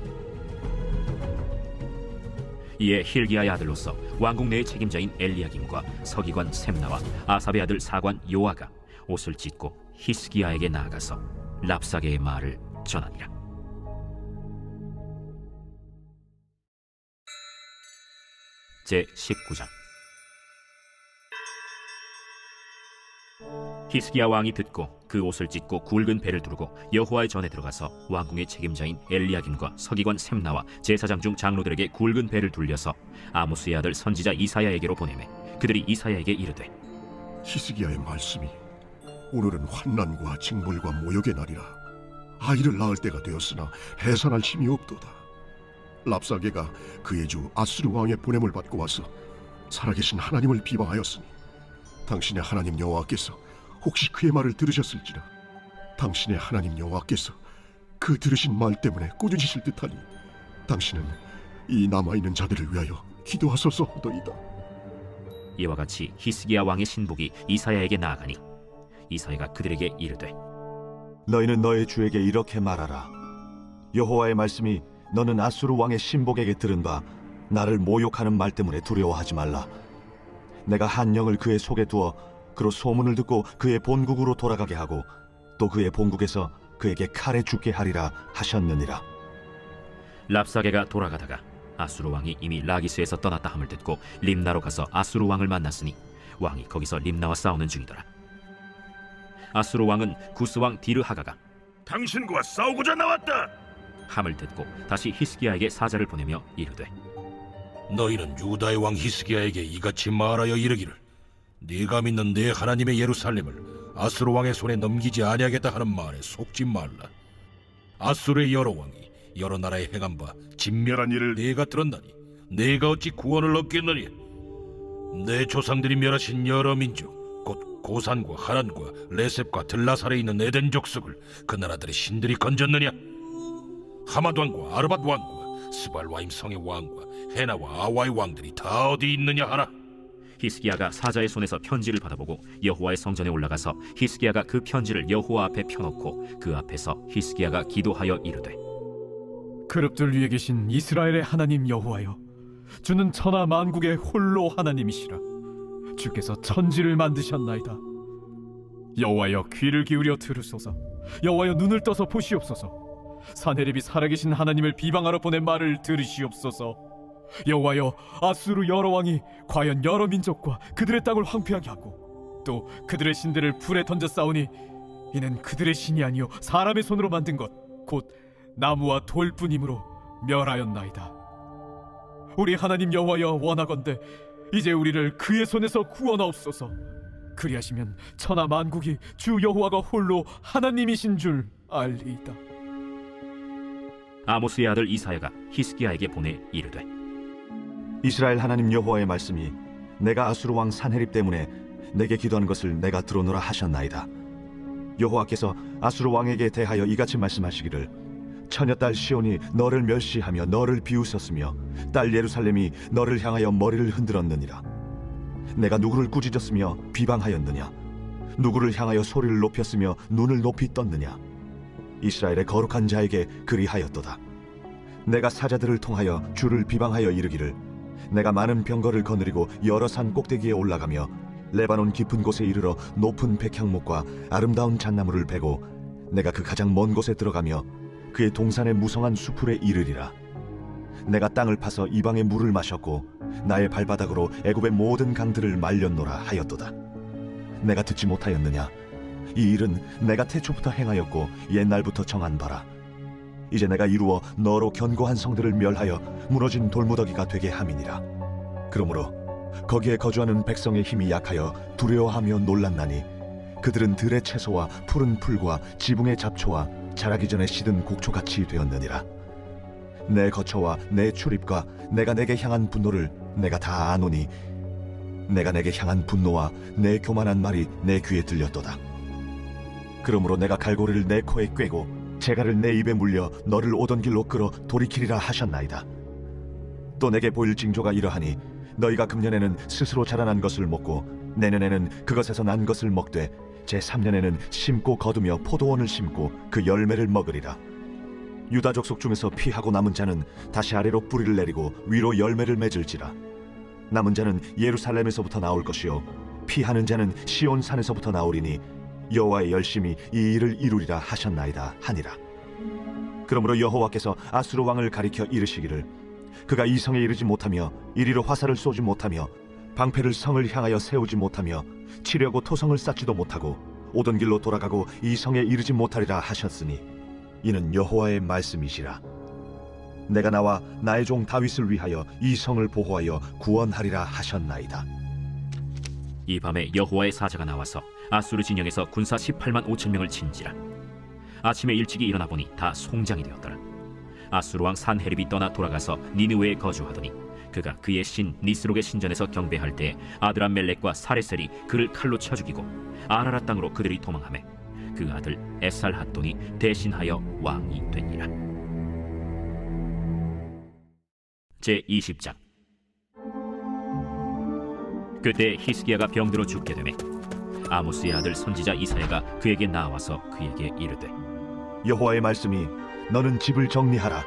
이에 힐기야의 아들로서 왕궁 내의 책임자인 엘리야김과 서기관 셈나와 아삽의 아들 사관 요아가 옷을 찢고 히스기야에게 나아가서 랍사게의 말을 전하니라. 제 19장. 히스기야 왕이 듣고 그 옷을 찢고 굵은 배를 두르고 여호와의 전에 들어가서 왕궁의 책임자인 엘리야김과 서기관 셈나와 제사장 중 장로들에게 굵은 배를 둘려서 아모스의 아들 선지자 이사야에게로 보내매 그들이 이사야에게 이르되 히스기야의 말씀이 오늘은 환난과 징벌과 모욕의 날이라 아이를 낳을 때가 되었으나 해산할 힘이 없도다. 랍사게가 그의 주 아수르 왕의 보냄을 받고 와서 살아계신 하나님을 비방하였으니 당신의 하나님 여호와께서 혹시 그의 말을 들으셨을지라. 당신의 하나님 여호와께서 그 들으신 말 때문에 꾸짖으실 듯하니 당신은 이 남아있는 자들을 위하여 기도하소서 하더이다. 이와 같이 히스기야 왕의 신복이 이사야에게 나아가니 이사야가 그들에게 이르되 너희는 너의 주에게 이렇게 말하라. 여호와의 말씀이 너는 아수르 왕의 신복에게 들은 바 나를 모욕하는 말 때문에 두려워하지 말라. 내가 한 영을 그의 속에 두어 그로 소문을 듣고 그의 본국으로 돌아가게 하고 또 그의 본국에서 그에게 칼에 죽게 하리라 하셨느니라. 랍사게가 돌아가다가 아수르 왕이 이미 라기스에서 떠났다 함을 듣고 림나로 가서 아수르 왕을 만났으니 왕이 거기서 림나와 싸우는 중이더라. 아수르 왕은 구스 왕 디르하가가 당신과 싸우고자 나왔다 함을 듣고 다시 히스기야에게 사자를 보내며 이르되 너희는 유다의 왕 히스기야에게 이같이 말하여 이르기를 네가 믿는 내 하나님의 예루살렘을 아수르 왕의 손에 넘기지 아니하겠다 하는 말에 속지 말라. 아수르의 여러 왕이 여러 나라에 행한 바 진멸한 일을 네가 들었나니 네가 어찌 구원을 얻겠느냐. 내 조상들이 멸하신 여러 민족 곧 고산과 하란과 레셉과 들라살에 있는 에덴 족속을 그 나라들의 신들이 건졌느냐. 하맛 왕과 아르밧 왕과 스발와임 성의 왕과 헤나와 아와의 왕들이 다 어디 있느냐 하라. 히스기야가 사자의 손에서 편지를 받아보고 여호와의 성전에 올라가서 히스기야가 그 편지를 여호와 앞에 펴놓고 그 앞에서 히스기야가 기도하여 이르되 그룹들 위에 계신 이스라엘의 하나님 여호와여, 주는 천하 만국의 홀로 하나님이시라. 주께서 천지를 만드셨나이다. 여호와여, 귀를 기울여 들으소서. 여호와여, 눈을 떠서 보시옵소서. 사네립이 살아계신 하나님을 비방하러 보낸 말을 들으시옵소서. 여호와여, 아수르 여러 왕이 과연 여러 민족과 그들의 땅을 황폐하게 하고 또 그들의 신들을 불에 던져 싸우니 이는 그들의 신이 아니요 사람의 손으로 만든 것 곧 나무와 돌뿐이므로 멸하였나이다. 우리 하나님 여호와여, 원하건대 이제 우리를 그의 손에서 구원하옵소서. 그리하시면 천하 만국이 주 여호와가 홀로 하나님이신 줄 알리이다. 아모스의 아들 이사야가 히스기야에게 보내 이르되 이스라엘 하나님 여호와의 말씀이 내가 아수르 왕 산헤립 때문에 내게 기도하는 것을 내가 들어노라 하셨나이다. 여호와께서 아수르 왕에게 대하여 이같이 말씀하시기를 처녀딸 시온이 너를 멸시하며 너를 비웃었으며 딸 예루살렘이 너를 향하여 머리를 흔들었느니라. 내가 누구를 꾸짖었으며 비방하였느냐? 누구를 향하여 소리를 높였으며 눈을 높이 떴느냐? 이스라엘의 거룩한 자에게 그리하였도다. 내가 사자들을 통하여 주를 비방하여 이르기를 내가 많은 병거를 거느리고 여러 산 꼭대기에 올라가며 레바논 깊은 곳에 이르러 높은 백향목과 아름다운 잣나무를 베고 내가 그 가장 먼 곳에 들어가며 그의 동산의 무성한 수풀에 이르리라. 내가 땅을 파서 이방의 물을 마셨고 나의 발바닥으로 애굽의 모든 강들을 말렸노라 하였도다. 내가 듣지 못하였느냐? 이 일은 내가 태초부터 행하였고 옛날부터 정한 바라. 이제 내가 이루어 너로 견고한 성들을 멸하여 무너진 돌무더기가 되게 함이니라. 그러므로 거기에 거주하는 백성의 힘이 약하여 두려워하며 놀랐나니 그들은 들의 채소와 푸른 풀과 지붕의 잡초와 자라기 전에 시든 곡초같이 되었느니라. 내 거처와 내 출입과 내가 내게 향한 분노를 내가 다 아노니 내가 내게 향한 분노와 내 교만한 말이 내 귀에 들렸도다. 그러므로 내가 갈고리를 내 코에 꿰고 재갈을 내 입에 물려 너를 오던 길로 끌어 돌이키리라 하셨나이다. 또 내게 보일 징조가 이러하니 너희가 금년에는 스스로 자라난 것을 먹고 내년에는 그것에서 난 것을 먹되 제3년에는 심고 거두며 포도원을 심고 그 열매를 먹으리라. 유다 족속 중에서 피하고 남은 자는 다시 아래로 뿌리를 내리고 위로 열매를 맺을지라. 남은 자는 예루살렘에서부터 나올 것이요 피하는 자는 시온 산에서부터 나오리니 여호와의 열심히 이 일을 이루리라 하셨나이다 하니라. 그러므로 여호와께서 아수르 왕을 가리켜 이르시기를 그가 이 성에 이르지 못하며 이리로 화살을 쏘지 못하며 방패를 성을 향하여 세우지 못하며 치려고 토성을 쌓지도 못하고 오던 길로 돌아가고 이 성에 이르지 못하리라 하셨으니 이는 여호와의 말씀이시라. 내가 나와 나의 종 다윗을 위하여 이 성을 보호하여 구원하리라 하셨나이다. 이 밤에 여호와의 사자가 나와서 아수르 진영에서 군사 18만 5천 명을 친지라. 아침에 일찍이 일어나 보니 다 송장이 되었더라. 아수르 왕 산헤립이 떠나 돌아가서 니느웨에 거주하더니 그가 그의 신 니스록의 신전에서 경배할 때 아드람멜렉과 사레셀이 그를 칼로 쳐 죽이고 아라라 땅으로 그들이 도망하매 그 아들 에살핫돈이 대신하여 왕이 되니라. 제20장. 그때 히스기야가 병들어 죽게 되매 아모스의 아들 선지자 이사야가 그에게 나와서 그에게 이르되 여호와의 말씀이 너는 집을 정리하라.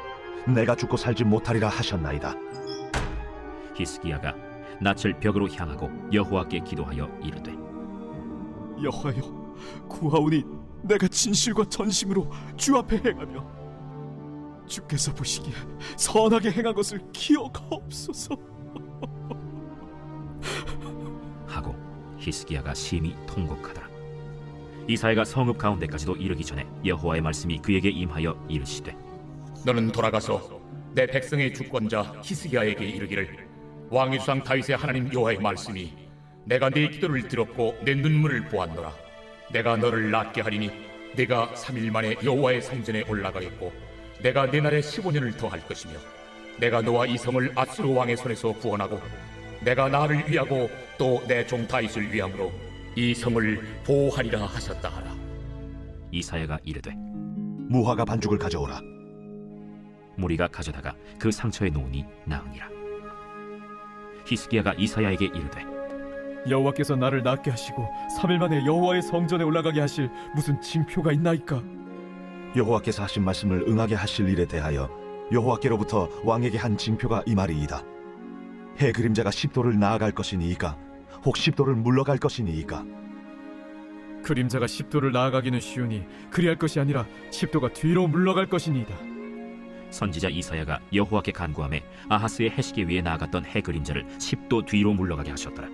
내가 죽고 살지 못하리라 하셨나이다. 히스기야가 낯을 벽으로 향하고 여호와께 기도하여 이르되 여호와여, 구하오니 내가 진실과 전심으로 주 앞에 행하며 주께서 보시기에 선하게 행한 것을 기억하옵소서. 하고 히스기야가 심히 통곡하더라. 이사야가 성읍 가운데까지도 이르기 전에 여호와의 말씀이 그에게 임하여 이르시되 너는 돌아가서 내 백성의 주권자 히스기야에게 이르기를 왕의 주상 다윗의 하나님 여호와의 말씀이 내가 네 기도를 들었고 내 눈물을 보았노라. 내가 너를 낫게 하리니 네가 3일 만에 여호와의 성전에 올라가겠고 내가 내 날에 15년을 더할 것이며 내가 너와 이 성을 아수르 왕의 손에서 구원하고 내가 나를 위하고 또 내 종 다윗을 위함으로 이 성을 보호하리라 하셨다 하라. 이사야가 이르되 무화과 반죽을 가져오라. 무리가 가져다가 그 상처에 놓으니 나으니라. 히스기야가 이사야에게 이르되 여호와께서 나를 낫게 하시고 3일 만에 여호와의 성전에 올라가게 하실 무슨 징표가 있나이까? 여호와께서 하신 말씀을 응하게 하실 일에 대하여 여호와께로부터 왕에게 한 징표가 이 말이이다. 해 그림자가 10도를 나아갈 것이니이까 혹 10도를 물러갈 것이니이까. 그림자가 10도를 나아가기는 쉬우니 그리할 것이 아니라 10도가 뒤로 물러갈 것이니이다. 선지자 이사야가 여호와께 간구하며 아하스의 해시계 위에 나아갔던 해 그림자를 10도 뒤로 물러가게 하셨더라.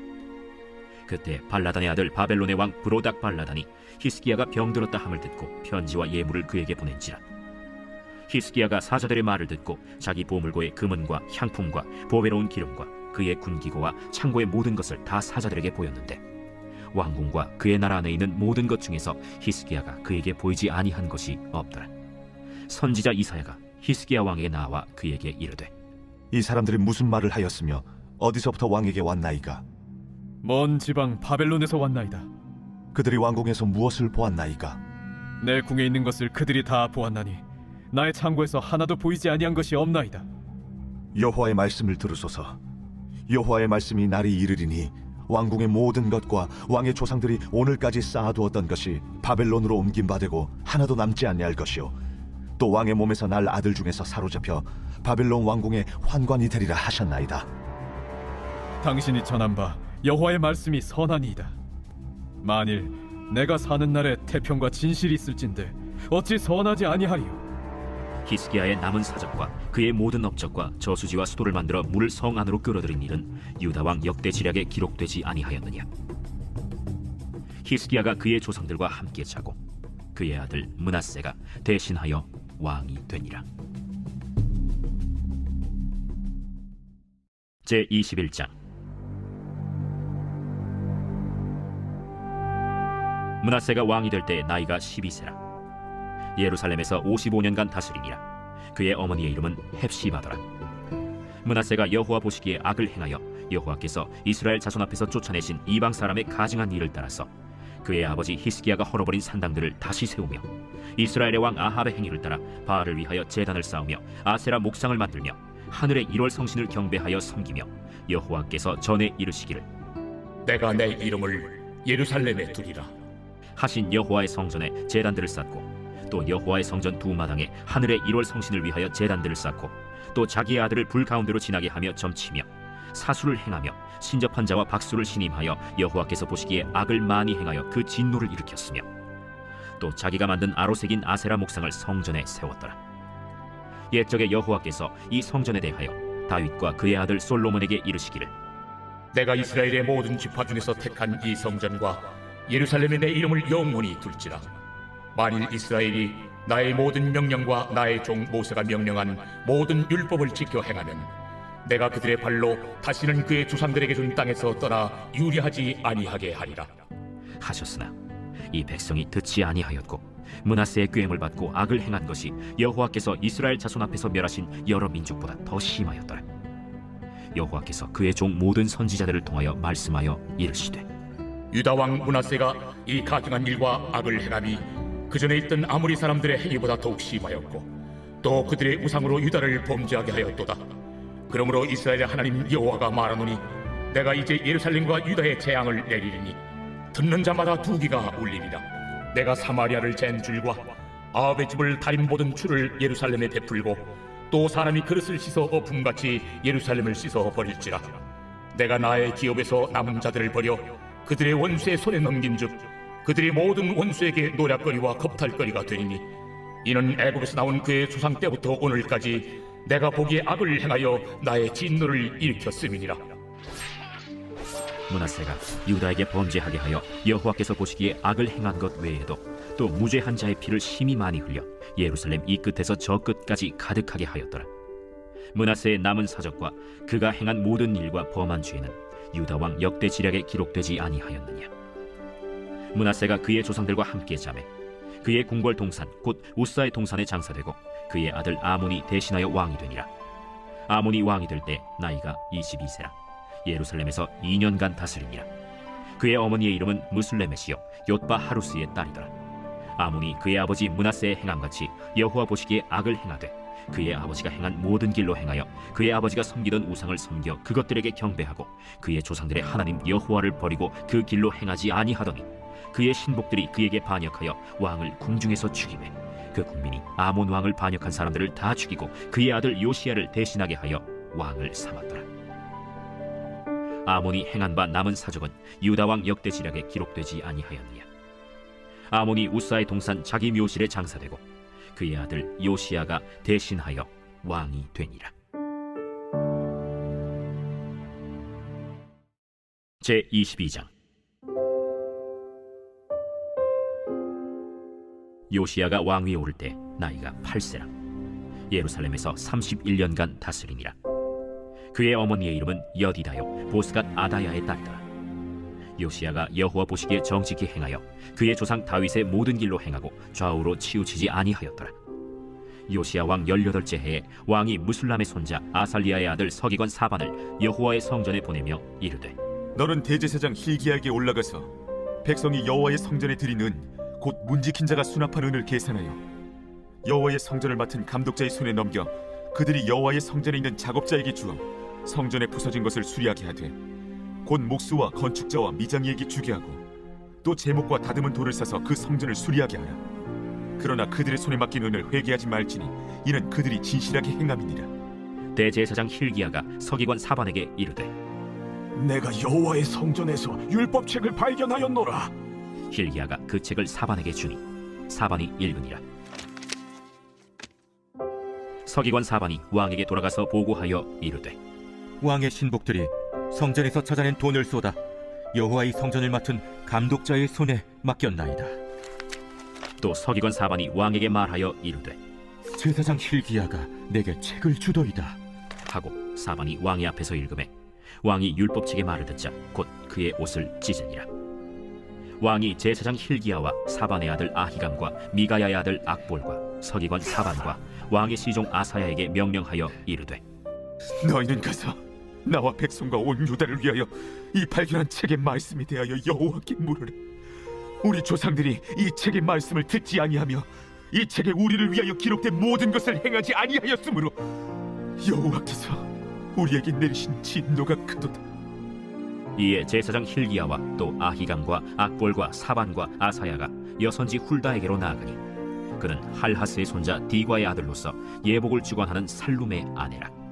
그때 발라단의 아들 바벨론의 왕 브로닥 발라단이 히스기야가 병들었다 함을 듣고 편지와 예물을 그에게 보낸지라. 히스기야가 사자들의 말을 듣고 자기 보물고의 금은과 향품과 보배로운 기름과 그의 군기고와 창고의 모든 것을 다 사자들에게 보였는데 왕궁과 그의 나라 안에 있는 모든 것 중에서 히스기야가 그에게 보이지 아니한 것이 없더라. 선지자 이사야가 히스기야 왕에게 나와 그에게 이르되 이 사람들이 무슨 말을 하였으며 어디서부터 왕에게 왔나이까? 먼 지방 바벨론에서 왔나이다. 그들이 왕궁에서 무엇을 보았나이까? 내 궁에 있는 것을 그들이 다 보았나니 나의 창고에서 하나도 보이지 아니한 것이 없나이다. 여호와의 말씀을 들으소서. 여호와의 말씀이 날이 이르리니 왕궁의 모든 것과 왕의 조상들이 오늘까지 쌓아두었던 것이 바벨론으로 옮긴 바 되고 하나도 남지 아니할 것이요 또 왕의 몸에서 날 아들 중에서 사로잡혀 바벨론 왕궁의 환관이 되리라 하셨나이다. 당신이 전한 바 여호와의 말씀이 선하니이다. 만일 내가 사는 날에 태평과 진실이 있을진데 어찌 선하지 아니하리요? 히스기야의 남은 사적과 그의 모든 업적과 저수지와 수도를 만들어 물을 성 안으로 끌어들인 일은 유다 왕 역대 지략에 기록되지 아니하였느냐? 히스기야가 그의 조상들과 함께 자고 그의 아들 므낫세가 대신하여 왕이 되니라. 제21장. 므낫세가 왕이 될 때 나이가 12세라. 예루살렘에서 55년간 다스리니라. 그의 어머니의 이름은 헵시바더라. 므낫세가 여호와 보시기에 악을 행하여 여호와께서 이스라엘 자손 앞에서 쫓아내신 이방 사람의 가증한 일을 따라서 그의 아버지 히스기야가 헐어버린 산당들을 다시 세우며 이스라엘의 왕 아합의 행위를 따라 바알을 위하여 제단을 쌓으며 아세라 목상을 만들며 하늘의 1월 성신을 경배하여 섬기며 여호와께서 전에 이르시기를 내가 내 이름을 예루살렘에 두리라 하신 여호와의 성전에 제단들을 쌓고 또 여호와의 성전 두 마당에 하늘의 1월 성신을 위하여 제단들을 쌓고 또 자기의 아들을 불 가운데로 지나게 하며 점치며 사수를 행하며 신접한 자와 박수를 신임하여 여호와께서 보시기에 악을 많이 행하여 그 진노를 일으켰으며 또 자기가 만든 아로색인 아세라 목상을 성전에 세웠더라. 옛적에 여호와께서 이 성전에 대하여 다윗과 그의 아들 솔로몬에게 이르시기를 내가 이스라엘의 모든 지파 중에서 택한 이 성전과 예루살렘에 내 이름을 영원히 둘지라. 만일 이스라엘이 나의 모든 명령과 나의 종 모세가 명령한 모든 율법을 지켜 행하면 내가 그들의 발로 다시는 그의 조상들에게 준 땅에서 떠나 유리하지 아니하게 하리라 하셨으나 이 백성이 듣지 아니하였고 므낫세의 꾀임을 받고 악을 행한 것이 여호와께서 이스라엘 자손 앞에서 멸하신 여러 민족보다 더 심하였더라. 여호와께서 그의 종 모든 선지자들을 통하여 말씀하여 이르시되 유다 왕 므낫세가 이 가증한 일과 악을 행함이 그 전에 있던 아모리 사람들의 행위보다 더욱 심하였고 또 그들의 우상으로 유다를 범죄하게 하였도다. 그러므로 이스라엘의 하나님 여호와가 말하노니 내가 이제 예루살렘과 유다의 재앙을 내리리니 듣는 자마다 두 귀가 울리리라. 내가 사마리아를 잰 줄과 아합의 집을 다림 보던 줄을 예루살렘에 베풀고 또 사람이 그릇을 씻어 어품같이 예루살렘을 씻어 버릴지라. 내가 나의 기업에서 남은 자들을 버려 그들의 원수의 손에 넘긴즉 그들의 모든 원수에게 노략거리와 겁탈거리가 되리니 이는 애굽에서 나온 그의 조상 때부터 오늘까지 내가 보기에 악을 행하여 나의 진노를 일으켰음이니라. 므낫세가 유다에게 범죄하게 하여 여호와께서 보시기에 악을 행한 것 외에도 또 무죄한 자의 피를 심히 많이 흘려 예루살렘 이 끝에서 저 끝까지 가득하게 하였더라. 므낫세의 남은 사적과 그가 행한 모든 일과 범한 죄는 유다 왕 역대 지략에 기록되지 아니하였느냐. 므낫세가 그의 조상들과 함께 자매 그의 궁궐 동산 곧 우사의 동산에 장사되고 그의 아들 아몬이 대신하여 왕이 되니라. 아몬이 왕이 될 때 나이가 22세라 예루살렘에서 2년간 다스리니라. 그의 어머니의 이름은 무슬레메시요 옅바 하루스의 딸이더라. 아몬이 그의 아버지 므낫세의 행함같이 여호와 보시기에 악을 행하되 그의 아버지가 행한 모든 길로 행하여 그의 아버지가 섬기던 우상을 섬겨 그것들에게 경배하고 그의 조상들의 하나님 여호와를 버리고 그 길로 행하지 아니하더니 그의 신복들이 그에게 반역하여 왕을 궁중에서 죽이매 그 국민이 아몬 왕을 반역한 사람들을 다 죽이고 그의 아들 요시야를 대신하게 하여 왕을 삼았더라. 아몬이 행한 바 남은 사적은 유다 왕 역대 지략에 기록되지 아니하였느냐. 아몬이 우사의 동산 자기 묘실에 장사되고 그의 아들 요시야가 대신하여 왕이 되니라. 제22장. 요시야가 왕위에 오를 때 나이가 8세라 예루살렘에서 31년간 다스리니라. 그의 어머니의 이름은 여디다요 보스갓 아다야의 딸이더라. 요시야가 여호와 보시기에 정직히 행하여 그의 조상 다윗의 모든 길로 행하고 좌우로 치우치지 아니하였더라. 요시야 왕 18째 해에 왕이 무술람의 손자 아살리아의 아들 서기관 사반을 여호와의 성전에 보내며 이르되 너는 대제사장 hil기야에게 올라가서 백성이 여호와의 성전에 드리는 곧 문지킨 자가 수납한 은을 계산하여 여호와의 성전을 맡은 감독자의 손에 넘겨 그들이 여호와의 성전에 있는 작업자에게 주어 성전에 부서진 것을 수리하게 하되 곧 목수와 건축자와 미장이에게 주게 하고 또 제목과 다듬은 돌을 사서 그 성전을 수리하게 하라. 그러나 그들의 손에 맡긴 은을 회개하지 말지니 이는 그들이 진실하게 행함이니라. 대제사장 hil기야가 서기관 사반에게 이르되 내가 여호와의 성전에서 율법책을 발견하였노라. hil기야가 그 책을 사반에게 주니 사반이 읽으니라. 서기관 사반이 왕에게 돌아가서 보고하여 이르되 왕의 신복들이 성전에서 찾아낸 돈을 쏟아 여호와의 성전을 맡은 감독자의 손에 맡겼나이다. 또 서기관 사반이 왕에게 말하여 이르되 제사장 hil기야가 내게 책을 주더이다 하고 사반이 왕의 앞에서 읽음에 왕이 율법책의 말을 듣자 곧 그의 옷을 찢으니라. 왕이 제사장 hil기야와 사반의 아들 아히감과 미가야의 아들 악볼과 서기관 사반과 왕의 시종 아사야에게 명령하여 이르되 너희는 가서 나와 백성과 온 유다를 위하여 이 발견한 책의 말씀에 대하여 여호와께 물으라. 우리 조상들이 이 책의 말씀을 듣지 아니하며 이 책에 우리를 위하여 기록된 모든 것을 행하지 아니하였으므로 여호와께서 우리에게 내리신 진노가 크도다. 이에 제사장 hil기야와 또 아히감과 악볼과 사반과 아사야가 여선지 훌다에게로 나아가니 그는 할하스의 손자 디과의 아들로서 예복을 주관하는 살룸의 아내라.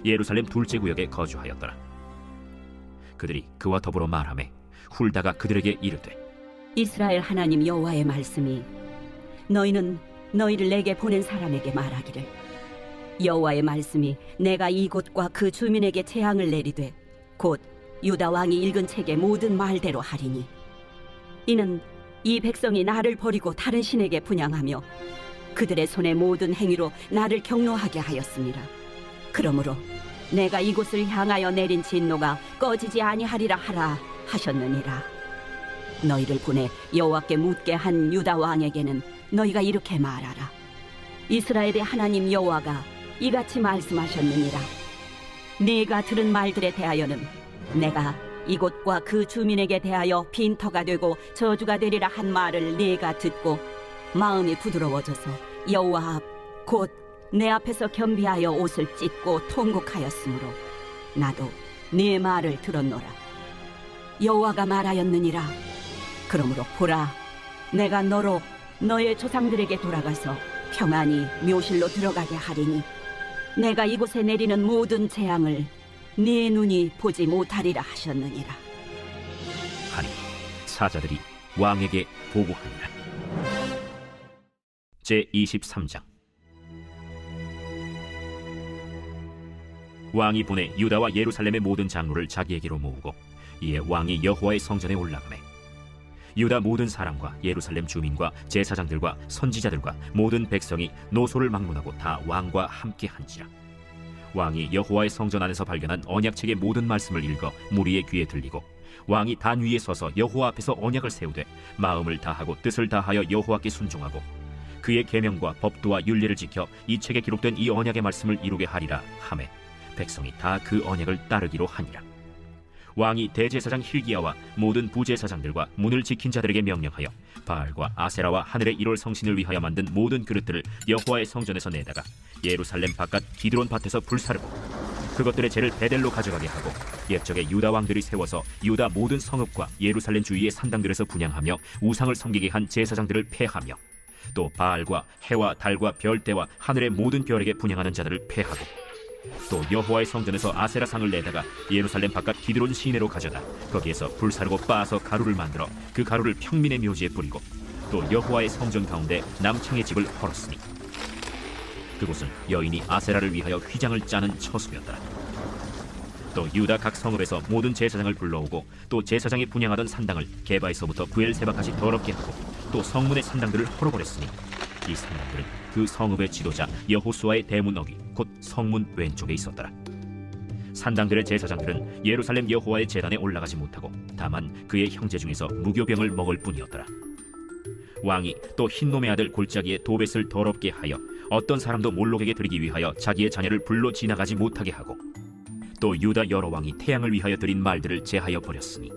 예루살렘 둘째 구역에 거주하였더라. 그들이 그와 더불어 말하매 훌다가 그들에게 이르되 이스라엘 하나님 여호와의 말씀이 너희는 너희를 내게 보낸 사람에게 말하기를 여호와의 말씀이 내가 이곳과 그 주민에게 재앙을 내리되 곧 유다 왕이 읽은 책의 모든 말대로 하리니 이는 이 백성이 나를 버리고 다른 신에게 분향하며 그들의 손의 모든 행위로 나를 경노하게 하였습니다. 그러므로 내가 이곳을 향하여 내린 진노가 꺼지지 아니하리라 하라 하셨느니라. 너희를 보내 여호와께 묻게 한 유다 왕에게는 너희가 이렇게 말하라. 이스라엘의 하나님 여호와가 이같이 말씀하셨느니라. 네가 들은 말들에 대하여는 내가 이곳과 그 주민에게 대하여 빈터가 되고 저주가 되리라 한 말을 네가 듣고 마음이 부드러워져서 여호와 앞 곧 내 앞에서 겸비하여 옷을 찢고 통곡하였으므로 나도 네 말을 들었노라. 여호와가 말하였느니라. 그러므로 보라, 내가 너로 너의 조상들에게 돌아가서 평안히 묘실로 들어가게 하리니 내가 이곳에 내리는 모든 재앙을 네 눈이 보지 못하리라 하셨느니라. 하니 사자들이 왕에게 보고하니라. 제23장. 왕이 보내 유다와 예루살렘의 모든 장로를 자기에게로 모으고 이에 왕이 여호와의 성전에 올라가매 유다 모든 사람과 예루살렘 주민과 제사장들과 선지자들과 모든 백성이 노소를 막론하고 다 왕과 함께 한지라. 왕이 여호와의 성전 안에서 발견한 언약책의 모든 말씀을 읽어 무리의 귀에 들리고 왕이 단 위에 서서 여호와 앞에서 언약을 세우되 마음을 다하고 뜻을 다하여 여호와께 순종하고 그의 계명과 법도와 율례를 지켜 이 책에 기록된 이 언약의 말씀을 이루게 하리라 하매 백성이 다 그 언약을 따르기로 하니라. 왕이 대제사장 hil기야와 모든 부제사장들과 문을 지킨 자들에게 명령하여 바알과 아세라와 하늘의 1월 성신을 위하여 만든 모든 그릇들을 여호와의 성전에서 내다가 예루살렘 바깥 기드론 밭에서 불사르고 그것들의 재를 베델로 가져가게 하고 옛적에 유다 왕들이 세워서 유다 모든 성읍과 예루살렘 주위의 산당들에서 분향하며 우상을 섬기게 한 제사장들을 폐하며 또 바알과 해와 달과 별대와 하늘의 모든 별에게 분향하는 자들을 폐하고 또 여호와의 성전에서 아세라상을 내다가 예루살렘 바깥 기드론 시내로 가져다 거기에서 불사르고 빻아서 가루를 만들어 그 가루를 평민의 묘지에 뿌리고 또 여호와의 성전 가운데 남창의 집을 헐었으니 그곳은 여인이 아세라를 위하여 휘장을 짜는 처소였더라. 또 유다 각 성읍에서 모든 제사장을 불러오고 또 제사장이 분향하던 산당을 게바에서부터 브엘세바까지 더럽게 하고 또 성문의 산당들을 헐어버렸으니 이 산당들은 그 성읍의 지도자 여호수아의 대문 어귀 곧 성문 왼쪽에 있었더라. 산당들의 제사장들은 예루살렘 여호와의 제단에 올라가지 못하고 다만 그의 형제 중에서 무교병을 먹을 뿐이었더라. 왕이 또 흰놈의 아들 골짜기에 도벳을 더럽게 하여 어떤 사람도 몰록에게 드리기 위하여 자기의 자녀를 불로 지나가지 못하게 하고 또 유다 여러 왕이 태양을 위하여 드린 말들을 제하여 버렸으니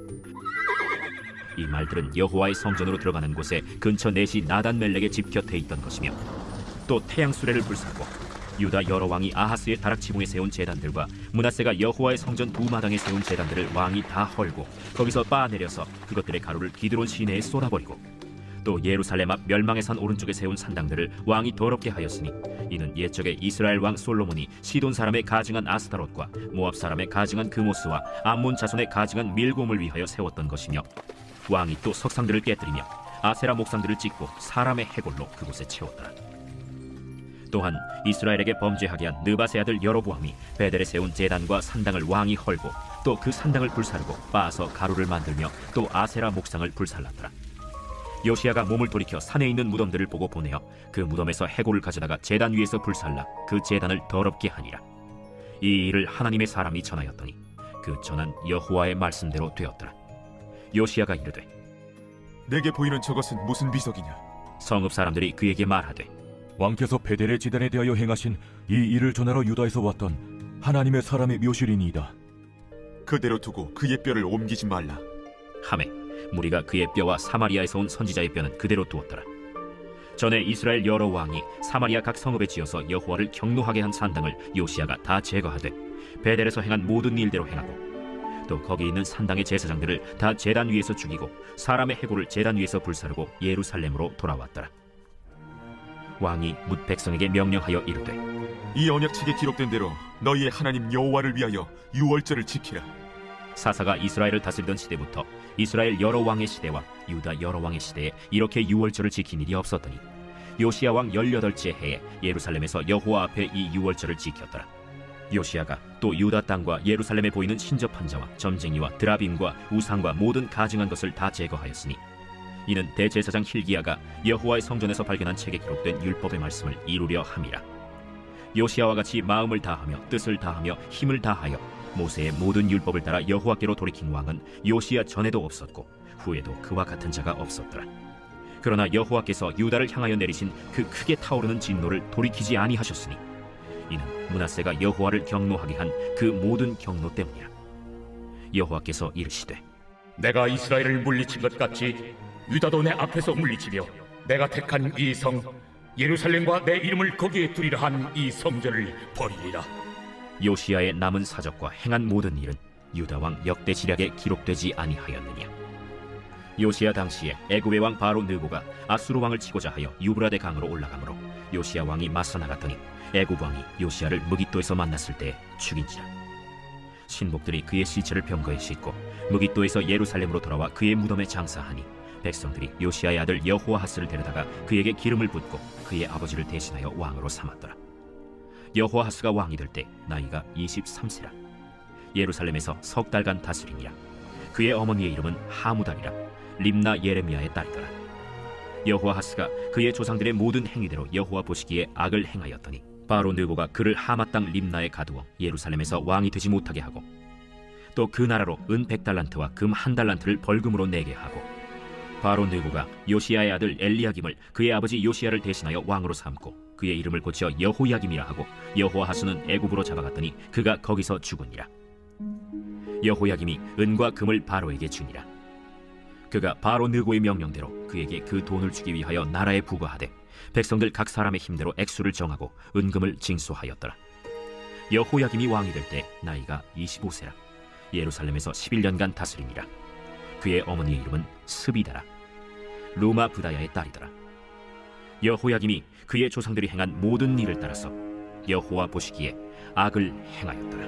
이 말들은 여호와의 성전으로 들어가는 곳에 근처 넷이 나단멜렉의 집 곁에 있던 것이며 또 태양 수레를 불사고 유다 여러 왕이 아하스의 다락지붕에 세운 제단들과 므낫세가 여호와의 성전 두 마당에 세운 제단들을 왕이 다 헐고 거기서 빻아내려서 그것들의 가루를 기드론 시내에 쏟아버리고 또 예루살렘 앞 멸망의 산 오른쪽에 세운 산당들을 왕이 더럽게 하였으니 이는 옛적에 이스라엘 왕 솔로몬이 시돈 사람의 가증한 아스타롯과 모압 사람의 가증한 그모스와 암몬 자손의 가증한 밀곰을 위하여 세웠던 것이며 왕이 또 석상들을 깨뜨리며 아세라 목상들을 찍고 사람의 해골로 그곳에 채웠더라. 또한 이스라엘에게 범죄하게 한 느바세 아들 여로보암이 베델에 세운 제단과 산당을 왕이 헐고 또 그 산당을 불사르고 빻아서 가루를 만들며 또 아세라 목상을 불살랐더라. 요시야가 몸을 돌이켜 산에 있는 무덤들을 보고 보내어 그 무덤에서 해골을 가져다가 제단 위에서 불살라 그 제단을 더럽게 하니라. 이 일을 하나님의 사람이 전하였더니 그 전한 여호와의 말씀대로 되었더라. 요시야가 이르되 내게 보이는 저것은 무슨 비석이냐? 성읍 사람들이 그에게 말하되 왕께서 베델의 제단에 대하여 행하신 이 일을 전하러 유다에서 왔던 하나님의 사람의 묘실이니이다. 그대로 두고 그의 뼈를 옮기지 말라 하매 무리가 그의 뼈와 사마리아에서 온 선지자의 뼈는 그대로 두었더라. 전에 이스라엘 여러 왕이 사마리아 각 성읍에 지어서 여호와를 경노하게 한 산당을 요시야가 다 제거하되 베델에서 행한 모든 일대로 행하고 또 거기 있는 산당의 제사장들을 다 제단 위에서 죽이고 사람의 해골을 제단 위에서 불사르고 예루살렘으로 돌아왔더라. 왕이 뭇 백성에게 명령하여 이르되 이 언약책에 기록된 대로 너희의 하나님 여호와를 위하여 유월절을 지키라. 사사가 이스라엘을 다스리던 시대부터 이스라엘 여러 왕의 시대와 유다 여러 왕의 시대에 이렇게 유월절을 지킨 일이 없었더니 요시야 왕 18째 해에 예루살렘에서 여호와 앞에 이 유월절을 지켰더라. 요시야가 또 유다 땅과 예루살렘에 보이는 신접한 자와 점쟁이와 드라빔과 우상과 모든 가증한 것을 다 제거하였으니 이는 대제사장 hil기야가 여호와의 성전에서 발견한 책에 기록된 율법의 말씀을 이루려 함이라. 요시야와 같이 마음을 다하며 뜻을 다하며 힘을 다하여 모세의 모든 율법을 따라 여호와께로 돌이킨 왕은 요시야 전에도 없었고 후에도 그와 같은 자가 없었더라. 그러나 여호와께서 유다를 향하여 내리신 그 크게 타오르는 진노를 돌이키지 아니하셨으니 이는 므낫세가 여호와를 경노하게 한 그 모든 경노 때문이라. 여호와께서 이르시되 내가 이스라엘을 물리친 것 같이 유다도 내 앞에서 물리치며 내가 택한 이 성 예루살렘과 내 이름을 거기에 두리라 한 이 성전을 버리리라. 요시야의 남은 사적과 행한 모든 일은 유다 왕 역대 지략에 기록되지 아니하였느냐. 요시야 당시에 애굽의 왕 바로 느고가 아수르 왕을 치고자 하여 유브라데 강으로 올라가므로 요시야 왕이 맞서 나갔더니 애굽 왕이 요시야를 무깃도에서 만났을 때 죽인지라. 신복들이 그의 시체를 병거에 싣고 무깃도에서 예루살렘으로 돌아와 그의 무덤에 장사하니 백성들이 요시야의 아들 여호아하스를 데려다가 그에게 기름을 붓고 그의 아버지를 대신하여 왕으로 삼았더라. 여호아하스가 왕이 될 때 나이가 23세라. 예루살렘에서 석 달간 다스리니라. 그의 어머니의 이름은 하무달이라. 림나 예레미야의 딸이더라. 여호아하스가 그의 조상들의 모든 행위대로 여호와 보시기에 악을 행하였더니 바로 느고가 그를 하마 땅 림나에 가두어 예루살렘에서 왕이 되지 못하게 하고 또 그 나라로 은 100달란트와 금 1달란트를 벌금으로 내게 하고 바로 느고가 요시야의 아들 엘리야김을 그의 아버지 요시야를 대신하여 왕으로 삼고 그의 이름을 고쳐 여호야김이라 하고 여호아하스는 애굽으로 잡아갔더니 그가 거기서 죽으니라. 여호야김이 은과 금을 바로에게 주니라. 그가 바로 느고의 명령대로 그에게 그 돈을 주기 위하여 나라에 부과하되 백성들 각 사람의 힘대로 액수를 정하고 은금을 징수하였더라. 여호야김이 왕이 될 때 나이가 25세라. 예루살렘에서 11년간 다스리니라. 그의 어머니의 이름은 스비다라. 루마 부다야의 딸이더라. 여호야김이 그의 조상들이 행한 모든 일을 따라서 여호와 보시기에 악을 행하였더라.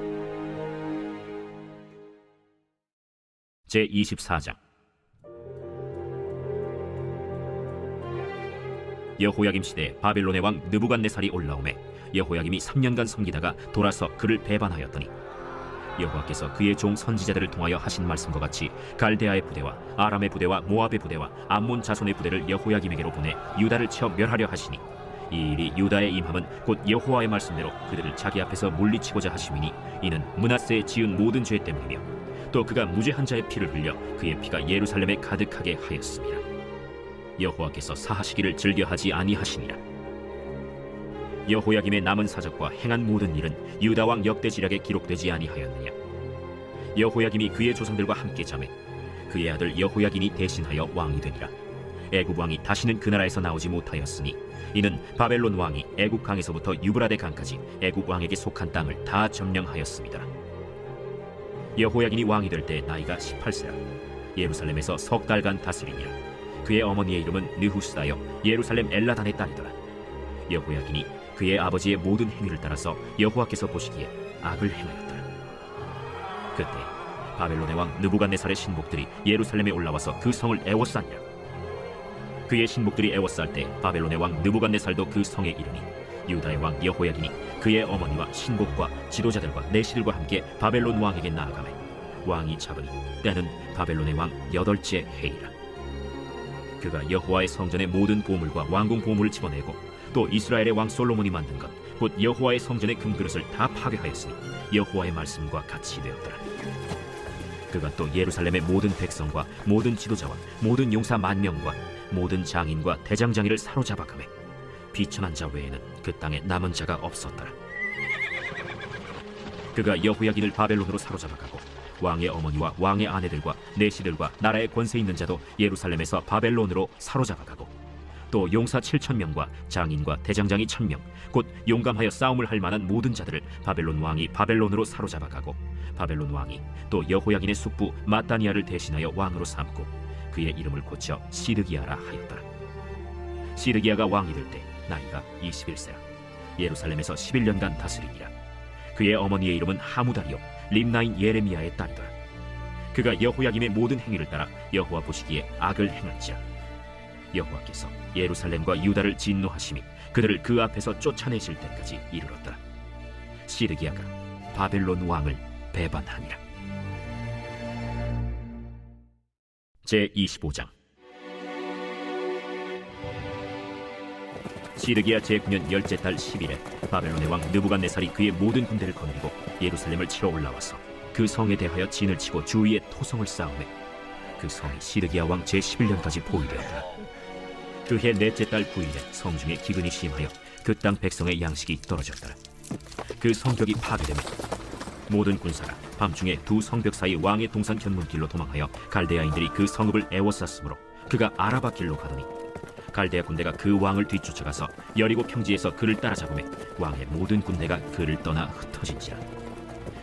제24장. 여호야김 시대에 바벨론의 왕 느부갓네살이 올라오매 여호야김이 3년간 섬기다가 돌아서 그를 배반하였더니 여호와께서 그의 종 선지자들을 통하여 하신 말씀과 같이 갈대아의 부대와 아람의 부대와 모압의 부대와 암몬 자손의 부대를 여호야김에게로 보내 유다를 쳐 멸하려 하시니 이 일이 유다에 임함은 곧 여호와의 말씀대로 그들을 자기 앞에서 물리치고자 하심이니 이는 므낫세에 지은 모든 죄 때문이며 또 그가 무죄한 자의 피를 흘려 그의 피가 예루살렘에 가득하게 하였습니다. 여호와께서 사하시기를 즐겨하지 아니하시니라. 여호야김의 남은 사적과 행한 모든 일은 유다 왕 역대 지략에 기록되지 아니하였느냐. 여호야김이 그의 조상들과 함께 잠에 그의 아들 여호야긴이 대신하여 왕이 되니라. 애굽 왕이 다시는 그 나라에서 나오지 못하였으니 이는 바벨론 왕이 애굽 강에서부터 유브라데 강까지 애굽 왕에게 속한 땅을 다 점령하였습니다. 여호야긴이 왕이 될 때 나이가 18세라. 예루살렘에서 석 달간 다스리니라. 그의 어머니의 이름은 느후스다여 예루살렘 엘라단의 딸이더라. 여호야긴이 그의 아버지의 모든 행위를 따라서 여호와께서 보시기에 악을 행하였더라. 그때 바벨론의 왕 느부갓네살의 신복들이 예루살렘에 올라와서 그 성을 애워싸니라. 그의 신복들이 애워쌀 때 바벨론의 왕 느부갓네살도 그 성에 이르니 유다의 왕 여호야긴이 그의 어머니와 신복과 지도자들과 내시들과 함께 바벨론 왕에게 나아가매 왕이 잡으니 때는 바벨론의 왕 8째 해이라. 그가 여호와의 성전의 모든 보물과 왕궁 보물을 집어내고 또 이스라엘의 왕 솔로몬이 만든 것 곧 여호와의 성전의 금그릇을 다 파괴하였으니 여호와의 말씀과 같이 되었더라. 그가 또 예루살렘의 모든 백성과 모든 지도자와 모든 용사 10,000명과 모든 장인과 대장장이를 사로잡아가매 비천한 자 외에는 그 땅에 남은 자가 없었더라. 그가 여호야긴을 바벨론으로 사로잡아가고 왕의 어머니와 왕의 아내들과 내시들과 나라의 권세 있는 자도 예루살렘에서 바벨론으로 사로잡아가고 또 용사 7,000명과 장인과 대장장이 1,000명 곧 용감하여 싸움을 할 만한 모든 자들을 바벨론 왕이 바벨론으로 사로잡아가고 바벨론 왕이 또 여호야긴의 숙부 마따니아를 대신하여 왕으로 삼고 그의 이름을 고쳐 시드기야라 하였더라. 시드기야가 왕이 될 때 나이가 21세라. 예루살렘에서 11년간 다스리니라. 그의 어머니의 이름은 하무달이요 림나인 예레미야의 딸이더라. 그가 여호야김의 모든 행위를 따라 여호와 보시기에 악을 행한지라. 여호와께서 예루살렘과 유다를 진노하심이 그들을 그 앞에서 쫓아내실 때까지 이르렀더라. 시드기야가 바벨론 왕을 배반하니라. 제25장. 시드기야 제9년 10째 달 10일에 바벨론의 왕 느부갓네살이 그의 모든 군대를 거느리고 예루살렘을 치러 올라와서 그 성에 대하여 진을 치고 주위에 토성을 쌓으매 그 성이 시드기야 왕 제11년까지 포위되었다. 그해 넷째 달 9일에 성중에 기근이 심하여 그 땅 백성의 양식이 떨어졌더라. 그 성벽이 파괴되며 모든 군사가 밤중에 두 성벽 사이 왕의 동산 견문길로 도망하여 갈대아인들이 그 성읍을 에워쌌으므로 그가 아라바 길로 가더니 갈대아 군대가 그 왕을 뒤쫓아가서 여리고 평지에서 그를 따라잡으매 왕의 모든 군대가 그를 떠나 흩어진지라.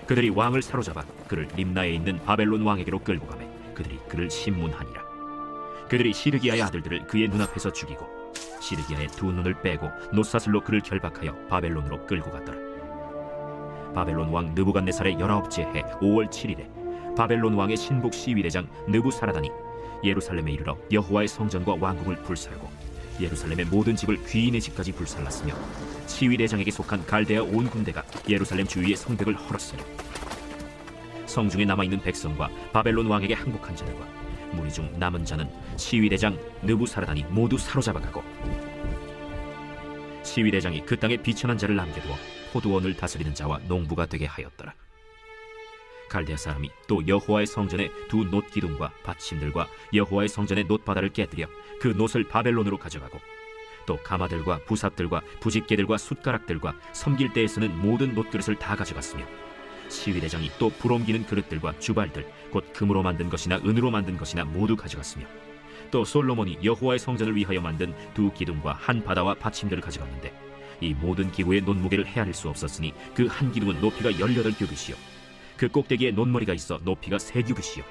그들이 왕을 사로잡아 그를 림나에 있는 바벨론 왕에게로 끌고 가매 그들이 그를 심문하니라. 그들이 시드기야의 아들들을 그의 눈앞에서 죽이고 시드기야의 두 눈을 빼고 놋사슬로 그를 결박하여 바벨론으로 끌고 갔더라. 바벨론 왕 느부갓네살의 19째 해 5월 7일에 바벨론 왕의 신복 시위대장 느부사라단이 예루살렘에 이르러 여호와의 성전과 왕궁을 불살고 예루살렘의 모든 집을 귀인의 집까지 불살랐으며 시위대장에게 속한 갈대아 온 군대가 예루살렘 주위의 성벽을 헐었으며 성중에 남아있는 백성과 바벨론 왕에게 항복한 자들과 무리 중 남은 자는 시위대장 느부사라단이 모두 사로잡아가고 시위대장이 그 땅에 비천한 자를 남겨두어 포도원을 다스리는 자와 농부가 되게 하였더라. 갈대아 사람이 또 여호와의 성전의 두 놋 기둥과 받침들과 여호와의 성전의 놋바다를 깨뜨려 그 놋을 바벨론으로 가져가고 또 가마들과 부삽들과 부집개들과 숟가락들과 섬길 때에 쓰는 모든 놋그릇을 다 가져갔으며 시위대장이 또 불옮기는 그릇들과 주발들 곧 금으로 만든 것이나 은으로 만든 것이나 모두 가져갔으며 또 솔로몬이 여호와의 성전을 위하여 만든 두 기둥과 한 바다와 받침들을 가져갔는데 이 모든 기구의 놋무게를 헤아릴 수 없었으니 그 한 기둥은 높이가 18규빗이요 그 꼭대기에 놋머리가 있어 높이가 3규빗이요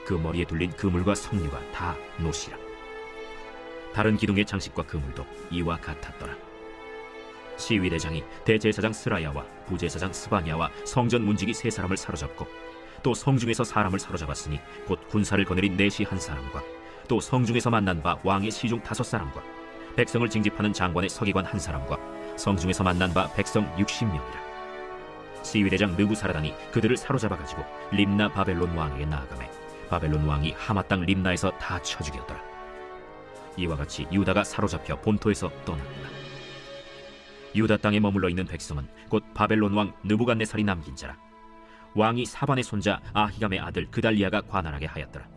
그 머리에 둘린 그물과 석류가 다 놋이라. 다른 기둥의 장식과 그물도 이와 같았더라. 시위대장이 대제사장 스라야와 부제사장 스바냐와 성전 문지기 3사람을 사로잡고 또 성중에서 사람을 사로잡았으니 곧 군사를 거느린 내시 1사람과 또 성중에서 만난 바 왕의 시중 5사람과 백성을 징집하는 장관의 서기관 1사람과 성중에서 만난 바 백성 60명이라. 시위대장 느부사라단이 그들을 사로잡아가지고 림나 바벨론 왕에게 나아가매 바벨론 왕이 하마 땅 림나에서 다 쳐 죽였더라. 이와 같이 유다가 사로잡혀 본토에서 떠났다. 유다 땅에 머물러 있는 백성은 곧 바벨론 왕 느부갓네살이 남긴 자라. 왕이 사반의 손자 아히감의 아들 그달리아가 관할하게 하였더라.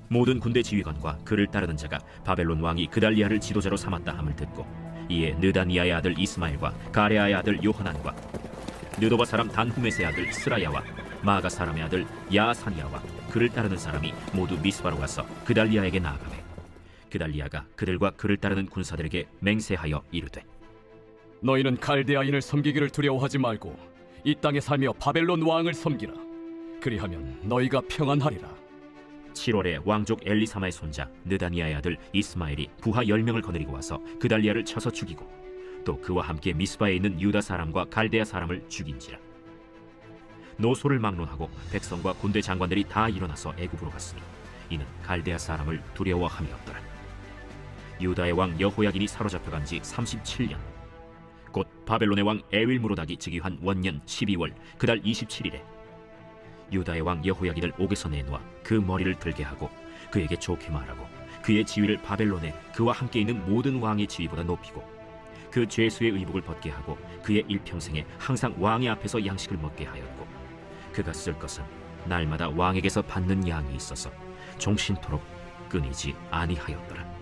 모든 군대 지휘관과 그를 따르는 자가 바벨론 왕이 그달리아를 지도자로 삼았다 함을 듣고 이에 느다니아의 아들 이스마엘과 가레아의 아들 요하난과 느도바 사람 단후메스의 아들 스라야와 마가 사람의 아들 야사니아와 그를 따르는 사람이 모두 미스바로 가서 그달리아에게 나아가매 그달리아가 그들과 그를 따르는 군사들에게 맹세하여 이르되 너희는 갈대아인을 섬기기를 두려워하지 말고 이 땅에 살며 바벨론 왕을 섬기라. 그리하면 너희가 평안하리라. 7월에 왕족 엘리사마의 손자 느다니아의 아들 이스마엘이 부하 10명을 거느리고 와서 그달리아를 쳐서 죽이고 또 그와 함께 미스바에 있는 유다 사람과 갈대아 사람을 죽인지라. 노소를 막론하고 백성과 군대 장관들이 다 일어나서 애굽으로 갔으니 이는 갈대아 사람을 두려워함이었더라. 유다의 왕 여호야긴이 사로잡혀간 지 37년 곧 바벨론의 왕 에윌무로닥이 즉위한 원년 12월 그달 27일에 유다의 왕 여호야긴을 옥에서 내놓아 그 머리를 들게 하고 그에게 좋게 말하고 그의 지위를 바벨론에 그와 함께 있는 모든 왕의 지위보다 높이고 그 죄수의 의복을 벗게 하고 그의 일평생에 항상 왕의 앞에서 양식을 먹게 하였고 그가 쓸 것은 날마다 왕에게서 받는 양이 있어서 종신토록 끊이지 아니하였더라.